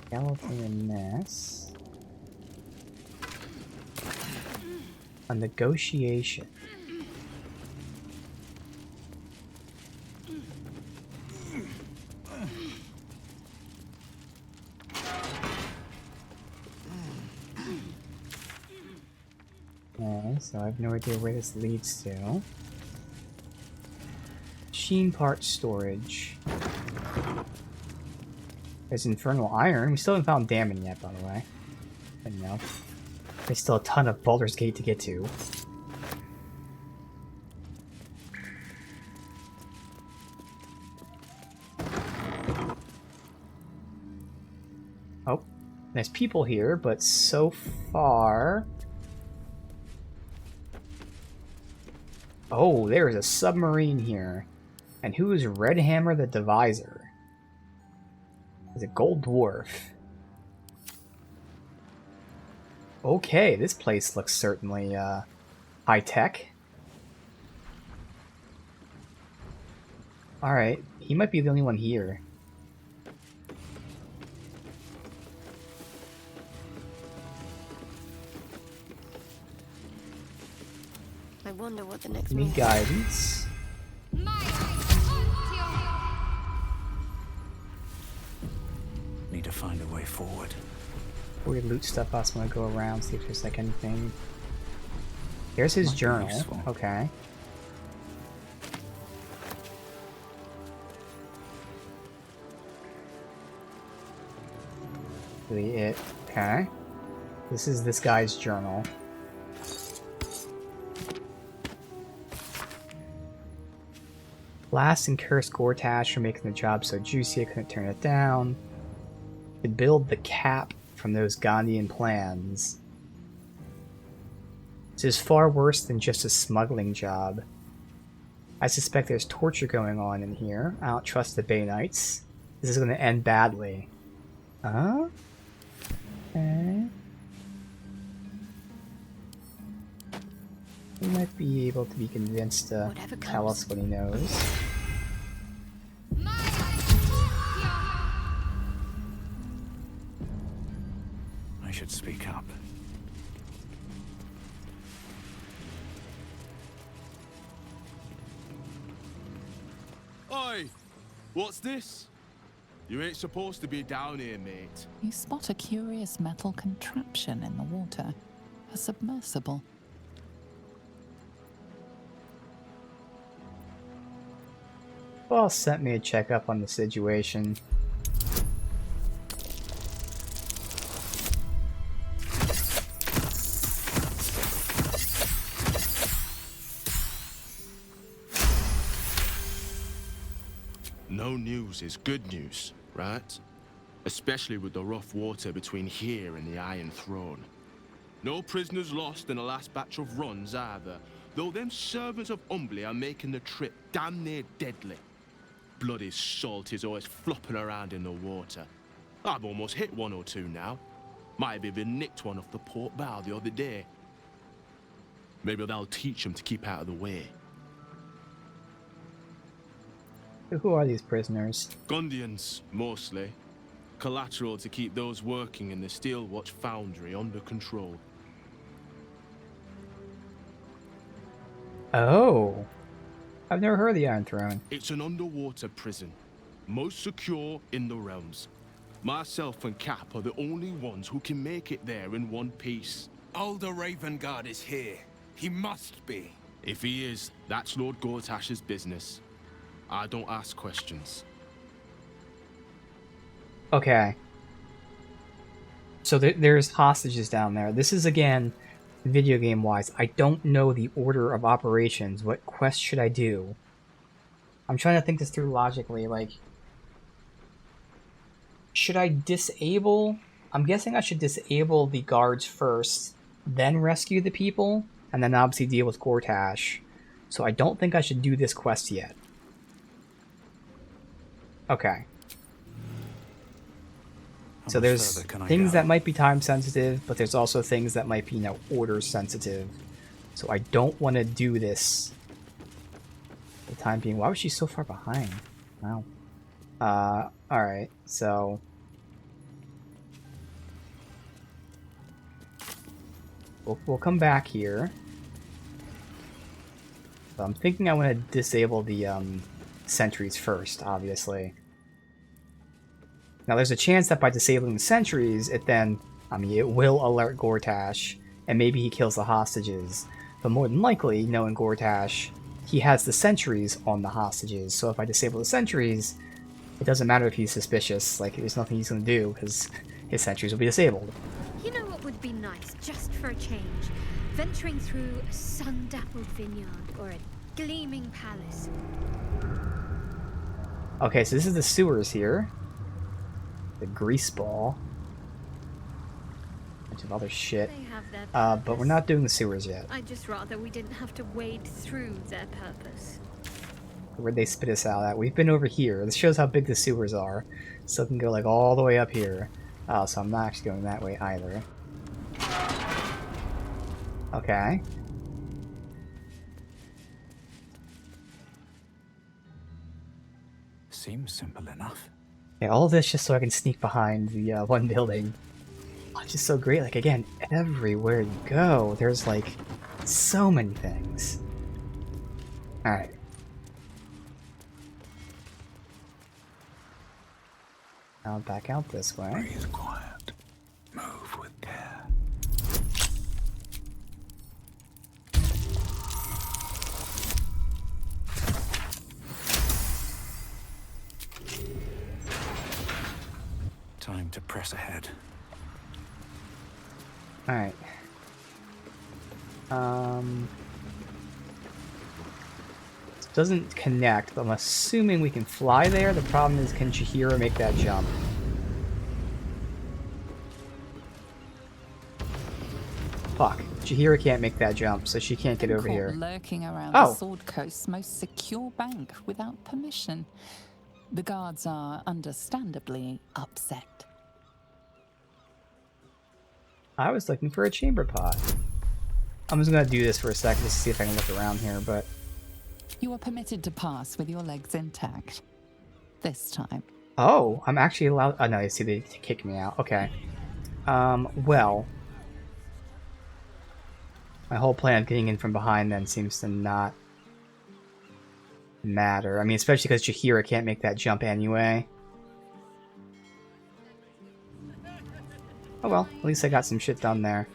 Skeleton in this. A negotiation. Okay, so I have no idea where this leads to. Machine part storage. There's infernal iron. We still haven't found Damon yet, by the way. I know. There's still a ton of Baldur's Gate to get to. Oh, there's people here, but so far... Oh, there is a submarine here. And who is Redhammer the Deviser? He's a gold dwarf. Okay, this place looks certainly high-tech. Alright, he might be the only one here. I wonder what the next Need guidance. Need to find a way forward. Before we loot stuff, I also want to go around, see if there's like anything. Here's his journal. Okay. Really it. Okay. This is this guy's journal. Blast and curse Gortash for making the job so juicy I couldn't turn it down. To build the cap from those Gandhian plans. This is far worse than just a smuggling job. I suspect there's torture going on in here. I don't trust the Bay Knights. This is going to end badly. Huh? Okay. He might be able to be convinced to tell us what he knows. I should speak up. Oi! What's this? You ain't supposed to be down here, mate. You spot a curious metal contraption in the water. A submersible. Boss sent me a checkup on the situation. No news is good news, right? Especially with the rough water between here and the Iron Throne. No prisoners lost in the last batch of runs either, though them servants of Umbly are making the trip damn near deadly. Bloody salt is always flopping around in the water. I've almost hit one or two now. Might have even nicked one off the port bow the other day. Maybe that'll teach them to keep out of the way. Who are these prisoners? Gundians, mostly. Collateral to keep those working in the Steel Watch foundry under control. Oh. I've never heard of the Iron Throne. It's an underwater prison. Most secure in the realms. Myself and Cap are the only ones who can make it there in one piece. Alder Ravengard is here. He must be. If he is, that's Lord Gortash's business. I don't ask questions. Okay. So there's hostages down there. This is, again, video game wise, I don't know the order of operations. What quest should I do? I'm trying to think this through logically. Like, should I disable? I'm guessing I should disable the guards first, then rescue the people, and then obviously deal with Gortash. So I don't think I should do this quest yet. Okay. So there's things that might be time sensitive, but there's also things that might be, you know, order sensitive. So I don't want to do this for the time being. Why was she so far behind? Wow. Alright, so we'll come back here. So I'm thinking I want to disable the sentries first, obviously. Now there's a chance that by disabling the sentries, it will alert Gortash, and maybe he kills the hostages. But more than likely, knowing Gortash, he has the sentries on the hostages. So if I disable the sentries, it doesn't matter if he's suspicious. Like, there's nothing he's going to do, because his sentries will be disabled. You know what would be nice, just for a change? Venturing through a sun-dappled vineyard or a gleaming palace. Okay, so this is the sewers here. The grease ball. Bunch of other shit. But we're not doing the sewers yet. I'd just rather we didn't have to wade through their purpose. Where'd they spit us out at? We've been over here. This shows how big the sewers are. So it can go like all the way up here. So I'm not actually going that way either. Okay. Seems simple enough. Yeah, all of this just so I can sneak behind the one building. Oh, it's just so great. Like, again, everywhere you go, there's like so many things. Alright. Now back out this way. Breathe quiet. Move with care. Time to press ahead. Alright. It doesn't connect, but I'm assuming we can fly there. The problem is, can Chihira make that jump? Fuck. Chihira can't make that jump, so she can't get over here. Lurking around the Sword Coast's most secure bank without permission. The guards are understandably upset. I was looking for a chamber pot. I'm just gonna do this for a second just to see if I can look around here, but... You are permitted to pass with your legs intact. This time. Oh, I'm actually allowed... Oh, no, you see, they kicked me out. Okay. Well... My whole plan of getting in from behind then seems to not matter. I mean, especially because Chihira can't make that jump anyway. Oh well, at least I got some shit done there.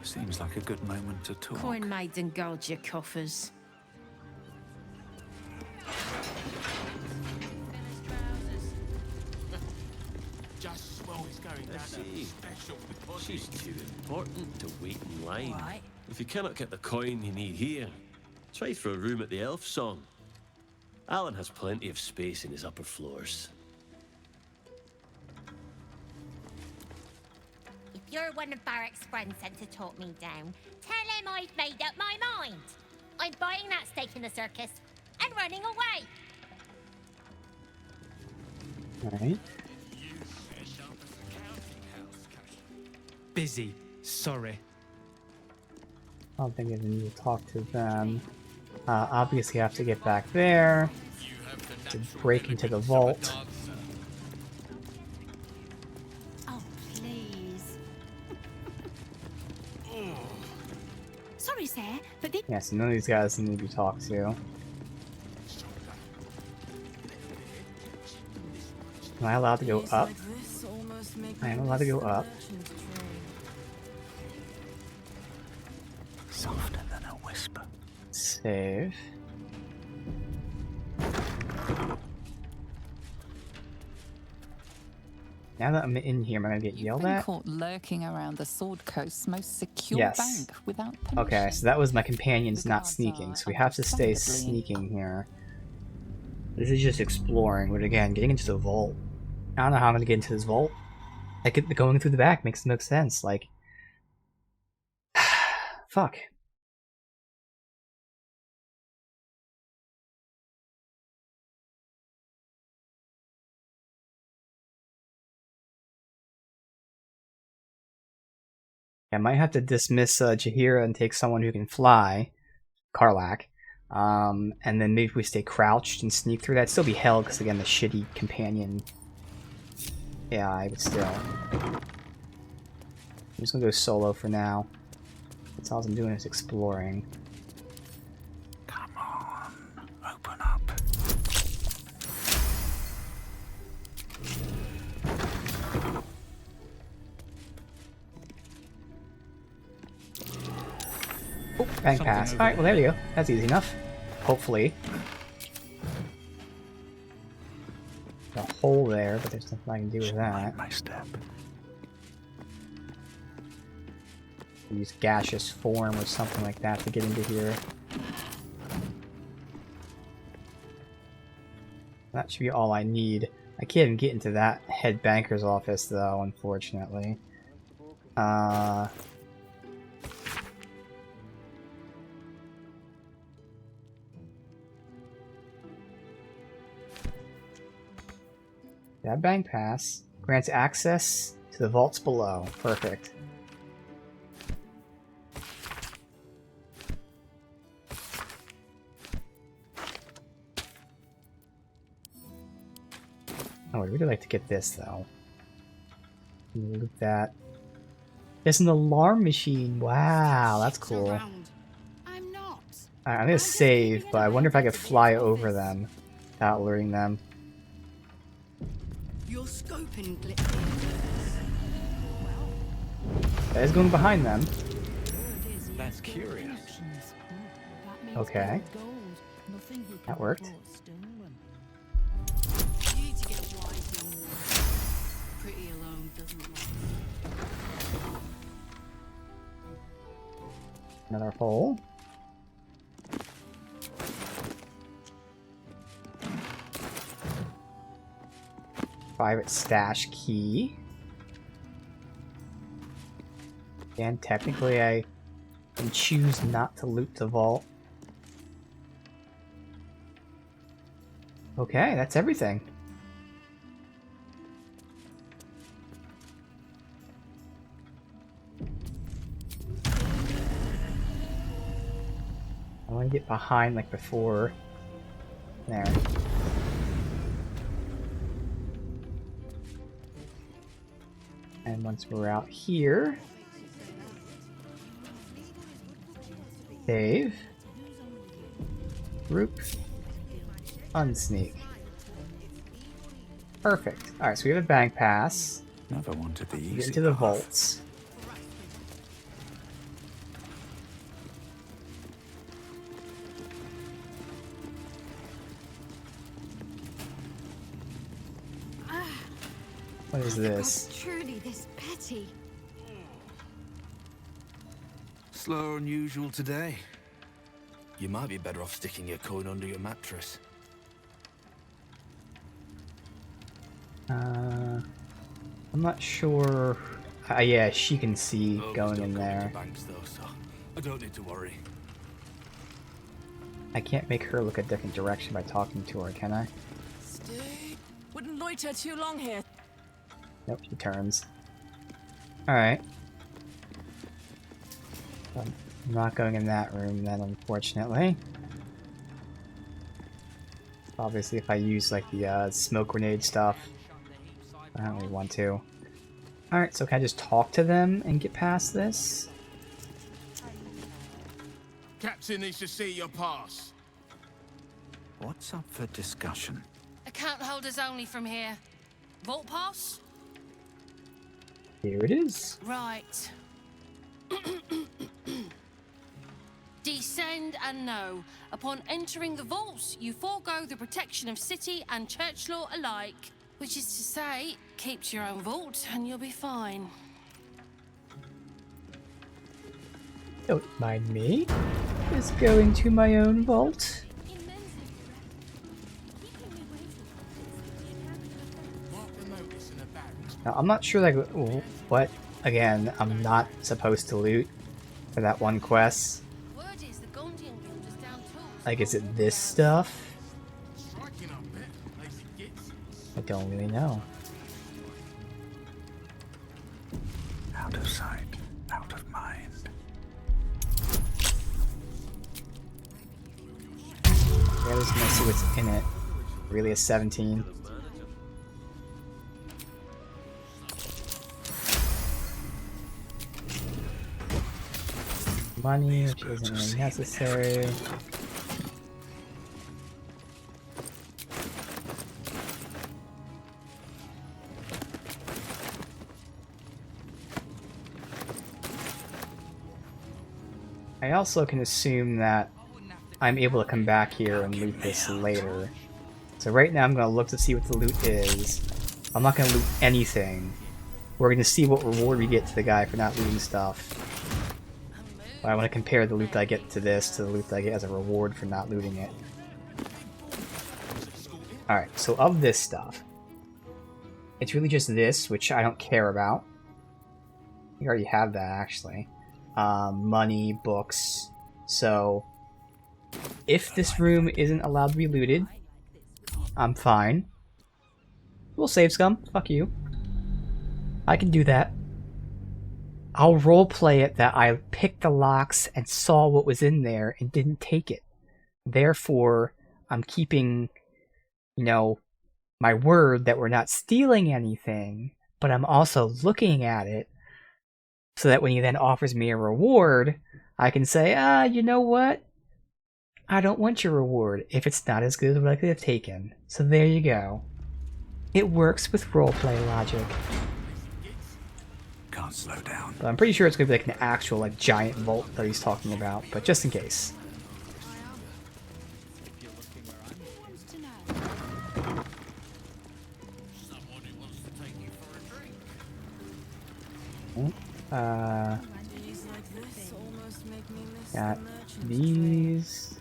Seems like a good moment to talk. Coin maids and guard your coffers. She's too important to wait in line. If you cannot get the coin you need here, try for a room at the Elf Song. Alan has plenty of space in his upper floors. If you're one of Barrack's friends sent to talk me down, tell him I've made up my mind. I'm buying that stake in the circus and running away. Alright. Busy. Sorry. I don't think I need to talk to them. Obviously, I have to get back there to break into the vault. Oh, please. Sorry, sir, but the Yeah, so none of these guys need to be talked to. Am I allowed to go up? I am allowed to go up. Softer than a whisper. Save. Now that I'm in here, am I gonna get yelled Been at? caught lurking around the Sword Coast's most secure Yes. bank without permission. Okay, so that was my companions not guards sneaking, are so we have to stay understandably sneaking here. This is just exploring, but again, getting into the vault. I don't know how I'm gonna get into this vault. Going through the back makes no sense, like... Fuck. I might have to dismiss Jaheira and take someone who can fly, Karlak, and then maybe if we stay crouched and sneak through that. It'd still be hell because again the shitty companion. Yeah, I would still. I'm just gonna go solo for now. That's all I'm doing is exploring. Come on, open up. Oh, bank pass. Alright, well there you go. That's easy enough. Hopefully. A hole there, but there's nothing I can do with that. My step. Use gaseous form or something like that to get into here. That should be all I need. I can't even get into that head banker's office though, unfortunately. That bank pass grants access to the vaults below. Perfect. Oh, I'd really like to get this though. Loot that. There's an alarm machine. Wow, that's cool. Alright, I'm gonna save, but I wonder if I could fly over them without alerting them. Your scoping That is going behind them. That's curious. Okay. That worked. Pretty alone doesn't it? Another hole. Private stash key. And technically I can choose not to loot the vault. Okay, that's everything. I want to get behind like before. There. And once we're out here, save, group, unsneak. Perfect. Alright, so we have a bank pass. Never wanted the easy Get into the path. vaults. What is this? Truly this petty. Slower than usual today. You might be better off sticking your coin under your mattress. I'm not sure. Yeah, she can see Homes going don't in go there. into banks though, so I don't need to worry. I can't make her look a different direction by talking to her, can I? Stay. Wouldn't loiter too long here. Nope, she turns. Alright. I'm not going in that room then, unfortunately. Obviously, if I use like the smoke grenade stuff, I don't really want to. Alright, so can I just talk to them and get past this? Captain needs to see your pass. What's up for discussion? Account holders only from here. Vault pass? Here it is. Right. Descend and know. Upon entering the vaults, you forego the protection of city and church law alike. Which is to say, keep to your own vault and you'll be fine. Don't mind me. Just going to my own vault. Now, I'm not sure, like, what, again, I'm not supposed to loot for that one quest. Like, is it this stuff? I don't really know. Out of sight, out of mind. Yeah, just gonna see what's in it. Really a 17. Money, which isn't really necessary. I also can assume that I'm able to come back here and loot this later. So right now I'm going to look to see what the loot is. I'm not going to loot anything. We're going to see what reward we get to the guy for not looting stuff. But I want to compare the loot that I get to this to the loot that I get as a reward for not looting it. Alright, so of this stuff, it's really just this, which I don't care about. You already have that, actually. Money, books. So, if this room isn't allowed to be looted, I'm fine. We'll save scum. Fuck you. I can do that. I'll roleplay it that I picked the locks and saw what was in there and didn't take it. Therefore, I'm keeping, you know, my word that we're not stealing anything, but I'm also looking at it so that when he then offers me a reward, I can say, you know what? I don't want your reward if it's not as good as what I could have taken. So there you go. It works with roleplay logic. Can't slow down. But I'm pretty sure it's going to be like an actual like giant vault that he's talking about, but just in case. Got these.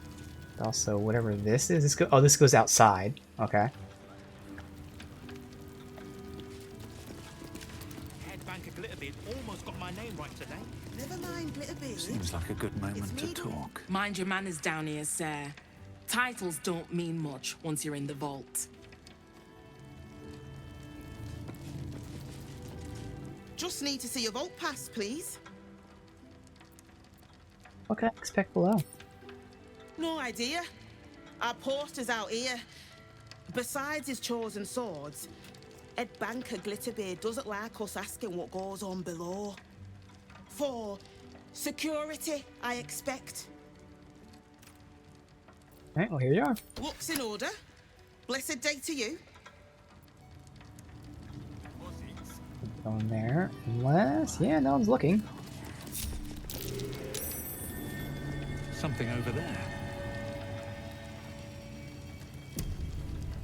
Also, whatever this is. This goes outside. Okay. Almost got my name right today. Never mind, little bit. Seems like a good moment to talk. Mind your manners down here, sir. Titles don't mean much once you're in the vault. Just need to see your vault pass, please. What can I expect below? No idea. Our porter's out here. Besides his chosen swords, Ed Banker Glitterbeard doesn't like us asking what goes on below. For security, I expect. Alright, well here you are. Looks in order. Blessed day to you. Going there. Unless... yeah, no one's looking. Something over there.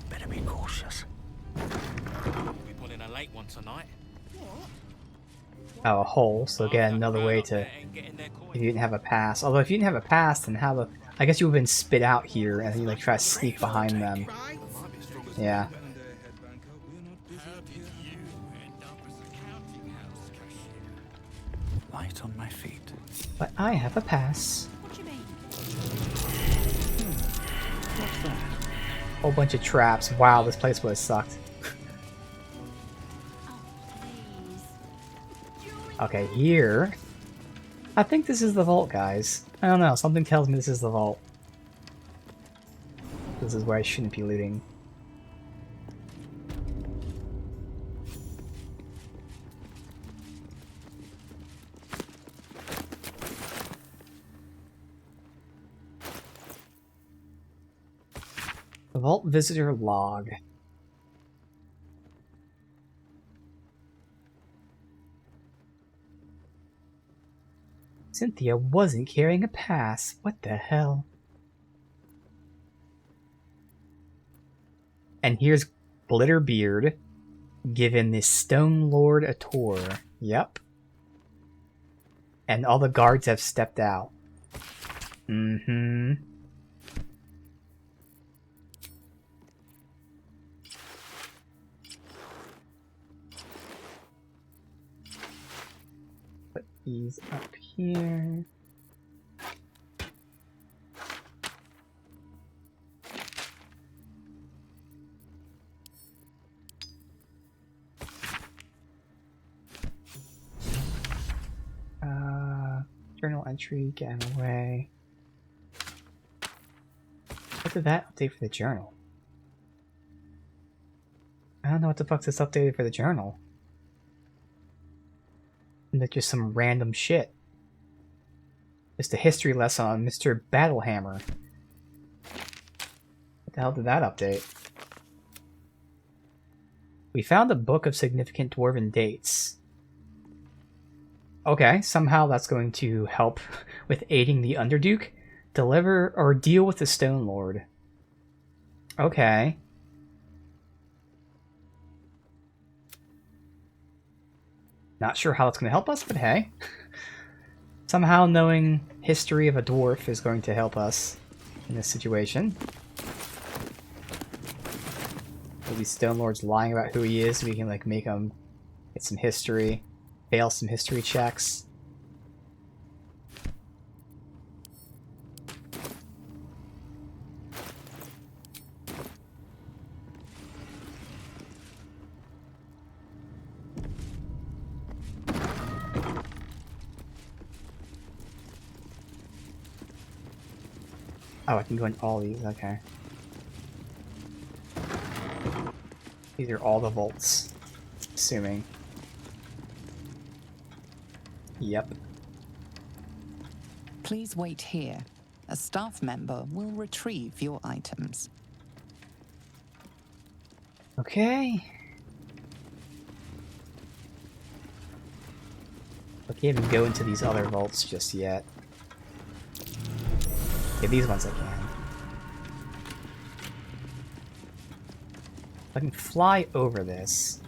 Better be cautious. We pull in a late one tonight. Oh, a hole. So again, another way to... if you didn't have a pass. Although if you didn't have a pass, then how the... I guess you would have been spit out here, and then you like try to sneak behind them. Yeah. Light on my feet. But I have a pass. What do you mean? What's that? Whole bunch of traps. Wow, this place would have sucked. Okay, here. I think this is the vault, guys. I don't know, something tells me this is the vault. This is where I shouldn't be looting. The Vault Visitor Log. Cynthia wasn't carrying a pass. What the hell? And here's Glitterbeard giving the Stone Lord a tour. Yep. And all the guards have stepped out. Mm-hmm. Put these up here. Journal entry, get away. What did that update for the journal? I don't know what the fuck this updated for the journal. And that's just some random shit. Just a history lesson on Mr. Battlehammer. What the hell did that update? We found a book of significant dwarven dates. Okay, somehow that's going to help with aiding the Underduke deliver or deal with the Stone Lord. Okay. Not sure how that's going to help us, but hey. Somehow knowing history of a dwarf is going to help us in this situation. Maybe Stone Lord's lying about who he is, so we can like make him get some history. Fail some history checks. Oh, I can go in all these, okay. These are all the vaults, assuming. Yep. Please wait here. A staff member will retrieve your items. Okay. I can't even go into these other vaults just yet. Okay, these ones I can. I can fly over this.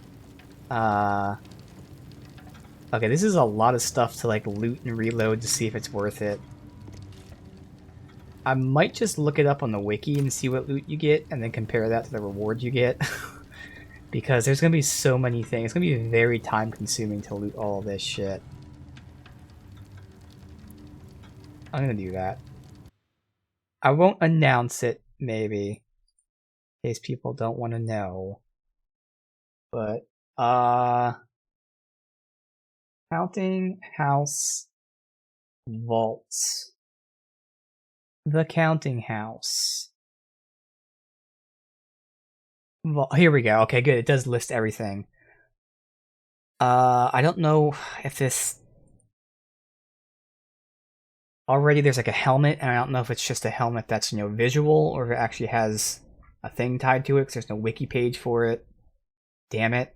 Okay, this is a lot of stuff to like loot and reload to see if it's worth it. I might just look it up on the wiki and see what loot you get and then compare that to the reward you get. Because there's going to be so many things. It's going to be very time consuming to loot all of this shit. I'm going to do that. I won't announce it, maybe. In case people don't want to know. But, Counting House Vaults. The Counting House. Here we go. Okay, good. It does list everything. I don't know if this... Already there's like a helmet, and I don't know if it's just a helmet that's, you know, visual, or if it actually has a thing tied to it, because there's no wiki page for it. Damn it.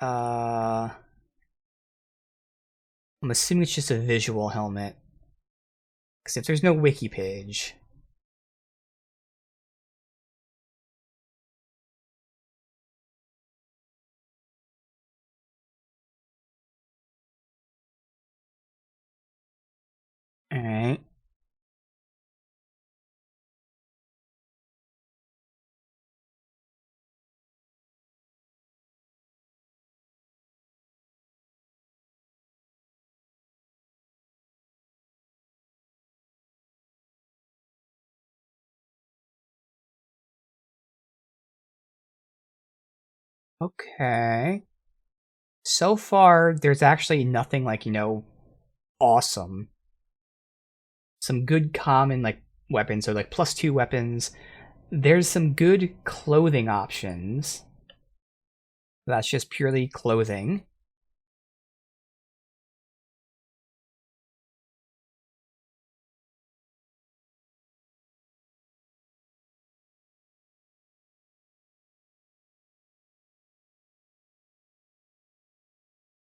I'm assuming it's just a visual helmet. Because if there's no wiki page... Alright. Okay. So far, there's actually nothing like, you know, awesome. Some good common, like, weapons, so like +2 weapons. There's some good clothing options. That's just purely clothing.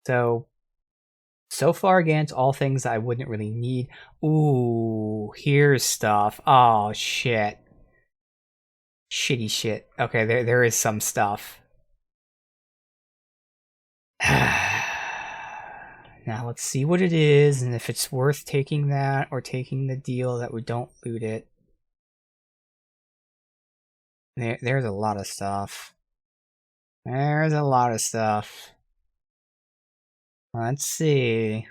So far against all things I wouldn't really need. Ooh, here's stuff. Oh, shit. Shitty shit. Okay, there is some stuff. Now let's see what it is, and if it's worth taking that or taking the deal that we don't loot it. There's a lot of stuff. There's a lot of stuff. Let's see.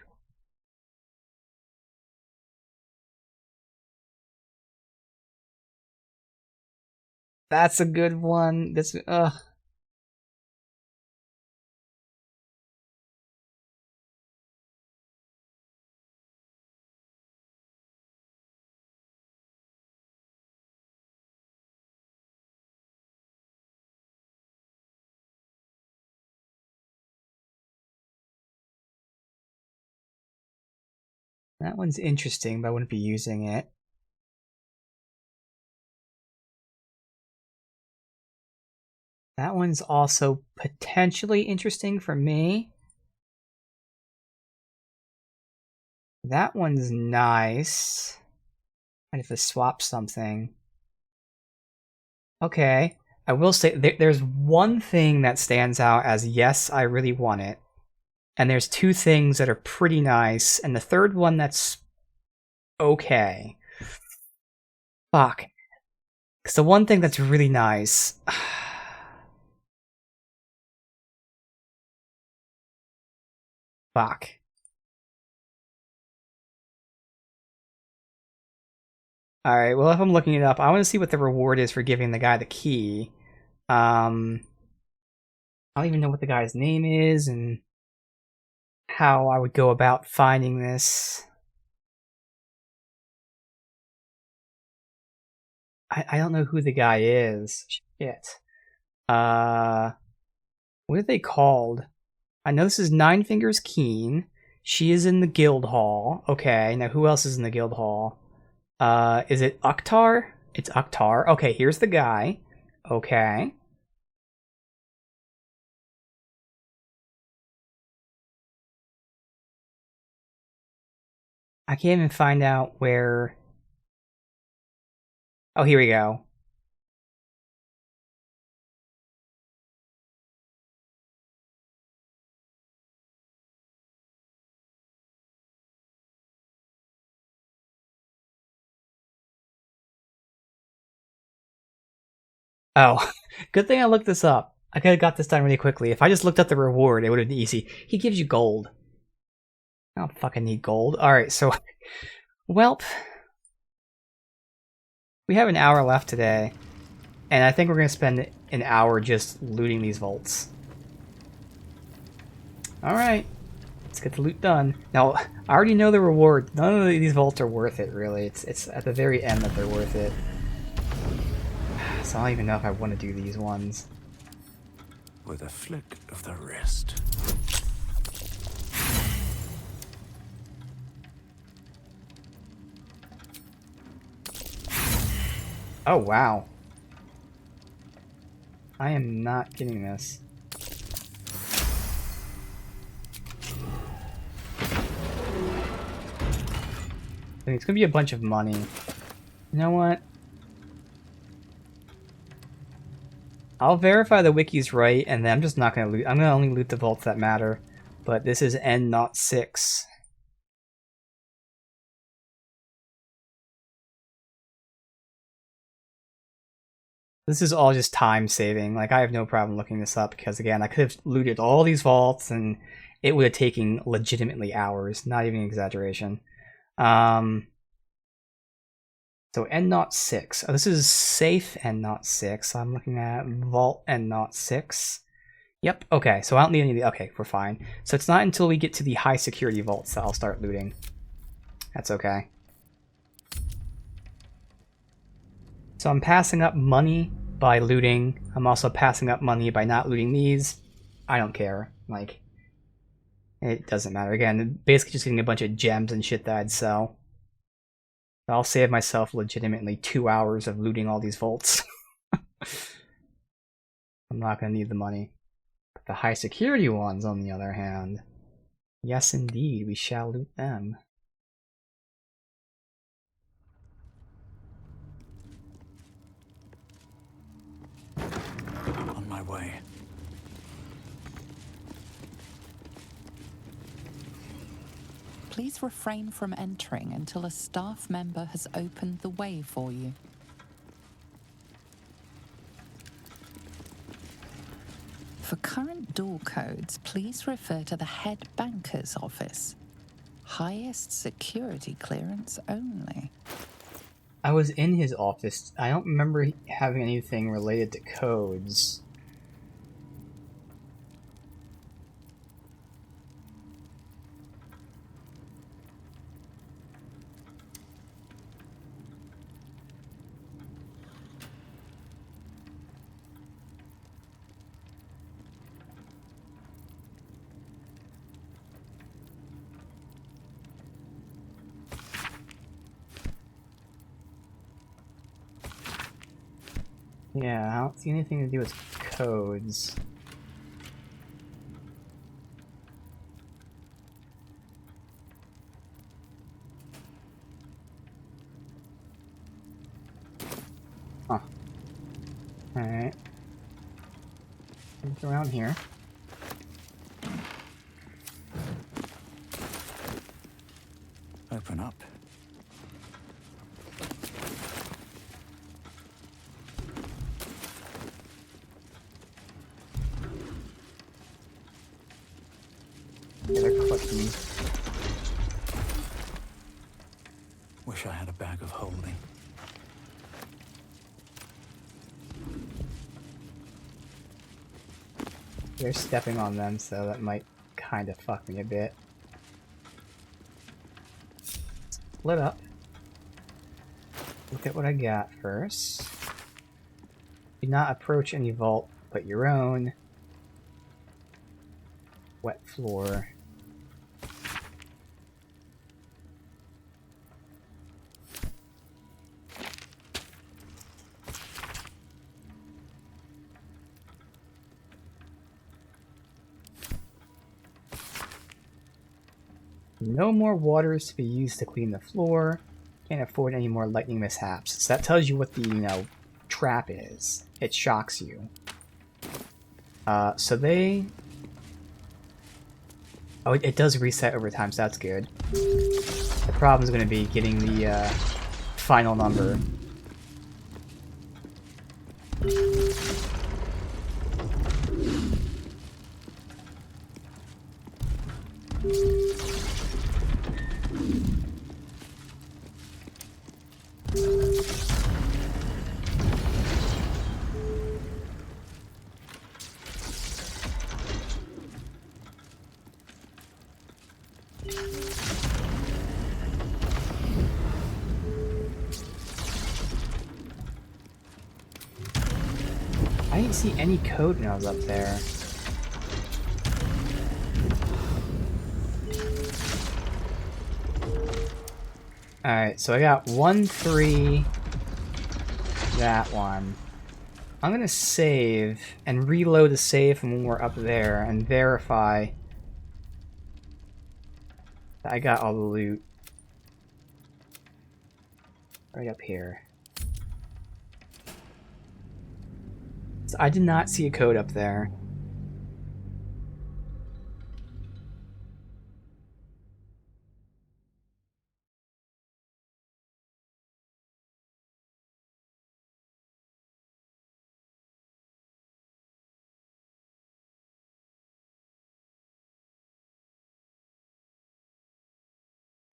That's a good one. This that one's interesting, but I wouldn't be using it. That one's also potentially interesting for me. That one's nice. I have to swap something. Okay. I will say there's one thing that stands out as yes, I really want it. And there's two things that are pretty nice, and the third one that's okay. Fuck. Because the one thing that's really nice... Fuck. Alright, well if I'm looking it up, I want to see what the reward is for giving the guy the key. I don't even know what the guy's name is, and how I would go about finding this. I don't know who the guy is. Shit. What are they called? I know this is Nine Fingers Keen. She is in the guild hall. Okay, now who else is in the guild hall? Is it Uktar? It's Uktar. Okay, here's the guy. Okay. I can't even find out where... Oh, here we go. Oh, good thing I looked this up. I could have got this done really quickly. If I just looked up the reward, it would have been easy. He gives you gold. I don't fucking need gold. Alright, so... Welp. We have an hour left today. And I think we're going to spend an hour just looting these vaults. Alright. Let's get the loot done. Now, I already know the reward. None of these vaults are worth it, really. It's at the very end that they're worth it. So I don't even know if I want to do these ones. With a flick of the wrist. Oh, wow. I am not getting this. I mean, it's gonna be a bunch of money. You know what? I'll verify the wiki's right, and then I'm just not gonna loot. I'm gonna only loot the vaults that matter. But this is N06. This is all just time saving. Like, I have no problem looking this up because, again, I could have looted all these vaults and it would have taken legitimately hours. Not even an exaggeration. So N06. Oh, this is safe N06. I'm looking at vault N06. Yep, okay, so I don't need any of the... Okay, we're fine. So it's not until we get to the high security vaults that I'll start looting. That's okay. So I'm passing up money by looting. I'm also passing up money by not looting these. I don't care. Like, it doesn't matter. Again, basically just getting a bunch of gems and shit that I'd sell. I'll save myself legitimately 2 hours of looting all these vaults. I'm not going to need the money. But the high security ones, on the other hand, yes indeed, we shall loot them. On my way. Please refrain from entering until a staff member has opened the way for you. For current door codes, please refer to the head banker's office. Highest security clearance only. I was in his office. I don't remember having anything related to codes. Yeah, I don't see anything to do with codes. Huh. Alright. Look around here. Open up. They're clicking. Wish I had a bag of holding. They're stepping on them, so that might kind of fuck me a bit. Split up. Look at what I got first. Do not approach any vault but your own. Wet floor. No more water is to be used to clean the floor. Can't afford any more lightning mishaps. So that tells you what the, trap is. It shocks you. So they... Oh, it does reset over time, so that's good. The problem is going to be getting the final number. I didn't see any code when I was up there. Alright, so I got 1-3, that one. I'm gonna save and reload the save from when we're up there and verify that I got all the loot. Right up here. So I did not see a code up there.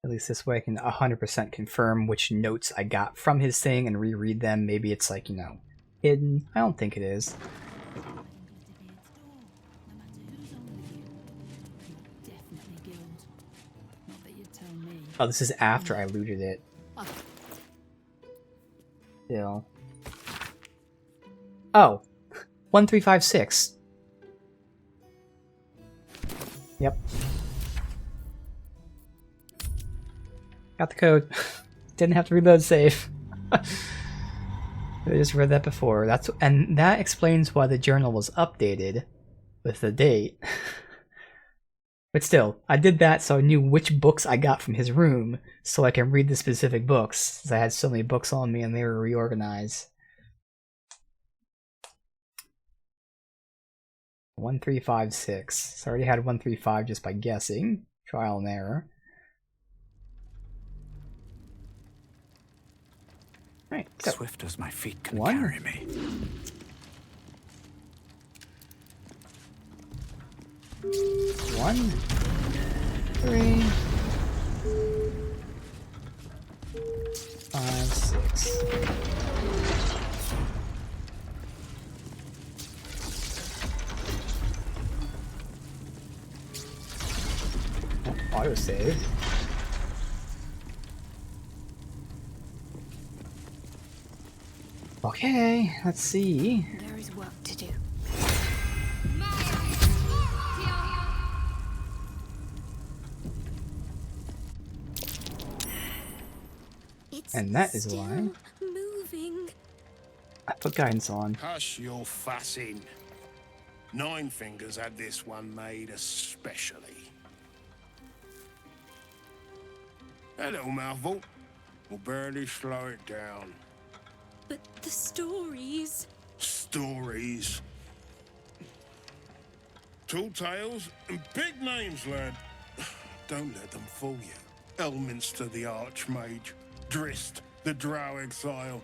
At least this way I can 100% confirm which notes I got from his thing and reread them. Maybe it's like, you know, hidden. I don't think it is. Oh, this is after I looted it. Still. Oh. 1356. Yep. Got the code. Didn't have to reload save. I just read that before. And that explains why the journal was updated with the date. But still, I did that so I knew which books I got from his room, so I can read the specific books, since I had so many books on me and they were reorganized. 1356. So I already had 135 just by guessing. Trial and error. Right, so swift as my feet can 1, carry me. 1, 3, 5, 6. Autosave. Okay, let's see. There is work to do. And that is why Moving. I put guidance on. Hush your fussing. Nine Fingers had this one made especially. A little mouthful will barely slow it down. But the stories. Stories. Tall tales and big names, lad. Don't let them fool you. Elminster the Archmage. Drist the Drow Exile.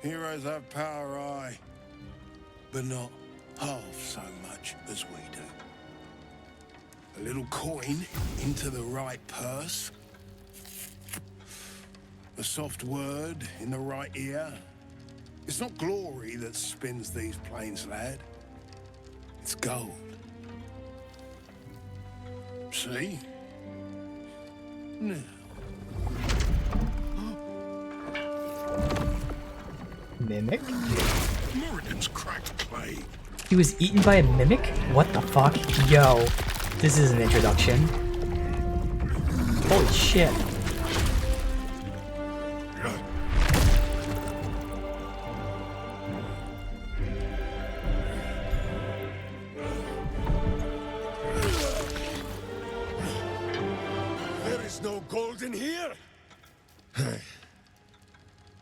Heroes have power, aye, but not half so much as we do. A little coin into the right purse. A soft word in the right ear. It's not glory that spins these plains, lad. It's gold. See? Now. Mimic? Moradin's cracked clay. He was eaten by a mimic? What the fuck? Yo, this is an introduction. Holy shit. There is no gold in here!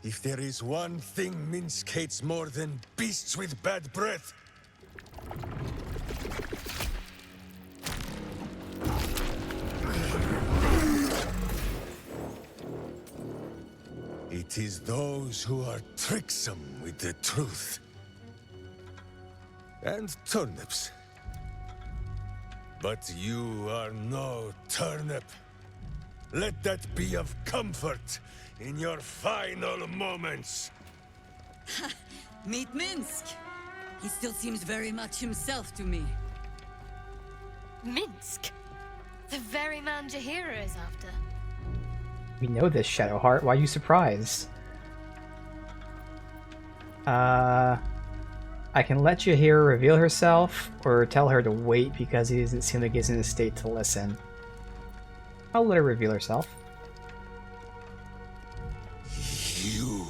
If there is one thing Minsk hates more than beasts with bad breath, it is those who are tricksome with the truth. And turnips. But you are no turnip. Let that be of comfort in your final moments. Meet Minsk. He still seems very much himself to me. Minsk? The very man Jahira is after. We know this, Shadowheart. Why are you surprised? I can let Jahira reveal herself, or tell her to wait because he doesn't seem like he's in a state to listen. I'll let her reveal herself. You.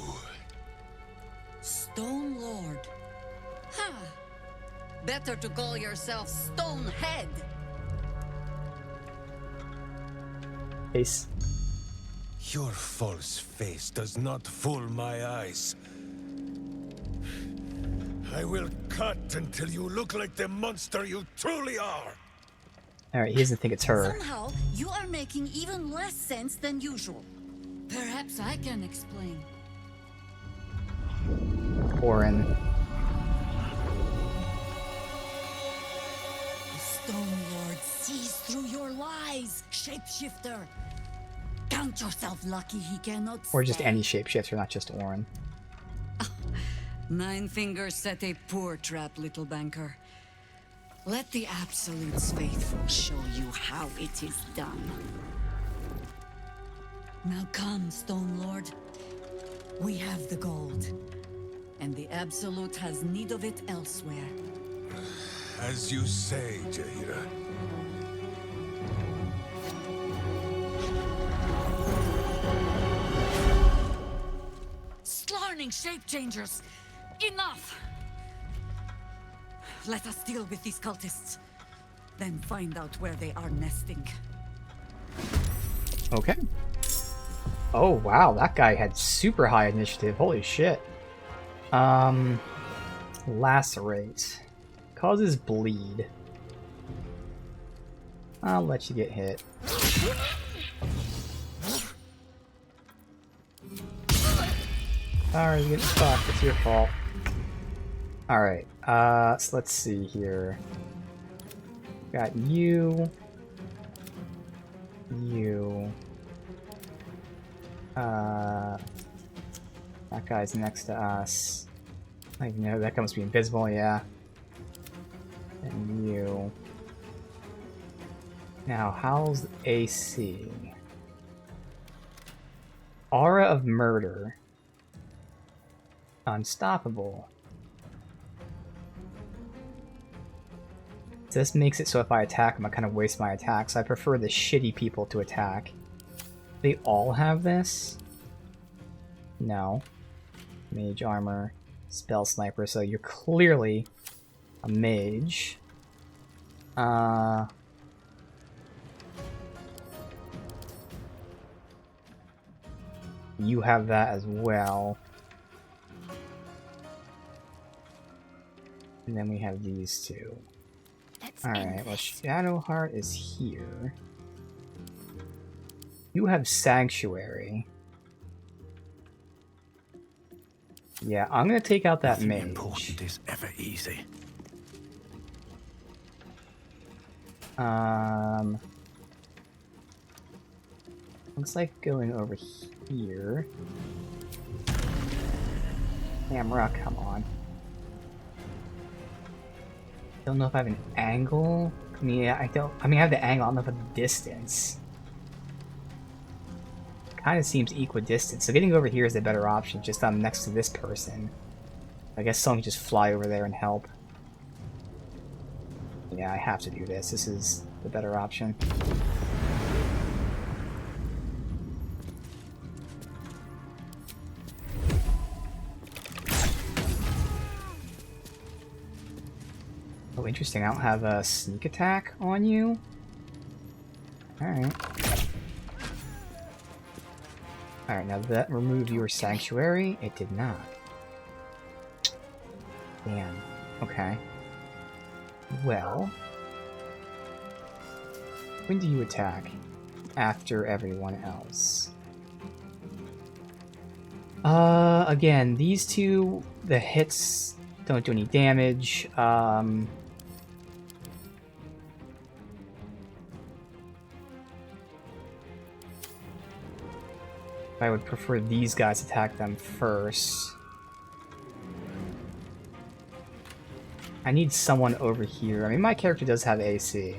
Stone Lord. Ha! Better to call yourself Stonehead. Ace. Your false face does not fool my eyes. I will cut until you look like the monster you truly are. Alright, he doesn't think it's her. Somehow, you are making even less sense than usual. Perhaps I can explain. Orin. The Stone Lord sees through your lies, shapeshifter. Count yourself lucky he cannot Or just stay. any shapeshifter, not just Orin. Nine Fingers set a poor trap, little banker. Let the Absolute's faithful show you how it is done. Now come, Stone Lord. We have the gold, and the Absolute has need of it elsewhere. As you say, Jaheira. Slarning shape changers! Enough! Let us deal with these cultists, then find out where they are nesting. Okay. Oh wow, that guy had super high initiative. Holy shit. Lacerate. Causes bleed. I'll let you get hit. Sorry, you're getting fucked. It's your fault. Alright, so let's see here. Got you. You. That guy's next to us. I don't even know, that guy must be invisible, yeah. And you. Now, how's AC? Aura of Murder. Unstoppable. This makes it so if I attack him, I kind of waste my attack, so I prefer the shitty people to attack. They all have this? No. Mage armor, spell sniper, so you're clearly a mage. You have that as well. And then we have these two. Alright, well, Shadowheart is here. You have Sanctuary. Yeah, I'm gonna take out that mage. Important is ever easy. Looks like going over here. Camera, come on. Don't know if I have an angle. I mean, I have the angle. I don't know if I have the distance. Kind of seems equidistant. So getting over here is the better option. Just I'm next to this person. I guess someone can just fly over there and help. Yeah, I have to do this. This is the better option. Oh, interesting. I don't have a sneak attack on you. Alright. Alright, now that removed your sanctuary? It did not. Damn. Okay. Well. When do you attack? After everyone else. Again, these two, the hits don't do any damage. I would prefer these guys attack them first. I need someone over here. I mean, my character does have AC.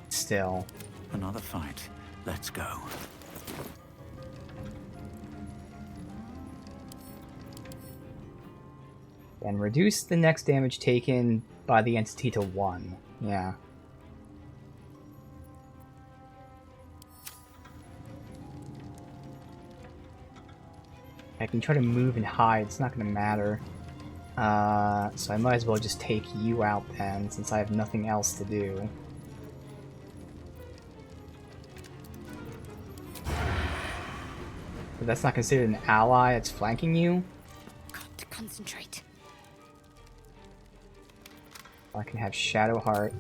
Still. Another fight. Let's go. And reduce the next damage taken by the entity to 1. Yeah. I can try to move and hide, it's not going to matter. So I might as well just take you out then, since I have nothing else to do. that's not considered an ally that's flanking you. Got to concentrate. I can have Shadowheart.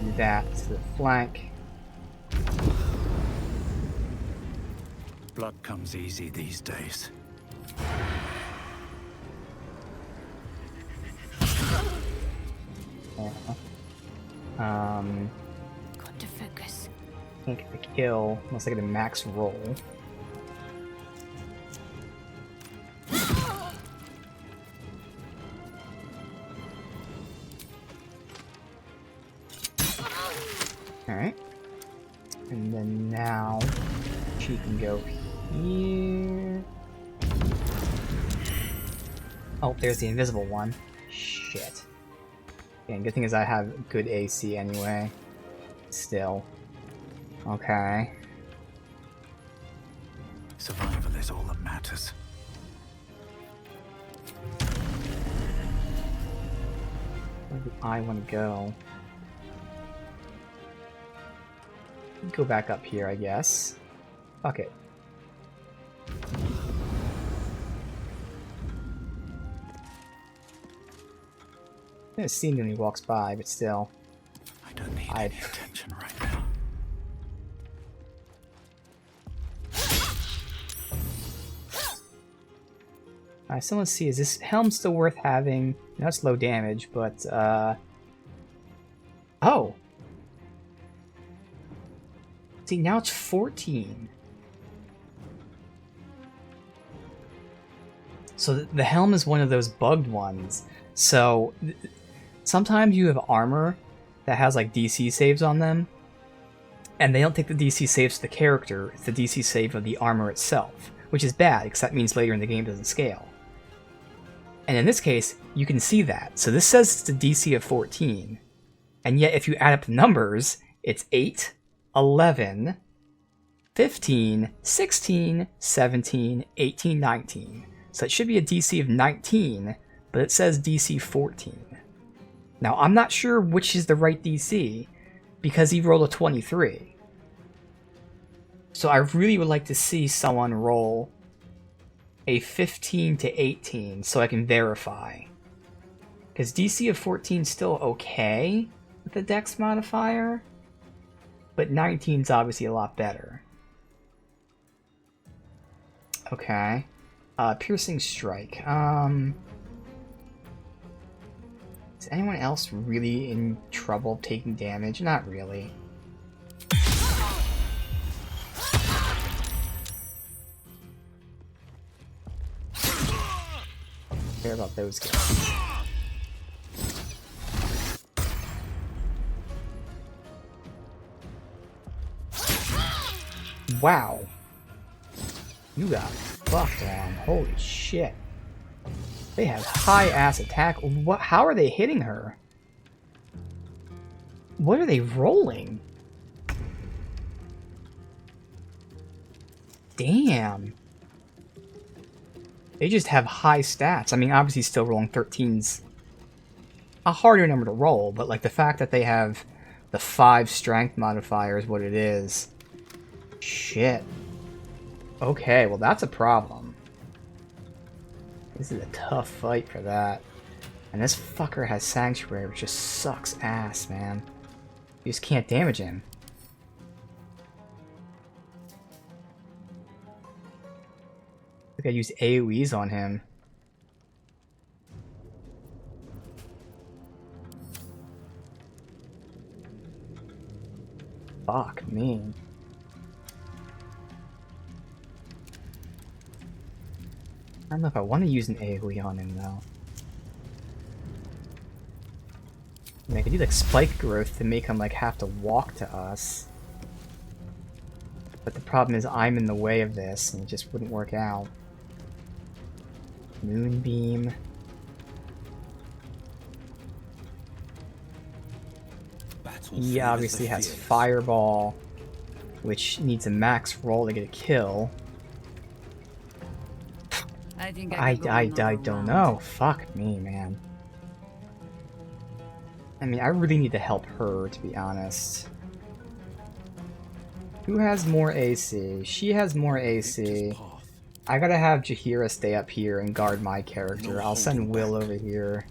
Do that to the flank. Blood comes easy these days. Got to focus. Can't get the kill unless I get a max roll. Alright. And then now she can go here. Oh, there's the invisible one. Shit. And good thing is I have good AC anyway. Still. Okay. Survival is all that matters. Where do I want to go? Go back up here, I guess. Fuck it. I'm gonna see him when he walks by, but still. I don't need any attention right now. I still want to see, is this helm still worth having? No, it's low damage, but, oh! See, now it's 14. So the helm is one of those bugged ones. So sometimes you have armor that has like DC saves on them, and they don't take the DC saves to the character, it's the DC save of the armor itself, which is bad, because that means later in the game it doesn't scale. And in this case, you can see that. So this says it's a DC of 14, and yet if you add up the numbers, it's 8, 11, 15, 16, 17, 18, 19. So it should be a DC of 19, but it says DC 14. Now, I'm not sure which is the right DC, because he rolled a 23. So I really would like to see someone roll a 15 to 18 so I can verify. Because DC of 14 is still okay with the Dex modifier, but 19 is obviously a lot better. Okay. Piercing Strike. Is anyone else really in trouble taking damage? Not really. Care about those guys. Wow. You got fucked on. Holy shit. They have high ass attack. What? How are they hitting her? What are they rolling? Damn. They just have high stats. I mean, obviously still rolling 13's a harder number to roll, but like the fact that they have the 5 strength modifier is what it is. Shit. Okay, well that's a problem. This is a tough fight for that. And this fucker has Sanctuary, which just sucks ass, man. You just can't damage him. I think I used AoEs on him. Fuck me. I don't know if I want to use an AoE on him, though. I mean, I could do, like, spike growth to make him, like, have to walk to us. But the problem is I'm in the way of this, and it just wouldn't work out. Moonbeam. He obviously has Fireball, which needs a max roll to get a kill. I don't know. Fuck me, man. I mean, I really need to help her, to be honest. Who has more AC? She has more AC. I gotta have Jaheira stay up here and guard my character. I'll send Will over here.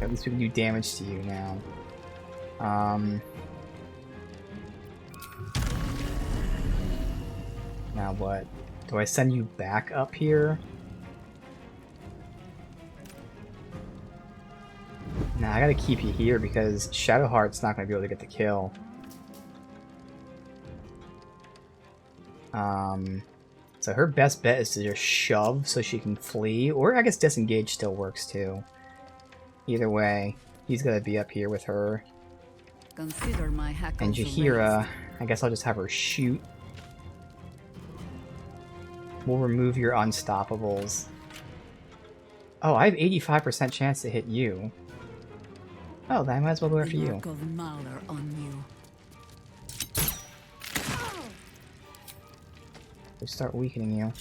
At least we can do damage to you now. Now what? Do I send you back up here? Nah, I gotta keep you here because Shadowheart's not gonna be able to get the kill. So her best bet is to just shove so she can flee, or I guess disengage still works too. Either way, he's gonna be up here with her. Consider my hackles And Jaheira, I guess I'll just have her shoot. We'll remove your unstoppables. Oh, I have 85% chance to hit you. Oh, then I might as well go after you. Of Mahler on you. We start weakening you.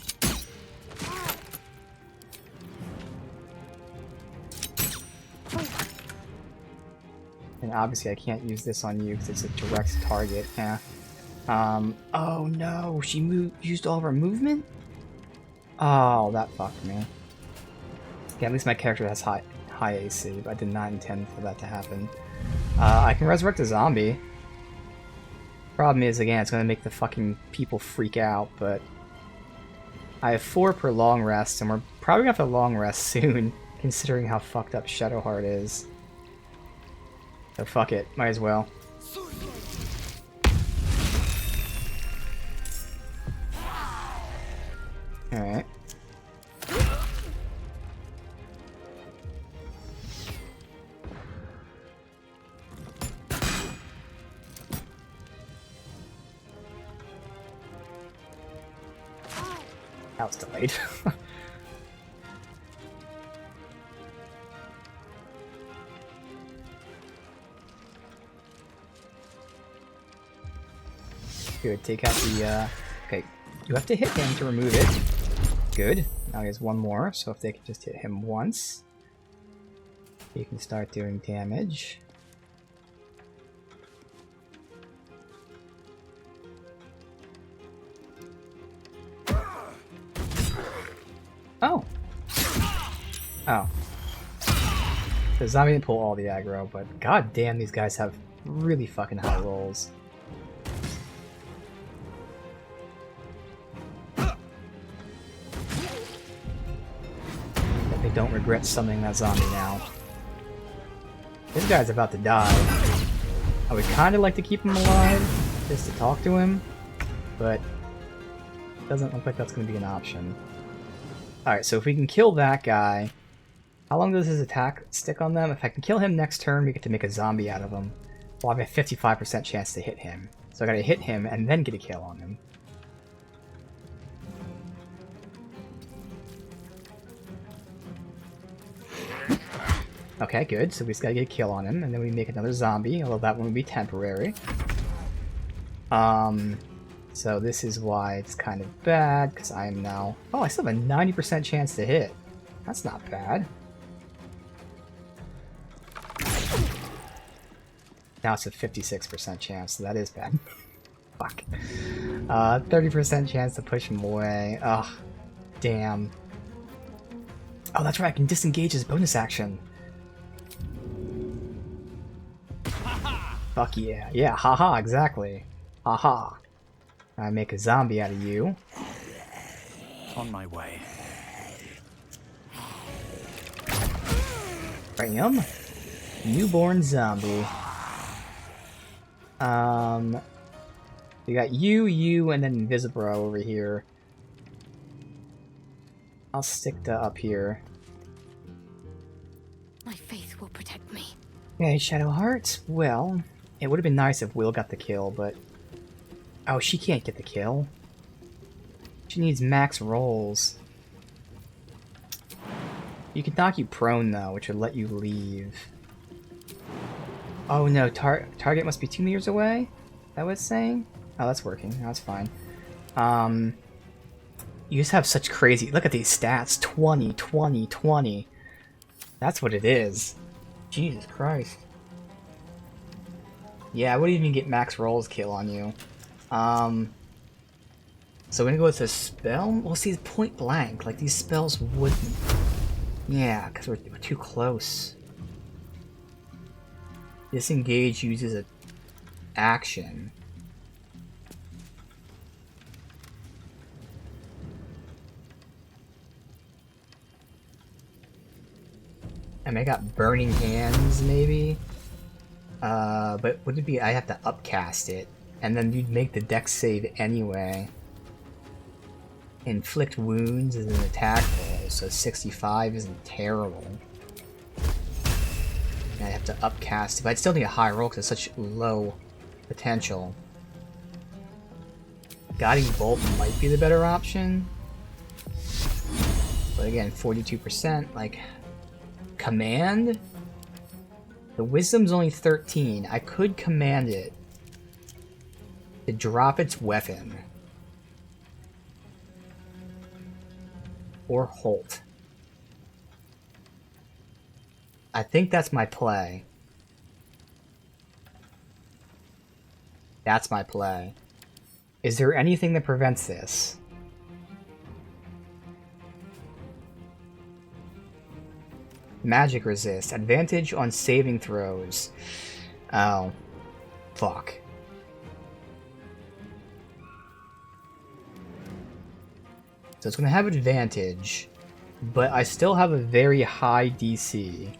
And obviously I can't use this on you because it's a direct target. Yeah. Oh no, she used all of her movement? Oh, that fucked me. Yeah, at least my character has high AC, but I did not intend for that to happen. I can resurrect a zombie. Problem is, again, it's gonna make the fucking people freak out, but I have 4 per long rest, and we're probably gonna have to long rest soon, considering how fucked up Shadowheart is. So fuck it, might as well. Alright. That was delayed. Good, take out the, okay, you have to hit him to remove it. Good, now he has one more, so if they can just hit him once, he can start doing damage. Oh! Oh. The zombie didn't pull all the aggro, but god damn, these guys have really fucking high rolls. They don't regret summoning that zombie now. This guy's about to die. I would kind of like to keep him alive, just to talk to him, but doesn't look like that's going to be an option. Alright, so if we can kill that guy, how long does his attack stick on them? If I can kill him next turn, we get to make a zombie out of him. Well, I have a 55% chance to hit him. So I gotta hit him and then get a kill on him. Okay, good. So we just gotta get a kill on him, and then we make another zombie, although that one would be temporary. So this is why it's kind of bad, because I am now... Oh, I still have a 90% chance to hit. That's not bad. Now it's a 56% chance, so that is bad. Fuck. 30% chance to push him away. Ugh. Damn. Oh, that's right, I can disengage his bonus action. Fuck yeah. Yeah, haha, exactly. Haha. I make a zombie out of you. On my way. Bam. Newborn zombie. We got you, and then Invisibro over here. I'll stick to up here. My faith will protect me. Okay, Shadowheart. Well, it would have been nice if Will got the kill, but... Oh, she can't get the kill. She needs max rolls. You can knock you prone though, which would let you leave. Oh no, target must be 2 meters away? Is that what it's saying? Oh, that's working. That's fine. You just have such crazy... Look at these stats. 20, 20, 20. That's what it is. Jesus Christ. Yeah, I wouldn't even get max rolls kill on you. So we're gonna go with a spell? Well, see, it's point blank. Like, these spells wouldn't... Yeah, because we're too close. Disengage uses an action. I mean, I got Burning Hands, maybe? But would it be... I have to upcast it. And then you'd make the dex save anyway. Inflict Wounds is an attack roll, so 65 isn't terrible. And I have to upcast it, but I'd still need a high roll because it's such low potential. Guiding Bolt might be the better option. But again, 42%, like... Command? The Wisdom's only 13. I could command it to drop its weapon. Or Holt. I think that's my play. That's my play. Is there anything that prevents this? Magic resist. Advantage on saving throws. Oh. Fuck. So it's going to have advantage, but I still have a very high DC.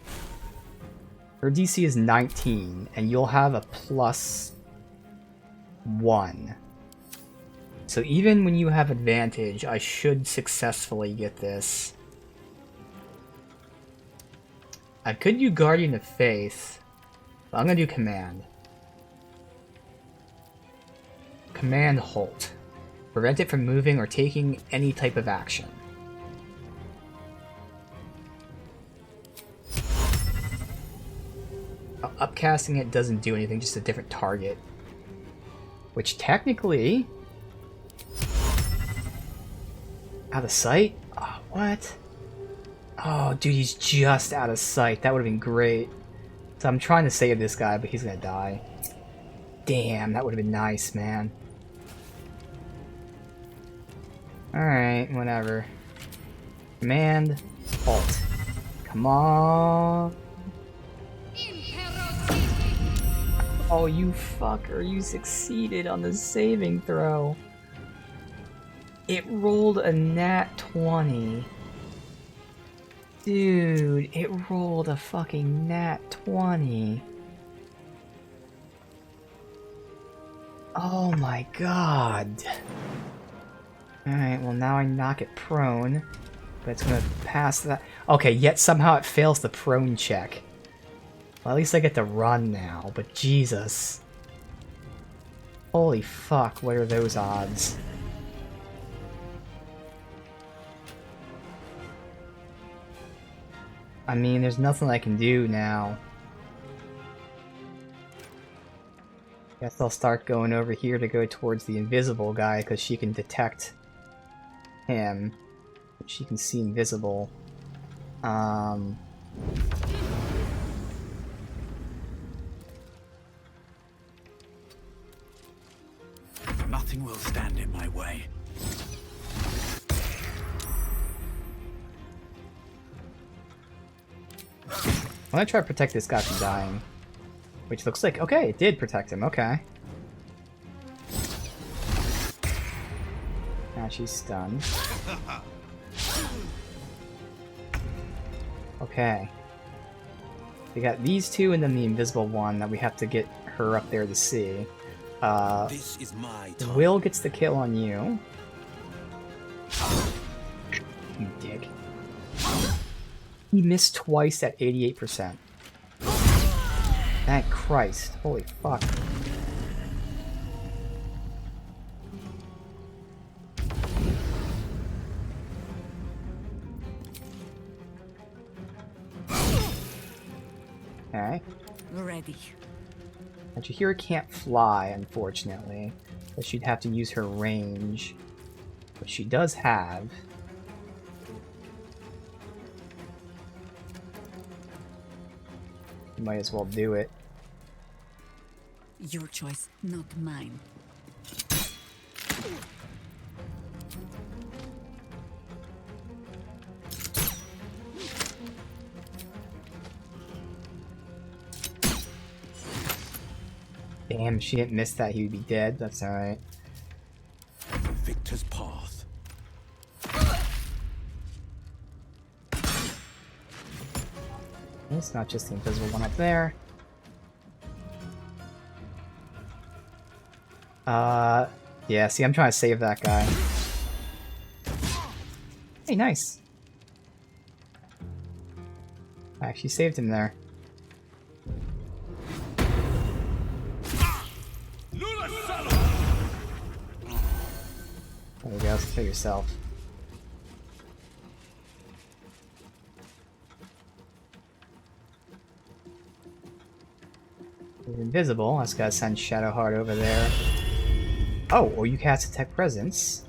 Her DC is 19, and you'll have a +1. So even when you have advantage, I should successfully get this. I could do Guardian of Faith, but I'm going to do Command. Command Holt. Prevent it from moving or taking any type of action. Upcasting it doesn't do anything, just a different target. Which technically... Out of sight? Oh, what? Oh, dude, he's just out of sight. That would have been great. So I'm trying to save this guy, but he's gonna die. Damn, that would have been nice, man. Alright, whatever. Command, Alt. Come on. Oh, you fucker, you succeeded on the saving throw. It rolled a nat 20. Dude, it rolled a fucking nat 20. Oh my god. Alright, well now I knock it prone, but it's gonna pass that. Okay, yet somehow it fails the prone check. Well, at least I get to run now, but Jesus. Holy fuck, what are those odds? I mean, there's nothing I can do now. Guess I'll start going over here to go towards the invisible guy, because she can detect him. She can see invisible. Nothing will stand in my way. I'm gonna try to protect this guy from dying. Which looks like, okay, it did protect him, okay. Now she's stunned. Okay. We got these two and then the invisible one that we have to get her up there to see. This is my time. Will gets the kill on you. You dick. He missed twice at 88%. Thank Christ. Holy fuck. Ready. And Chihiro can't fly, unfortunately. But she'd have to use her range. Which she does have. Might as well do it. Your choice, not mine. Damn, if she didn't miss that, he would be dead. That's alright. Victor's path. It's not just the invisible one up there. Yeah, see, I'm trying to save that guy. Hey, nice. I actually saved him there. There you go, kill yourself. He's invisible. I just gotta send Shadowheart over there. Oh, or you cast Detect Presence.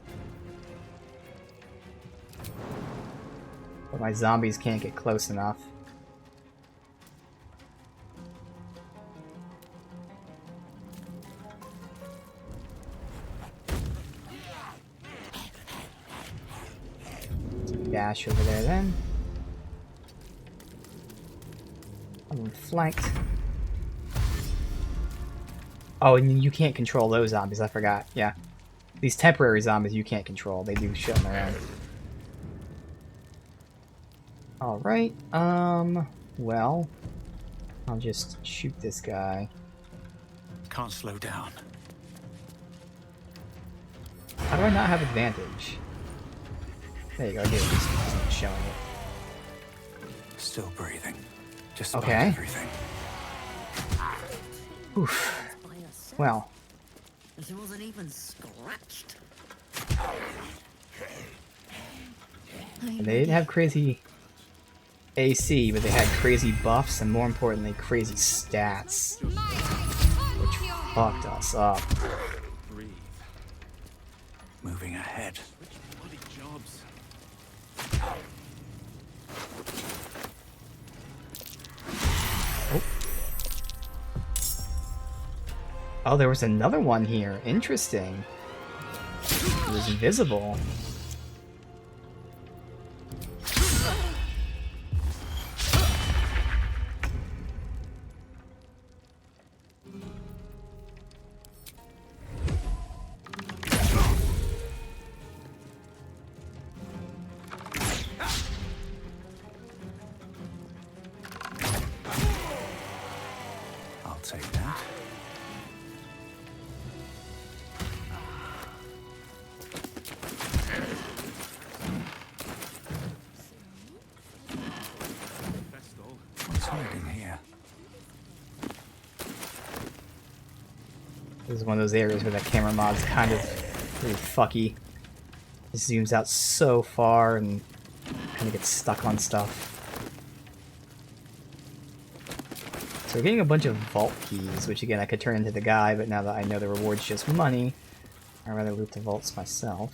But my zombies can't get close enough. Dash over there then. I'm flanked. Oh, and you can't control those zombies, I forgot. Yeah. These temporary zombies you can't control. They do shit on their own. Alright, well, I'll just shoot this guy. Can't slow down. How do I not have advantage? There you go, I do. Just showing it. Still breathing. Just about Okay. everything. Oof. Well. She wasn't even scratched. They didn't have crazy AC, but they had crazy buffs and more importantly, crazy stats. Which fucked us up. Breathe. Moving ahead. Bloody jobs. Oh, there was another one here. Interesting. It was invisible. I'll take that. What's hiding here? This is one of those areas where the camera mod's kind of really fucky. It zooms out so far and kind of gets stuck on stuff. So we're getting a bunch of vault keys, which again I could turn into the guy, but now that I know the reward's just money, I'd rather loot the vaults myself.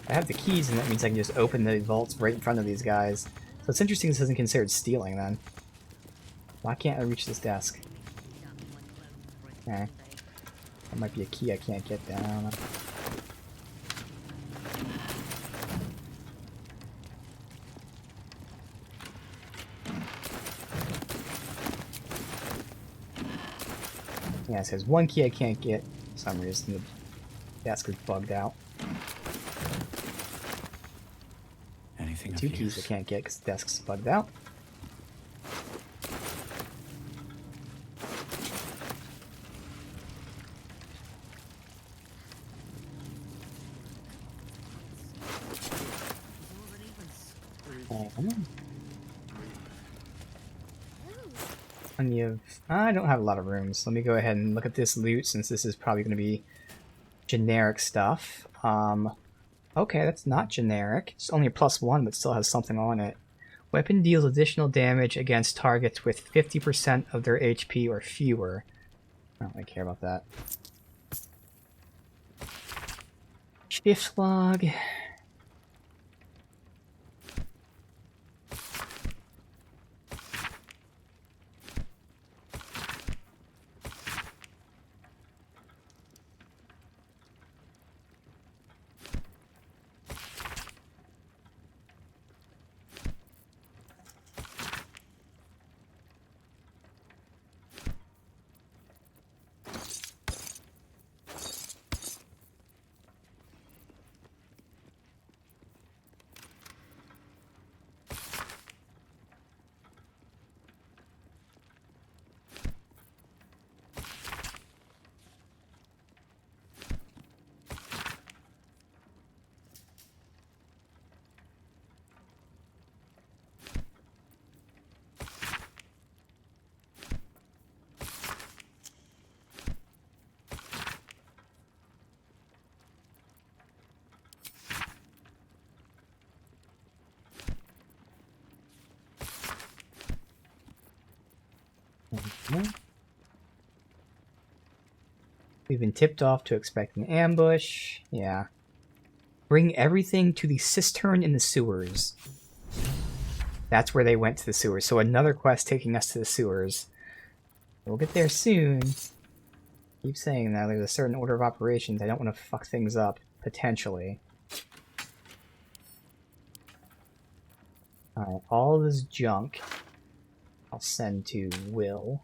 I have the keys, and that means I can just open the vaults right in front of these guys. So it's interesting this isn't considered stealing, then. Why can't I reach this desk? Okay. That might be a key I can't get down. I don't know. Yeah, it says one key I can't get for some reason. The desk is bugged out. Anything Two keys I can't get because the desk's bugged out. Plenty of... I don't have a lot of rooms. Let me go ahead and look at this loot, since this is probably going to be generic stuff. Okay, that's not generic. It's only a +1, but still has something on it. Weapon deals additional damage against targets with 50% of their HP or fewer. I don't really care about that. Shift log. We've been tipped off to expect an ambush. Yeah. Bring everything to the cistern in the sewers. That's where they went to the sewers. So another quest taking us to the sewers. We'll get there soon. Keep saying that. There's a certain order of operations. I don't want to fuck things up, potentially. Alright, all this junk I'll send to Will.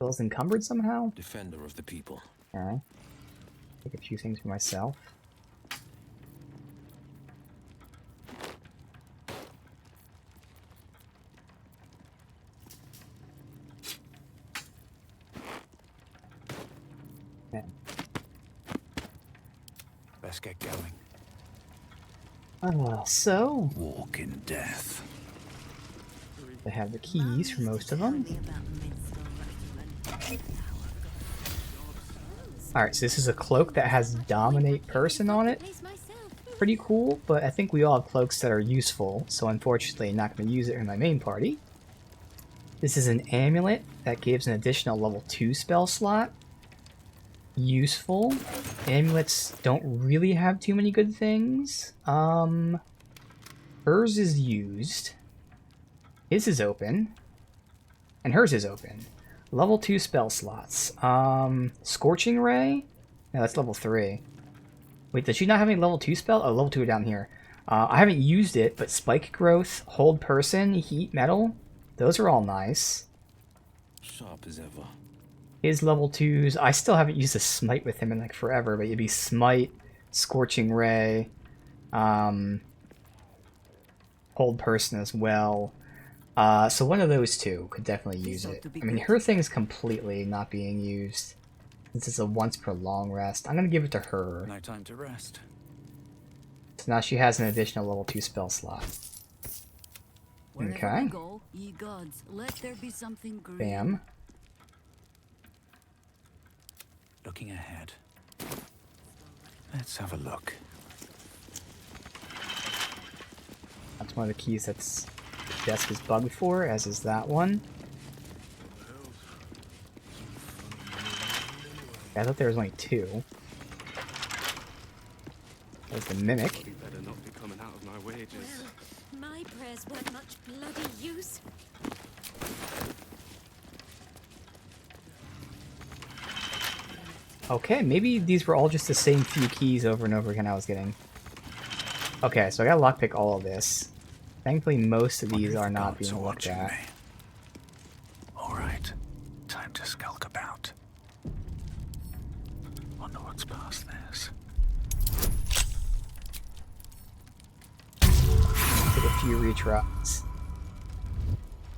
Will's encumbered somehow? Defender of the people. Alright. Take a few things for myself. Okay. Let's get going. So... Walk in death. They have the keys for most of them. Alright, so this is a cloak that has Dominate Person on it. Pretty cool, but I think we all have cloaks that are useful, so unfortunately I'm not going to use it in my main party. This is an amulet that gives an additional level 2 spell slot. Useful. Amulets don't really have too many good things. Hers is used. His is open. And hers is open. Level 2 spell slots. Scorching Ray? No, that's level 3. Wait, does she not have any level 2 spell? Oh, level 2 are down here. I haven't used it, but Spike Growth, Hold Person, Heat Metal, those are all nice. Sharp as ever. His level 2s, I still haven't used a Smite with him in like forever, but it'd be Smite, Scorching Ray, Hold Person as well. So one of those two could definitely use it. I mean, her thing is completely not being used. This is a once per long rest. I'm gonna give it to her. No time to rest. So now she has an additional level 2 spell slot. Okay. Go, ye gods, let there be something green. Bam. Looking ahead. Let's have a look. That's one of the keys that's desk is bugged for, as is that one. I thought there was only 2. There's the Mimic. You better not be coming out of my wages. Well, my prayers weren't much bloody use. Okay, maybe these were all just the same few keys over and over again I was getting. Okay, so I gotta lockpick all of this. Thankfully, most of these are not being looked at. Alright, time to skulk about. Wonder what's past this. Did a few retries.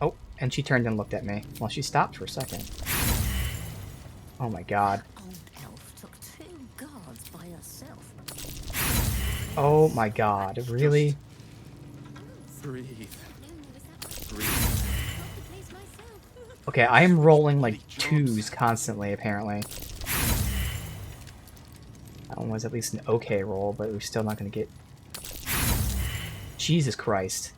Oh, and she turned and looked at me. Well, she stopped for a second. Oh my god. Old elf took 2 guards by herself. Oh my god, really? Breathe. Breathe. Okay, I am rolling like 2s constantly, apparently. That one was at least an okay roll, but we're still not going to get... Jesus Christ.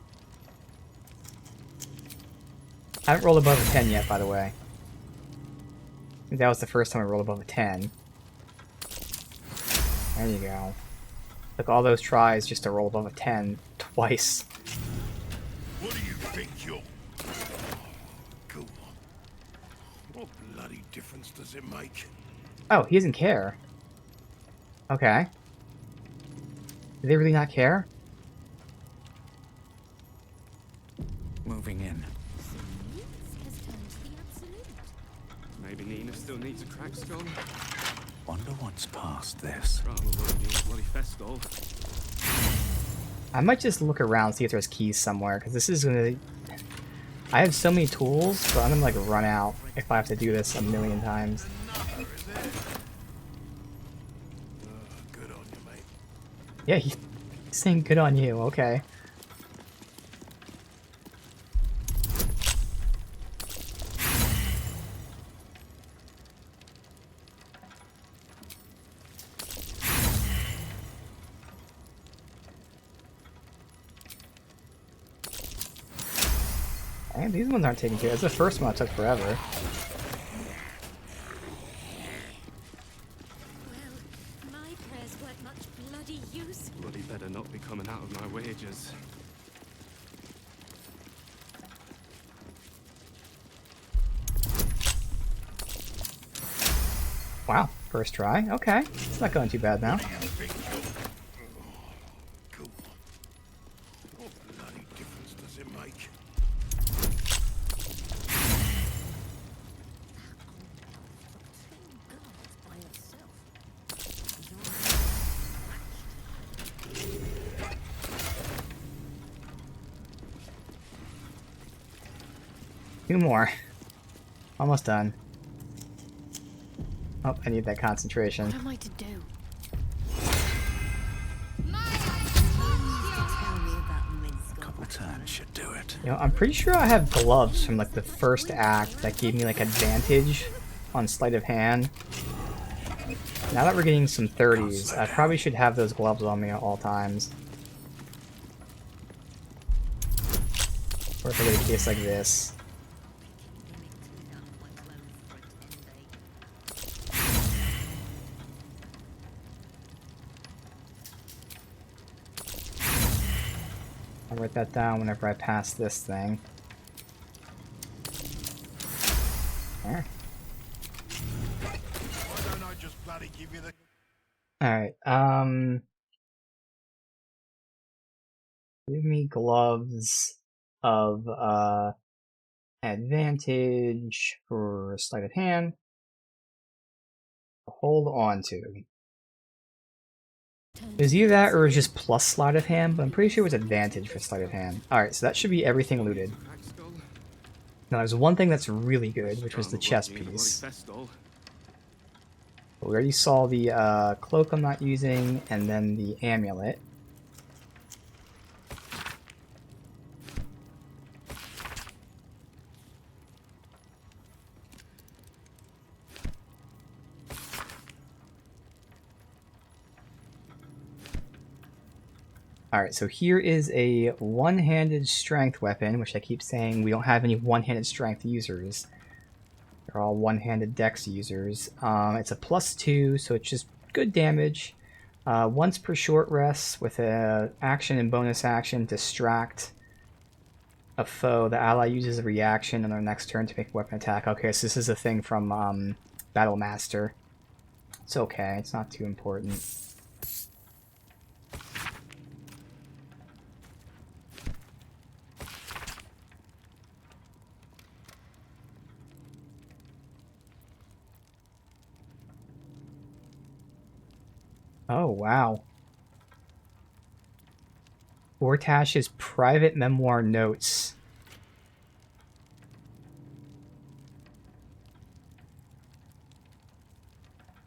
I haven't rolled above a 10 yet, by the way. I think that was the first time I rolled above a 10. There you go. Took all those tries just to roll above a 10 twice. What do you think you're... Go on. What bloody difference does it make? Oh, he doesn't care. Okay. Do they really not care? Moving in. Maybe Nina still needs a cracked skull. Wonder what's past this. Bloody Festal. I might just look around, see if there's keys somewhere, because this is gonna... I have so many tools, but I'm gonna like run out if I have to do this a million times. Good on you, mate. Yeah, he's saying good on you, okay. Man, these ones aren't taken care of. It's the first one that took forever. My prayers weren't much bloody use. Bloody better not be coming out of my wages. Wow, first try. Okay, it's not going too bad now. What bloody difference does it make? Two more. Almost done. Oh, I need that concentration. What am I to do? Couple turns should do it. You know, I'm pretty sure I have gloves from like the first act that gave me like advantage on sleight of hand. Now that we're getting some 30s, I probably should have those gloves on me at all times. Or if I get a case like this. I'll write that down whenever I pass this thing. There. Why don't I just bloody give you the... Alright, give me gloves of, advantage for sleight of hand. Hold on to. It was either that or it was just plus sleight of hand, but I'm pretty sure it was advantage for sleight of hand. Alright, so that should be everything looted. Now there's one thing that's really good, which was the chest piece. We already saw the cloak I'm not using, and then the amulet. Alright, so here is a one-handed strength weapon, which I keep saying we don't have any one-handed strength users. They're all one-handed dex users. It's a +2, so it's just good damage. Once per short rest with a action and bonus action, distract a foe. The ally uses a reaction on their next turn to make a weapon attack. Okay, so this is a thing from Battle Master. It's okay, it's not too important. Oh, wow. Ortash's private memoir notes.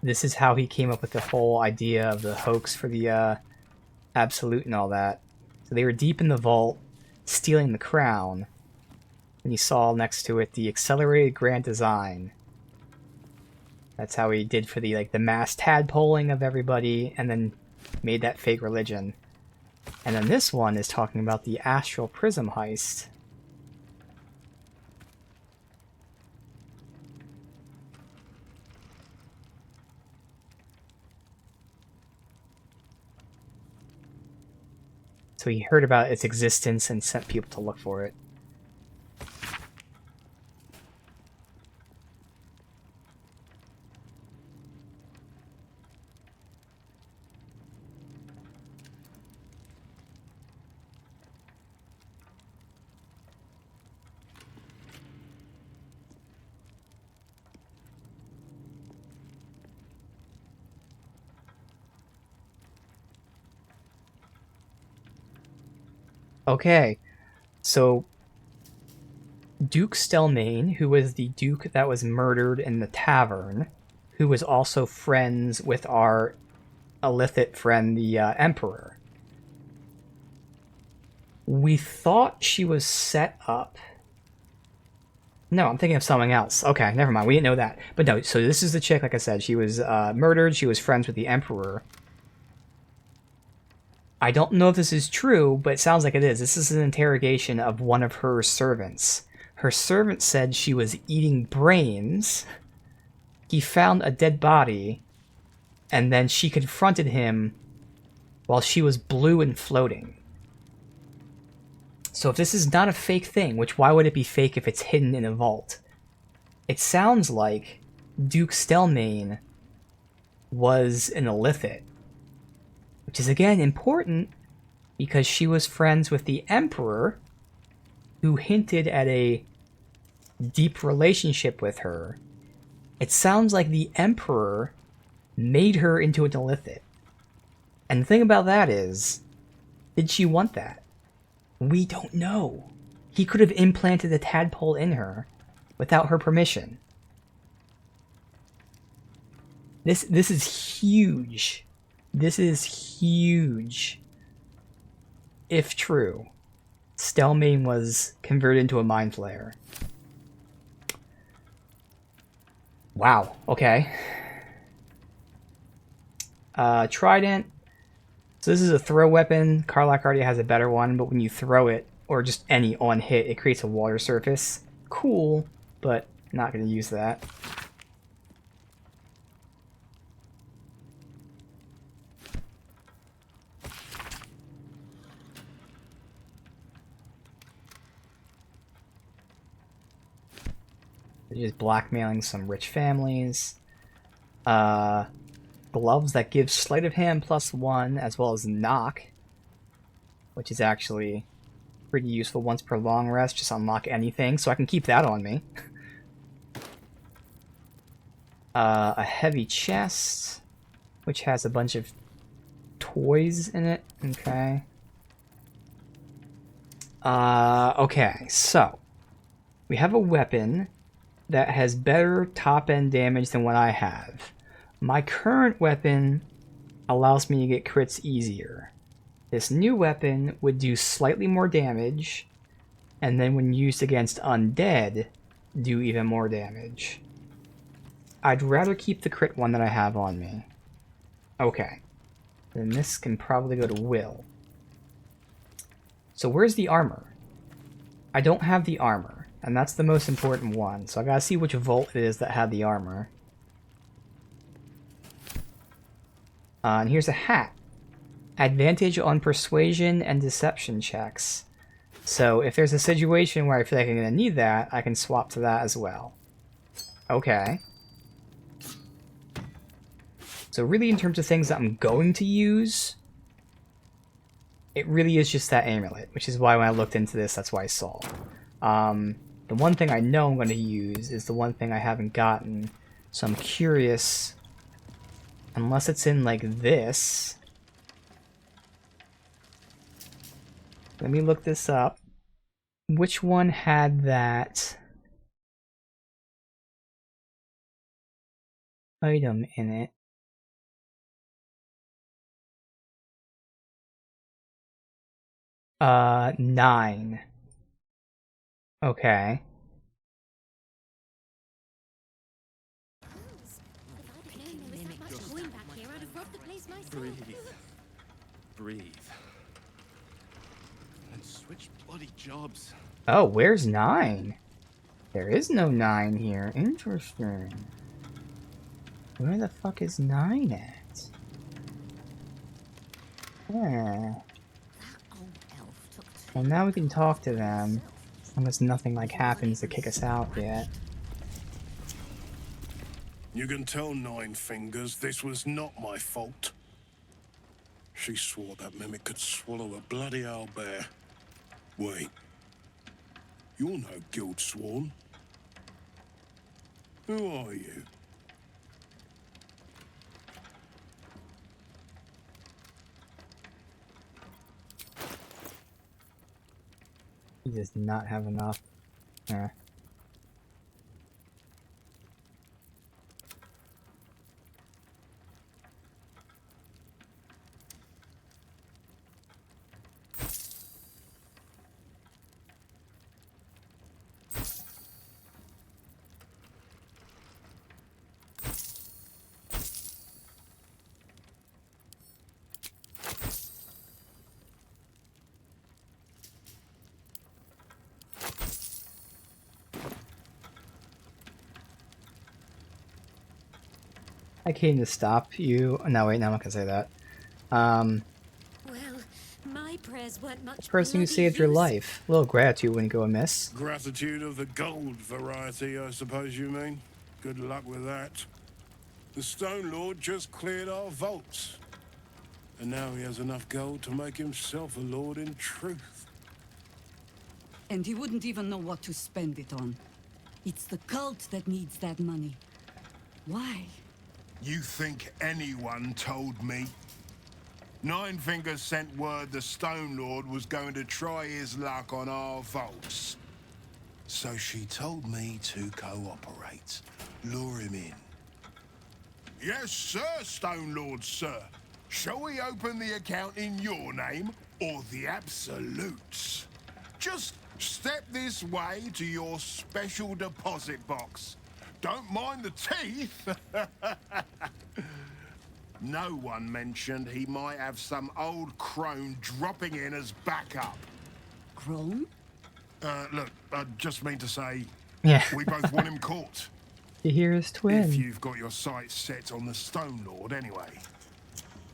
This is how he came up with the whole idea of the hoax for the Absolute and all that. So they were deep in the vault, stealing the crown. and you saw next to it the accelerated grant design. That's how he did for the mass tadpoling of everybody, and then made that fake religion. And then this one is talking about the astral prism heist. So he heard about its existence and sent people to look for it. Okay, so Duke Stelmane, who was the duke that was murdered in the tavern, who was also friends with our illithid friend, the Emperor. We thought she was set up. No, I'm thinking of something else. Okay, never mind. We didn't know that. But no, so this is the chick, like I said. She was murdered. She was friends with the Emperor. I don't know if this is true, but it sounds like it is. This is an interrogation of one of her servants. Her servant said she was eating brains. He found a dead body, and then she confronted him while she was blue and floating. So if this is not a fake thing, which why would it be fake if it's hidden in a vault? It sounds like Duke Stelmane was an illithid. Which is again important because she was friends with the Emperor, who hinted at a deep relationship with her. It sounds like the Emperor made her into an illithid. And the thing about that is, did she want that? We don't know. He could have implanted a tadpole in her without her permission. This is huge. This is huge. If true, Stelmane was converted into a mind flayer. Wow, okay. Trident. So this is a throw weapon. Karlach already has a better one, but when you throw it, or just any on hit, it creates a water surface. Cool, but not going to use that. They're just blackmailing some rich families. Gloves that give sleight of hand +1, as well as knock, which is actually pretty useful. Once per long rest, just unlock anything, so I can keep that on me. A heavy chest, which has a bunch of toys in it. Okay. Okay, so we have a weapon that has better top-end damage than what I have. My current weapon allows me to get crits easier. This new weapon would do slightly more damage, and then when used against undead, do even more damage. I'd rather keep the crit one that I have on me. Okay. Then this can probably go to Will. So where's the armor? I don't have the armor, and that's the most important one, so I gotta see which vault it is that had the armor. And here's a hat. Advantage on persuasion and deception checks. So if there's a situation where I feel like I'm gonna need that, I can swap to that as well. Okay. So really in terms of things that I'm going to use, it really is just that amulet, which is why when I looked into this, that's why I saw. The one thing I know I'm going to use is the one thing I haven't gotten, so I'm curious, unless it's in like this. Let me look this up. Which one had that item in it? Nine. Okay. Breathe. Breathe. And switch bloody jobs. Oh, where's 9? There is no 9 here. Interesting. Where the fuck is 9 at? Yeah. Well, now we can talk to them. Unless nothing like happens to kick us out yet. You can tell Nine Fingers this was not my fault. She swore that mimic could swallow a bloody owlbear. Wait. You're no guild sworn. Who are you? He does not have enough. I came to stop you. No, wait, no, I'm not gonna say that. Well, my prayers weren't much The person who bloody saved your use. life. A little gratitude wouldn't go amiss. Gratitude of the gold variety, I suppose you mean. Good luck with that. The Stone Lord just cleared our vaults. And now he has enough gold to make himself a lord in truth. And he wouldn't even know what to spend it on. It's the cult that needs that money. Why? You think anyone told me? Nine Fingers sent word the Stone Lord was going to try his luck on our vaults. So she told me to cooperate. Lure him in. Yes, sir, Stone Lord, sir. Shall we open the account in your name or the Absolute's? Just step this way to your special deposit box. Don't mind the teeth. No one mentioned he might have some old crone dropping in as backup. Crone? Look, I just mean to say, yeah. We both want him caught. You hear his twin. If you've got your sights set on the Stone Lord, anyway.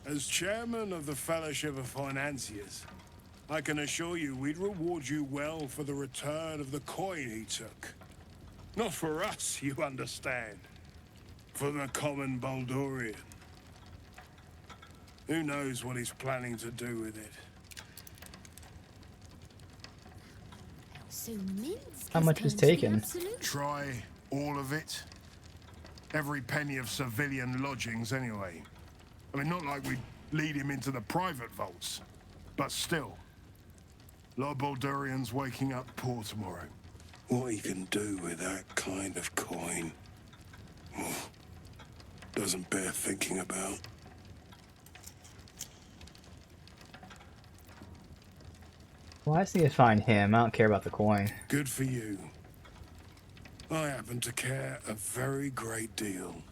As chairman of the Fellowship of Financiers, I can assure you we'd reward you well for the return of the coin he took. Not for us, you understand. For the common Baldurian. Who knows what he's planning to do with it? So Minsk How has much was turned to the taken? Absolute. Try all of it. Every penny of civilian lodgings, anyway. I mean, not like we'd lead him into the private vaults, but still. A lot of Baldurians waking up poor tomorrow. What he can do with that kind of coin doesn't bear thinking about. Well, I just need to find him. I don't care about the coin. Good for you. I happen to care a very great deal.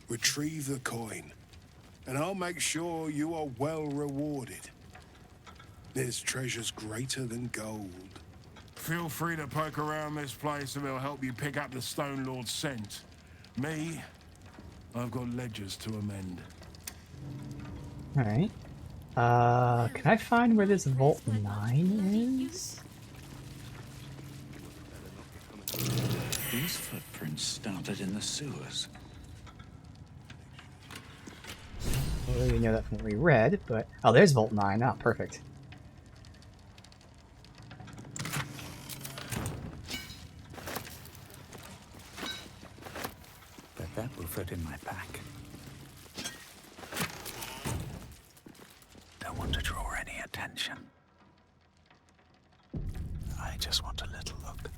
Retrieve the coin, and I'll make sure you are well rewarded. There's treasures greater than gold. Feel free to poke around this place and it'll help you pick up the Stone Lord's scent. Me, I've got ledgers to amend. Alright. Can I find where this Vault 9 is? These footprints started in the sewers. Well, we know that from what we read, but... Oh, there's Vault 9. Oh, perfect. But that will fit in my pack. Don't want to draw any attention. I just want a little look.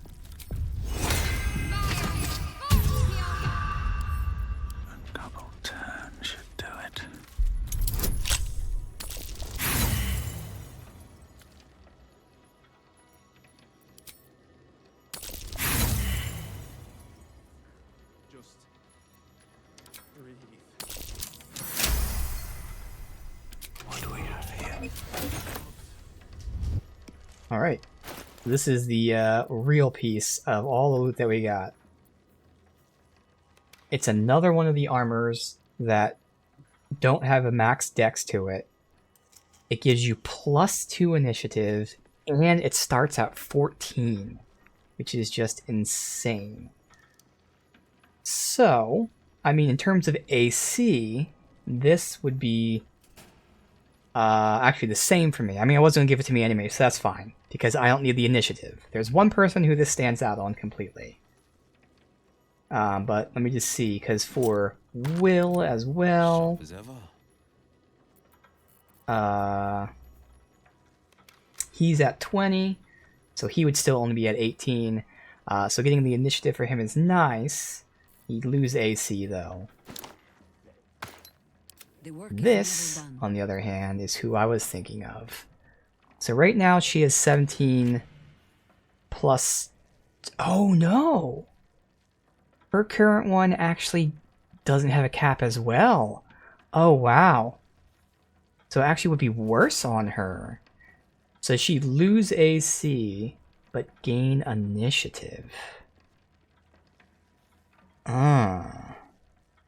A double turn should do it. Alright. This is the real piece of all the loot that we got. It's another one of the armors that don't have a max dex to it. It gives you +2 initiative, and it starts at 14, which is just insane. So, I mean, in terms of AC, this would be actually the same for me. I mean, I wasn't going to give it to me anyway, so that's fine, because I don't need the initiative. There's one person who this stands out on completely. But let me just see, because for Will as well... he's at 20, so he would still only be at 18. So getting the initiative for him is nice. He'd lose AC, though. This, on the other hand, is who I was thinking of. So right now she has 17 plus... Oh, no! Her current one actually doesn't have a cap as well. Oh, wow. So it actually would be worse on her. So she'd lose AC, but gain initiative.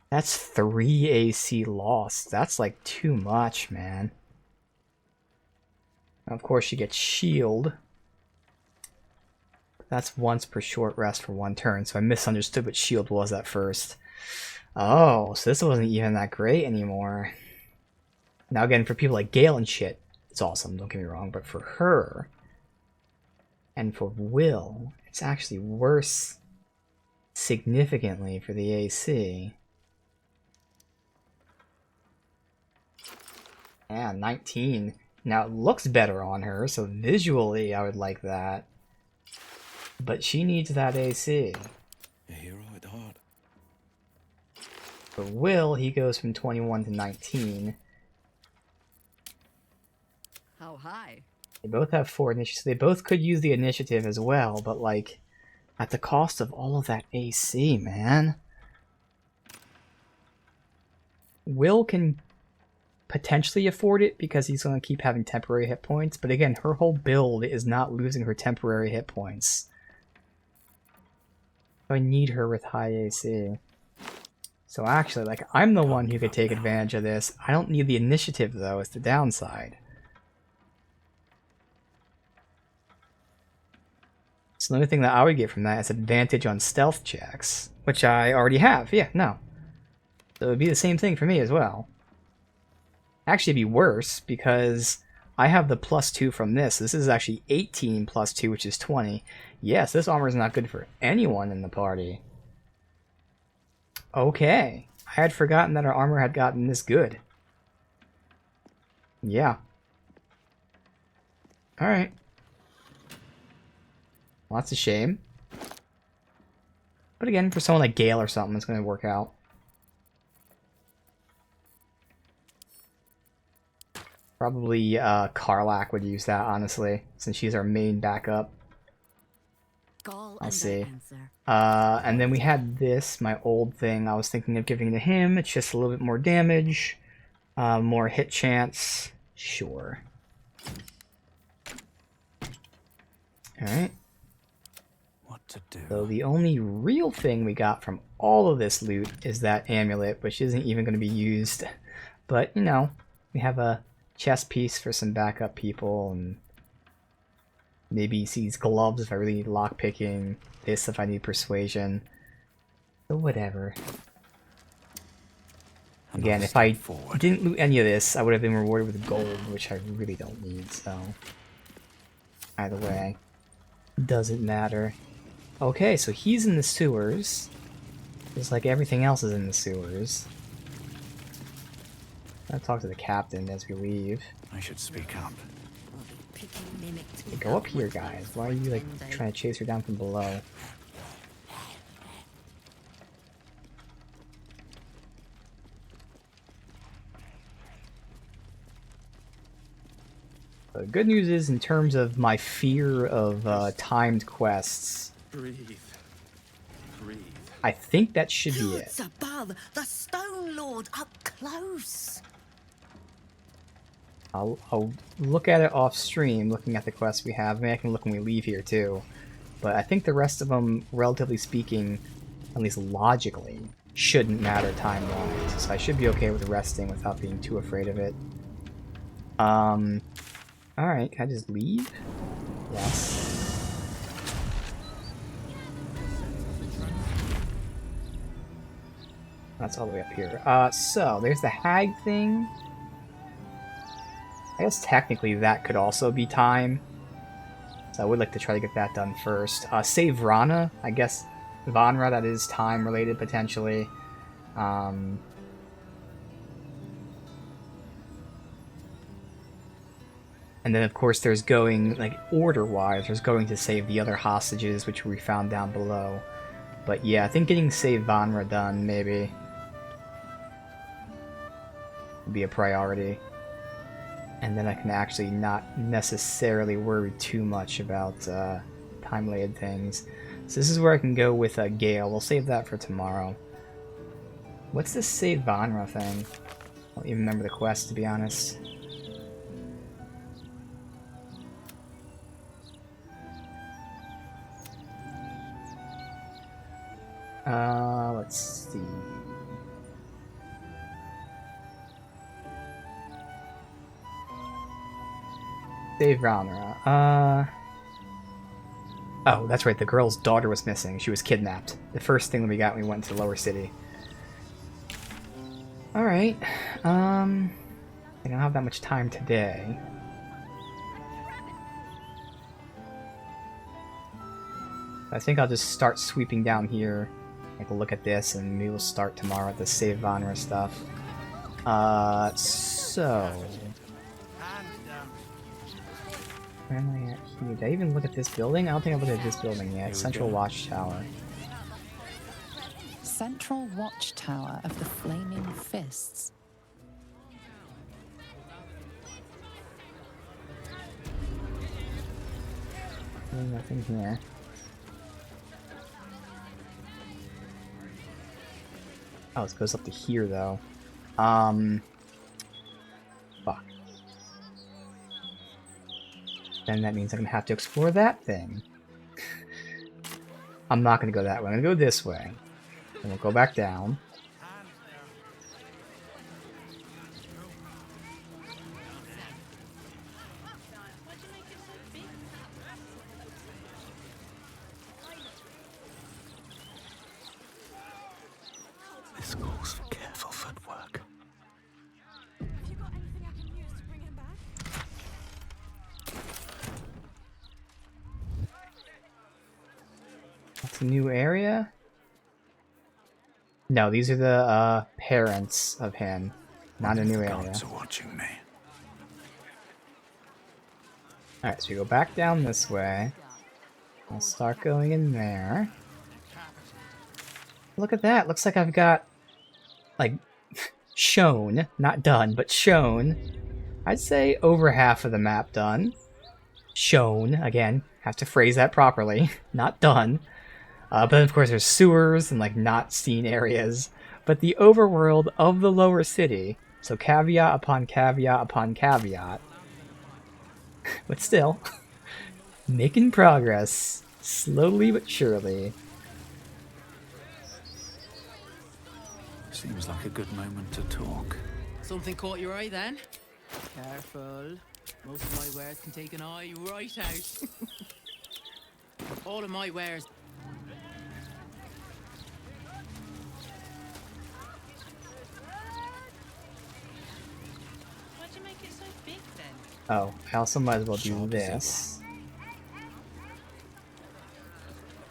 That's 3 AC loss. That's like too much, man. Of course, she gets shield. That's once per short rest for 1 turn, so I misunderstood what shield was at first. Oh, so this wasn't even that great anymore. Now again, for people like Gale and shit, it's awesome, don't get me wrong, but for her, and for Will, it's actually worse significantly for the AC. Yeah, 19. Now it looks better on her, so visually I would like that. But she needs that AC. A hero at heart. For Will, he goes from 21 to 19. How high? They both have 4 initiatives. They both could use the initiative as well, but like at the cost of all of that AC, man. Will can potentially afford it because he's going to keep having temporary hit points, but again, her whole build is not losing her temporary hit points. I need her with high AC. So actually, like, I'm the one who could take advantage of this. I don't need the initiative, though, is the downside. So the only thing that I would get from that is advantage on stealth checks, which I already have. Yeah, no. So it would be the same thing for me as well. Actually, it'd be worse because I have the +2 from this. This is actually 18 plus 2, which is 20. Yes, this armor is not good for anyone in the party. Okay. I had forgotten that our armor had gotten this good. Yeah. Alright. Well, that's a shame. But again, for someone like Gale or something, it's going to work out. Probably Karlach would use that, honestly, since she's our main backup. I'll see. And then we had this, my old thing. I was thinking of giving to him. It's just a little bit more damage, more hit chance. Sure. Alright. What to do? So the only real thing we got from all of this loot is that amulet, which isn't even going to be used. But, you know, we have a chest piece for some backup people, and maybe these gloves if I really need lockpicking, this if I need persuasion. So whatever. Again, if I didn't loot any of this, I would have been rewarded with gold, which I really don't need, so either way, doesn't matter. Okay, so he's in the sewers, just like everything else is in the sewers. I'll talk to the captain as we leave. I should speak up. Hey, go up here, guys. Why are you like trying to chase her down from below? The good news is, in terms of my fear of timed quests, Breathe. Breathe. I think that should be it. It's above, the Stone Lord up close. I'll look at it off stream, looking at the quests we have. Maybe I can look when we leave here too. But I think the rest of them, relatively speaking, at least logically, shouldn't matter time-wise. So I should be okay with resting without being too afraid of it. Alright, can I just leave? Yes. That's all the way up here. So, there's the hag thing. I guess technically that could also be time. So I would like to try to get that done first. Save Rana. I guess Vanra, that is time related potentially. And then of course there's going, like order-wise, there's going to save the other hostages, which we found down below. But yeah, I think getting Save Vanra done, maybe, would be a priority. And then I can actually not necessarily worry too much about time-related things. So this is where I can go with Gale. We'll save that for tomorrow. What's this Save Vanra thing? I don't even remember the quest, to be honest. Let's see. Save Vanra. Oh, that's right, the girl's daughter was missing. She was kidnapped. The first thing that we got when we went to the lower city. Alright. I don't have that much time today. I think I'll just start sweeping down here. Take a look at this, and maybe we'll start tomorrow at the Save Vanra stuff. So... where am I at here? Did I even look at this building? I don't think I looked at this building yet. Central Watchtower. Central Watchtower of the Flaming Fists. Nothing here. Oh, it goes up to here, though. Fuck. Then that means I'm gonna have to explore that thing. I'm not gonna go that way. I'm gonna go this way. And we'll go back down. This calls for careful footwork. That's a new area? No, these are the parents of him. Not a new area. Gods are watching me. Alright, so we go back down this way. I'll start going in there. Look at that. Looks like I've got, like, shown, not done, but shown, I'd say over half of the map done. Shown, again, have to phrase that properly, not done. But of course there's sewers and, like, not seen areas. But the overworld of the lower city, so caveat upon caveat upon caveat. But still, making progress, slowly but surely. Seems like a good moment to talk. Something caught your eye then? Careful. Most of my wares can take an eye right out. All of my wares. Why'd you make it so big then? Oh, I also might as well do this.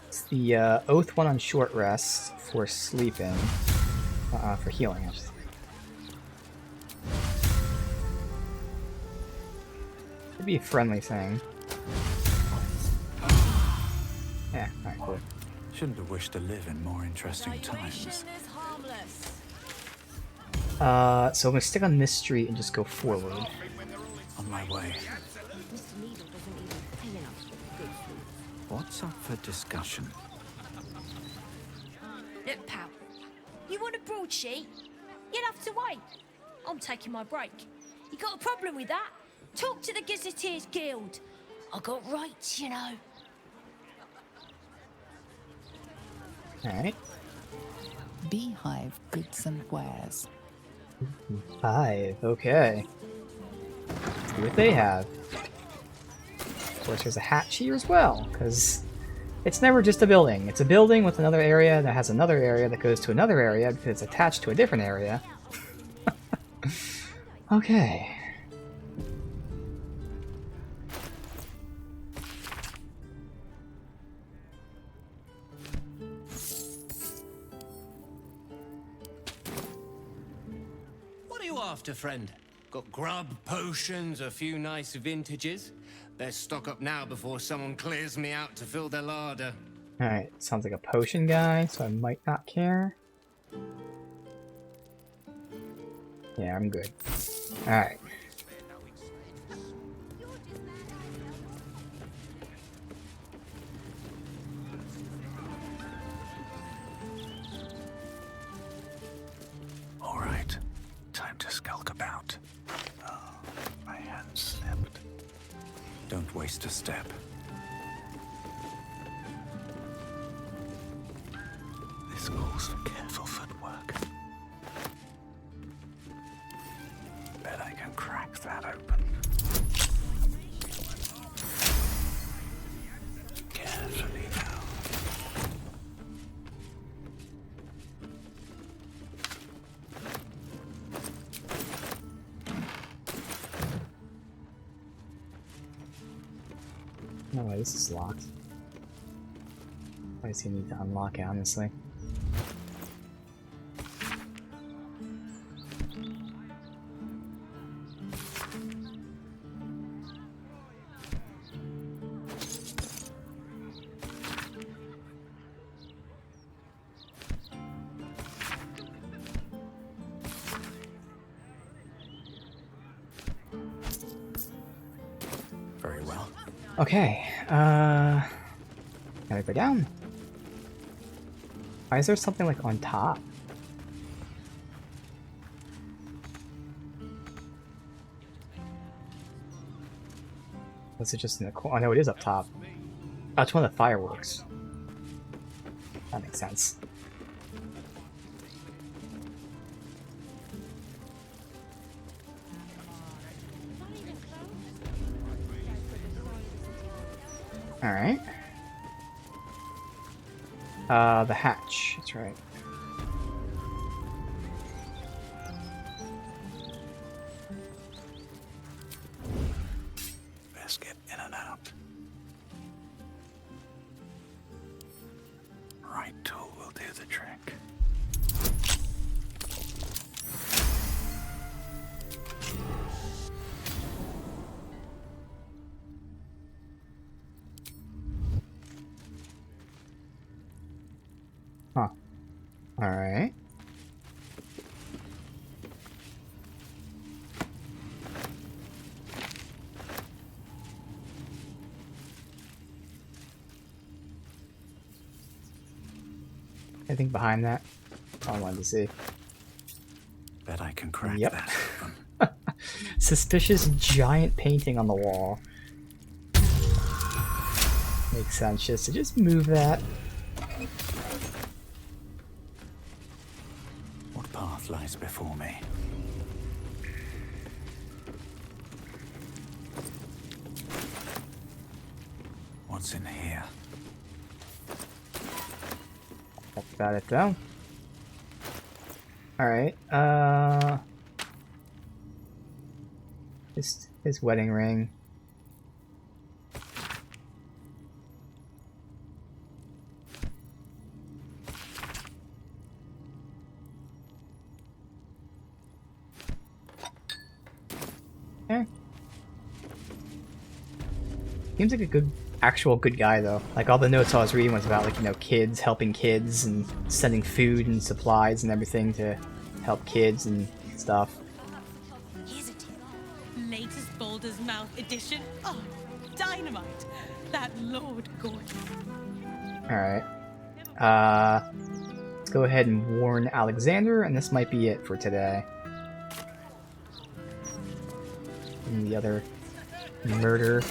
It's the Oath one on short rest for sleeping. For healing, actually. Should be a friendly thing. Yeah, alright, cool. Shouldn't have wished to live in more interesting times. So I'm gonna stick on this street and just go forward. On my way. What's up for discussion? Look, pal. You want a broadsheet? You'll have to wait. I'm taking my break. You got a problem with that? Talk to the Gazetteers Guild. I got rights, you know. Alright. Beehive goods and wares. 5, okay. Let's see what they have. Of course, there's a hatch here as well, because it's never just a building. It's a building with another area that has another area that goes to another area because it's attached to a different area. Okay. What are you after, friend? Got grub, potions, a few nice vintages? Best stock up now before someone clears me out to fill their larder. Alright, sounds like a potion guy, so I might not care. Yeah, I'm good. Alright. Alright, time to skulk about. Oh, my hand slipped. Don't waste a step. This calls for careful footwork. Bet I can crack that open. Carefully now. No way, this is locked. Why does he need to unlock it, honestly? Very well. Okay, gotta go down. Why is there something like on top? Was it just in the corner? Oh no, it is up top. Oh, it's one of the fireworks. That makes sense. Alright. The hatch, that's right. Best get in and out. Right tool will do the trick. Huh. Alright. Anything behind that? I wanted to see. Bet I can crack Yep. that open. Suspicious giant painting on the wall. Makes sense just to just move that. What path lies before me? What's in here? That's about it though. Alright, his wedding ring. Okay. Seems like a good, actual good guy though. Like all the notes I was reading was about like, you know, kids, helping kids and sending food and supplies and everything to help kids and stuff. Here's a tip. Latest Baldur's Mouth edition. Oh, dynamite. That Lord Gorgeous. Alright. Let's go ahead and warn Alexander, and this might be it for today. from the other murder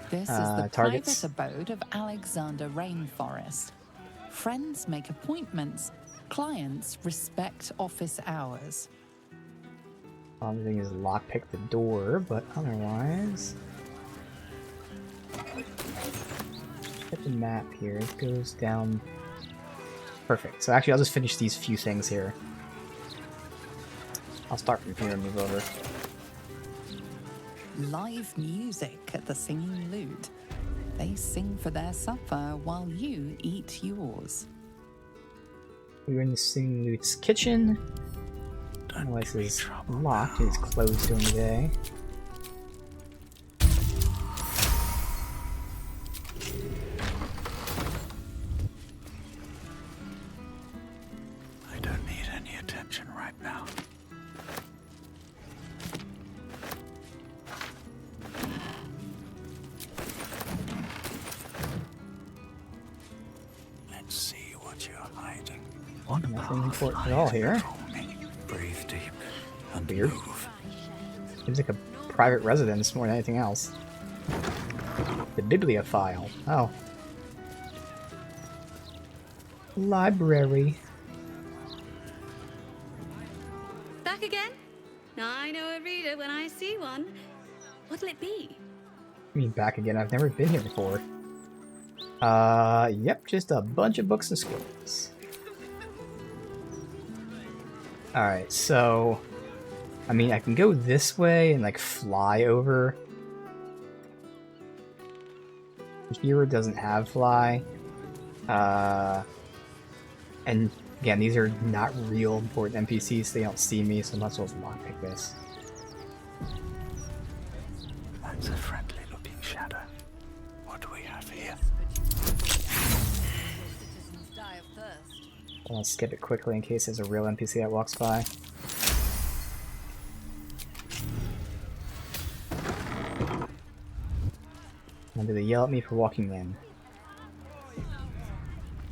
This is the targets. private abode of Alexander Rainforest. Friends make appointments. Clients respect office hours. Only thing is lockpick the door, but otherwise... Get the map here. It goes down... Perfect. So actually, I'll just finish these few things here. I'll start from here and move over. Live music at the Singing Lute. They sing for their supper while you eat yours. We're in the Singing Lute's kitchen. Otherwise, it's locked. It's closed during the day. I don't need any attention right now. Let's see what you're hiding. Nothing important at all here. Breathe deep and Weird. move. Seems like a private residence more than anything else. The bibliophile. Oh. Library. Back again? I know a reader when I see one. What'll it be? I mean, back again. I've never been here before. Yep, just a bunch of books and scrolls. Alright, so... I mean, I can go this way and, like, fly over. Here it doesn't have fly. And, again, these are not real important NPCs, so they don't see me, so I might as well lockpick this. That's a friendly-looking shadow. What do we have here? I'll skip it quickly in case there's a real NPC that walks by. And do they yell at me for walking in?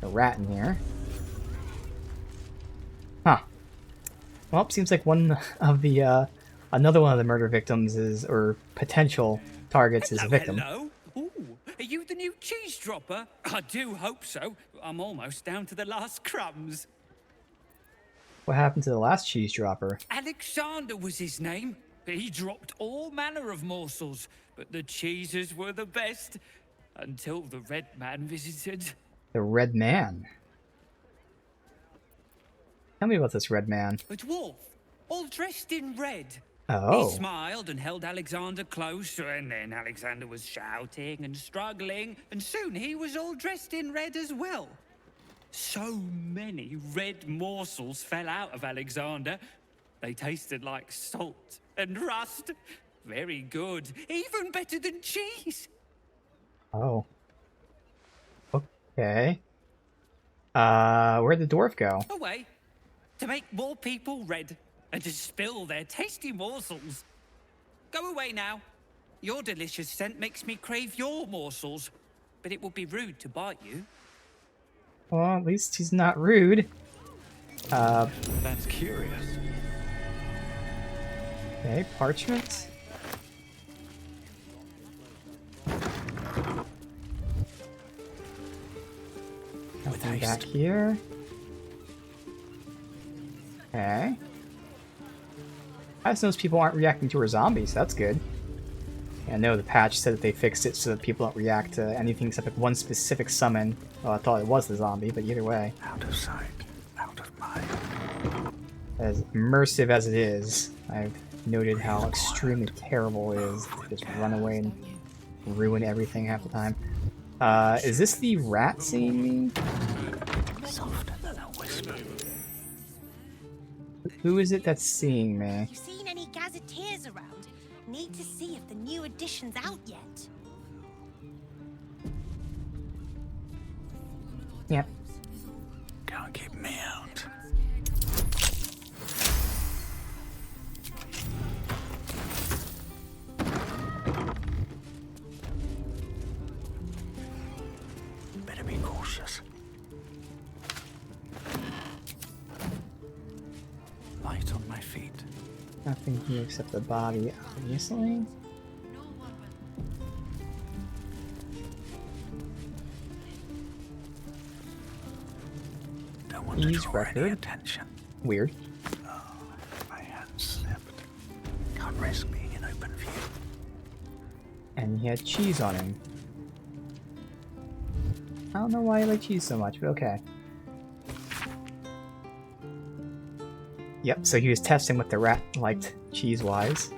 A rat in here. Huh. Well, seems like one of the, another one of the murder victims is, or potential targets is a victim. Hello. Ooh, are you the new cheese dropper? I do hope so. I'm almost down to the last crumbs. What happened to the last cheese dropper? Alexander was his name. He dropped all manner of morsels, but the cheeses were the best. Until the Red Man visited. The Red Man? Tell me about this Red Man. A dwarf, all dressed in red. Oh. He smiled and held Alexander close, and then Alexander was shouting and struggling, and soon he was all dressed in red as well. So many red morsels fell out of Alexander. They tasted like salt and rust. Very good. Even better than cheese. Oh. Okay. Where'd the dwarf go? Away. To make more people red and to spill their tasty morsels. Go away now. Your delicious scent makes me crave your morsels, but it would be rude to bite you. Well, at least he's not rude. That's curious. Okay, parchment. Nothing back here. Okay. I just noticed people aren't reacting to her zombies. That's good. I know the patch said that they fixed it so that people don't react to anything except like one specific summon. Well, I thought it was the zombie, but either way. Out of sight, out of mind. As immersive as it is, I've noted how extremely terrible it is to just run away and ruin everything half the time. Is this the rat seeing me? Softer than a whisper. Who is it that's seeing me? You seen any gazetteers around? Need to see if the new edition's out yet. Yep. Can't keep me out. Better be cautious. Light on my feet. Nothing here except the body, obviously. Don't want to Ease draw any record. attention. Weird. Oh, my hand slipped. Can't risk being in open view. And he had cheese on him. I don't know why I like cheese so much, but okay. Yep, so he was testing what the rat liked cheese-wise.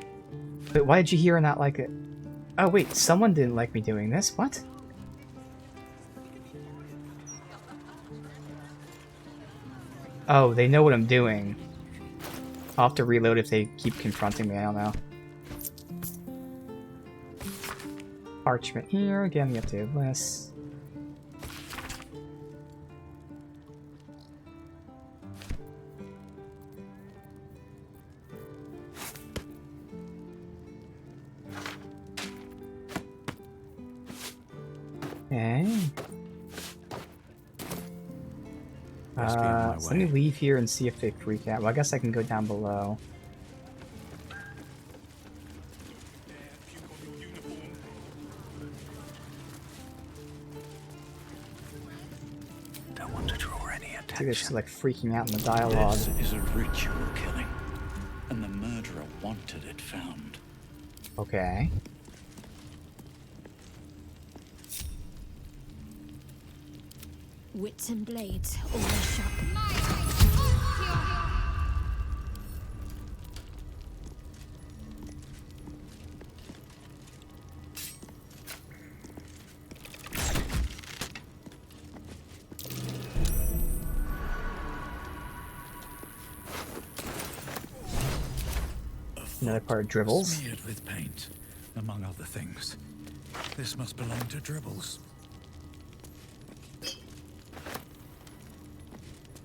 But why did you hear and not like it? Oh wait, someone didn't like me doing this? What? Oh, they know what I'm doing. I'll have to reload if they keep confronting me, I don't know. Parchment here, again, the updated list. Okay. So let me leave here and see if they freak out. Well, I guess I can go down below. Don't want to draw any I think attention. they're just like freaking out in the dialogue. This is a ritual killing, and the murderer wanted it found. Okay. Wits and blades, always sharp. Another part of Dribbles. Smeared with paint, among other things. This must belong to Dribbles.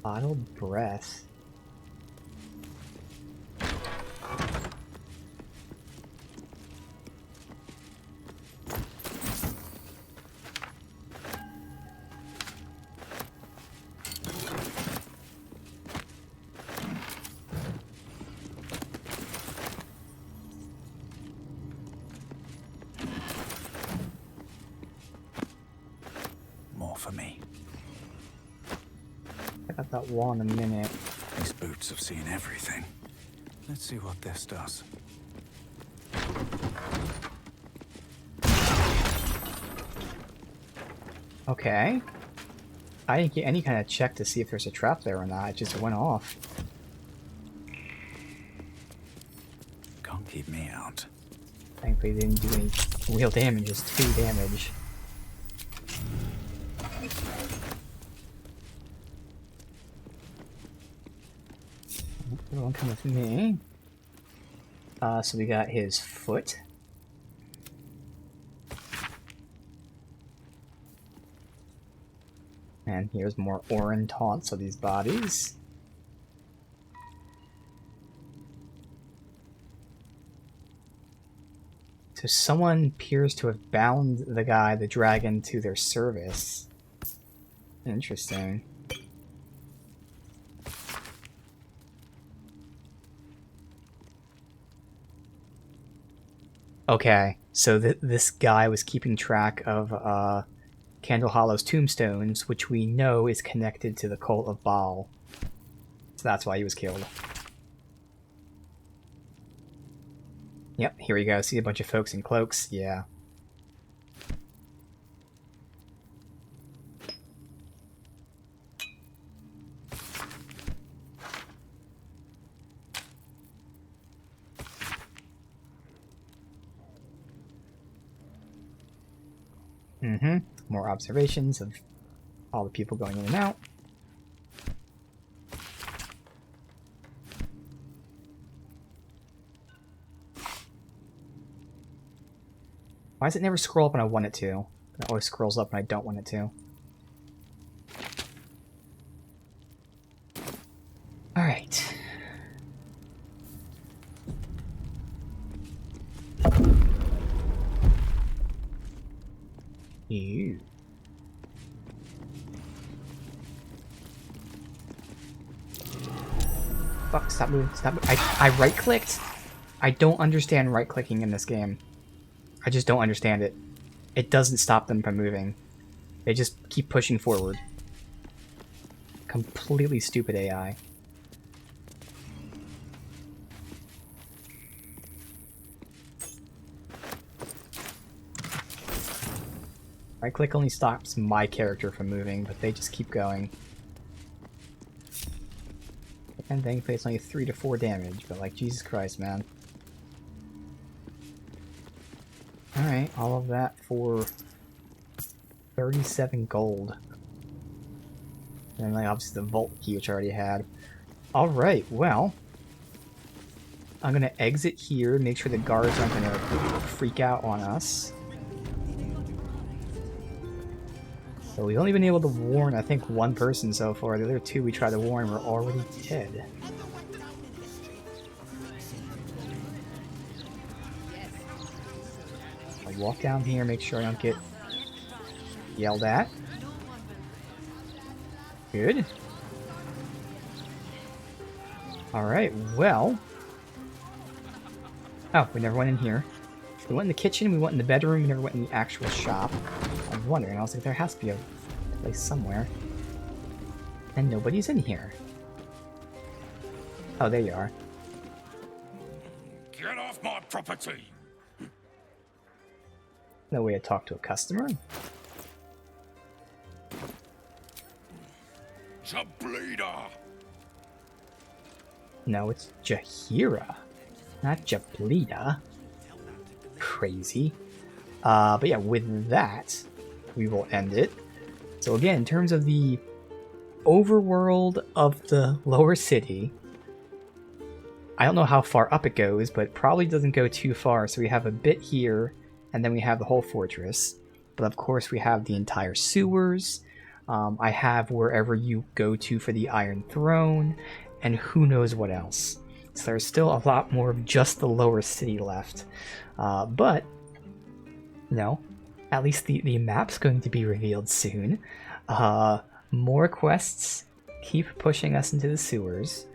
Bottled breath. More for me. I got that wall in a minute. These boots have seen everything. Let's see what this does. Okay. I didn't get any kind of check to see if there's a trap there or not. It just went off. Can't keep me out. Thankfully, they didn't do any real damage, just 2 damage. Everyone come with me. So we got his foot. And here's more Orin taunts of these bodies. So someone appears to have bound the guy, the dragon, to their service. Interesting. Okay, so this guy was keeping track of Candle Hollow's tombstones, which we know is connected to the cult of Baal. So that's why he was killed. Yep, here we go. See a bunch of folks in cloaks? Yeah. Mm-hmm. More observations of all the people going in and out. Why does it never scroll up when I want it to? It always scrolls up when I don't want it to. Alright. Ew. Fuck, stop moving, stop moving. I right-clicked? I don't understand right-clicking in this game. I just don't understand it. It doesn't stop them from moving. They just keep pushing forward. Completely stupid AI. Right-click only stops my character from moving, but they just keep going. And thankfully it's only 3 to 4 damage, but like, Jesus Christ, man. Alright, all of that for 37 gold. And then obviously the vault key, which I already had. Alright, well, I'm gonna exit here, make sure the guards aren't gonna freak out on us. So we've only been able to warn, I think, one person so far. The other two we tried to warn were already dead. I'll walk down here, make sure I don't get yelled at. Good. Alright, well... Oh, we never went in here. We went in the kitchen, we went in the bedroom, we never went in the actual shop. I was wondering, I was like, there has to be a place somewhere. And nobody's in here. Oh, there you are. Get off my property! No way to talk to a customer. Jablida! No, it's Jahira, not Jablida. Crazy. But yeah, with that, we will end it. So again, in terms of the overworld of the lower city, I don't know how far up it goes, but it probably doesn't go too far. So we have a bit here, and then we have the whole fortress. But of course, we have the entire sewers. I have wherever you go to for the Iron Throne, and who knows what else. So there's still a lot more of just the lower city left. But, no, at least the map's going to be revealed soon. More quests keep pushing us into the sewers.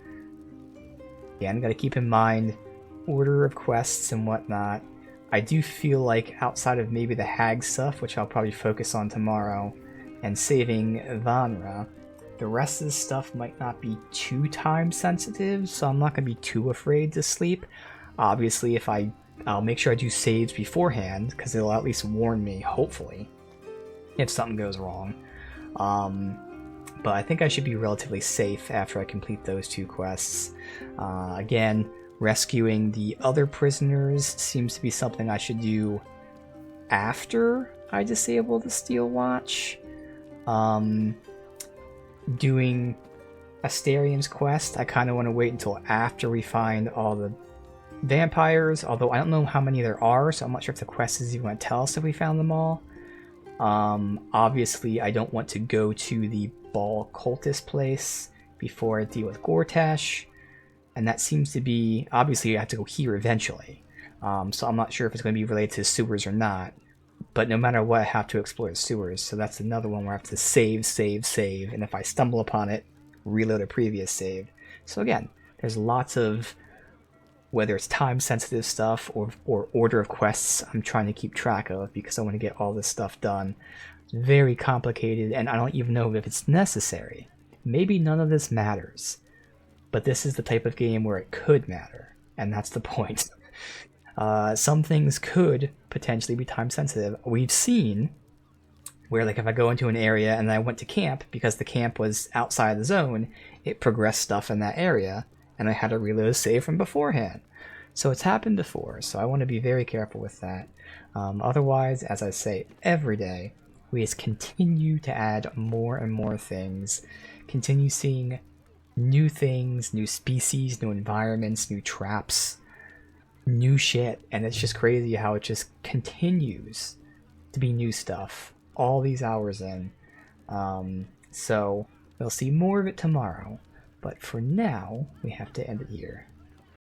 Again, gotta keep in mind order of quests and whatnot. I do feel like outside of maybe the hag stuff, which I'll probably focus on tomorrow, and saving Vanra, the rest of the stuff might not be too time sensitive, so I'm not going to be too afraid to sleep. Obviously, if I'll make sure I do saves beforehand, because it'll at least warn me, hopefully, if something goes wrong. But I think I should be relatively safe after I complete those two quests. Again, rescuing the other prisoners seems to be something I should do after I disable the Steel Watch. Doing Asterian's quest, I kind of want to wait until after we find all the vampires, although I don't know how many there are, so I'm not sure if the quest is even going to tell us if we found them all. Obviously, I don't want to go to the Ball cultist place before I deal with Gortash, and that seems to be, obviously I have to go here eventually, so I'm not sure if it's going to be related to sewers or not, but no matter what I have to explore the sewers, so that's another one where I have to save, and if I stumble upon it, reload a previous save. So again, there's lots of, whether it's time sensitive stuff or order of quests I'm trying to keep track of because I want to get all this stuff done. It's very complicated, and I don't even know if it's necessary. Maybe none of this matters, but this is the type of game where it could matter, and that's the point. Some things could potentially be time sensitive. We've seen where, like, if I go into an area and I went to camp because the camp was outside the zone, it progressed stuff in that area, and I had to reload a save from beforehand. So it's happened before, so I want to be very careful with that. Otherwise, as I say every day, we just continue to add more and more things, continue seeing new things, new species, new environments, new traps, new shit, and it's just crazy how it just continues to be new stuff all these hours in. So we'll see more of it tomorrow, but for now we have to end it here.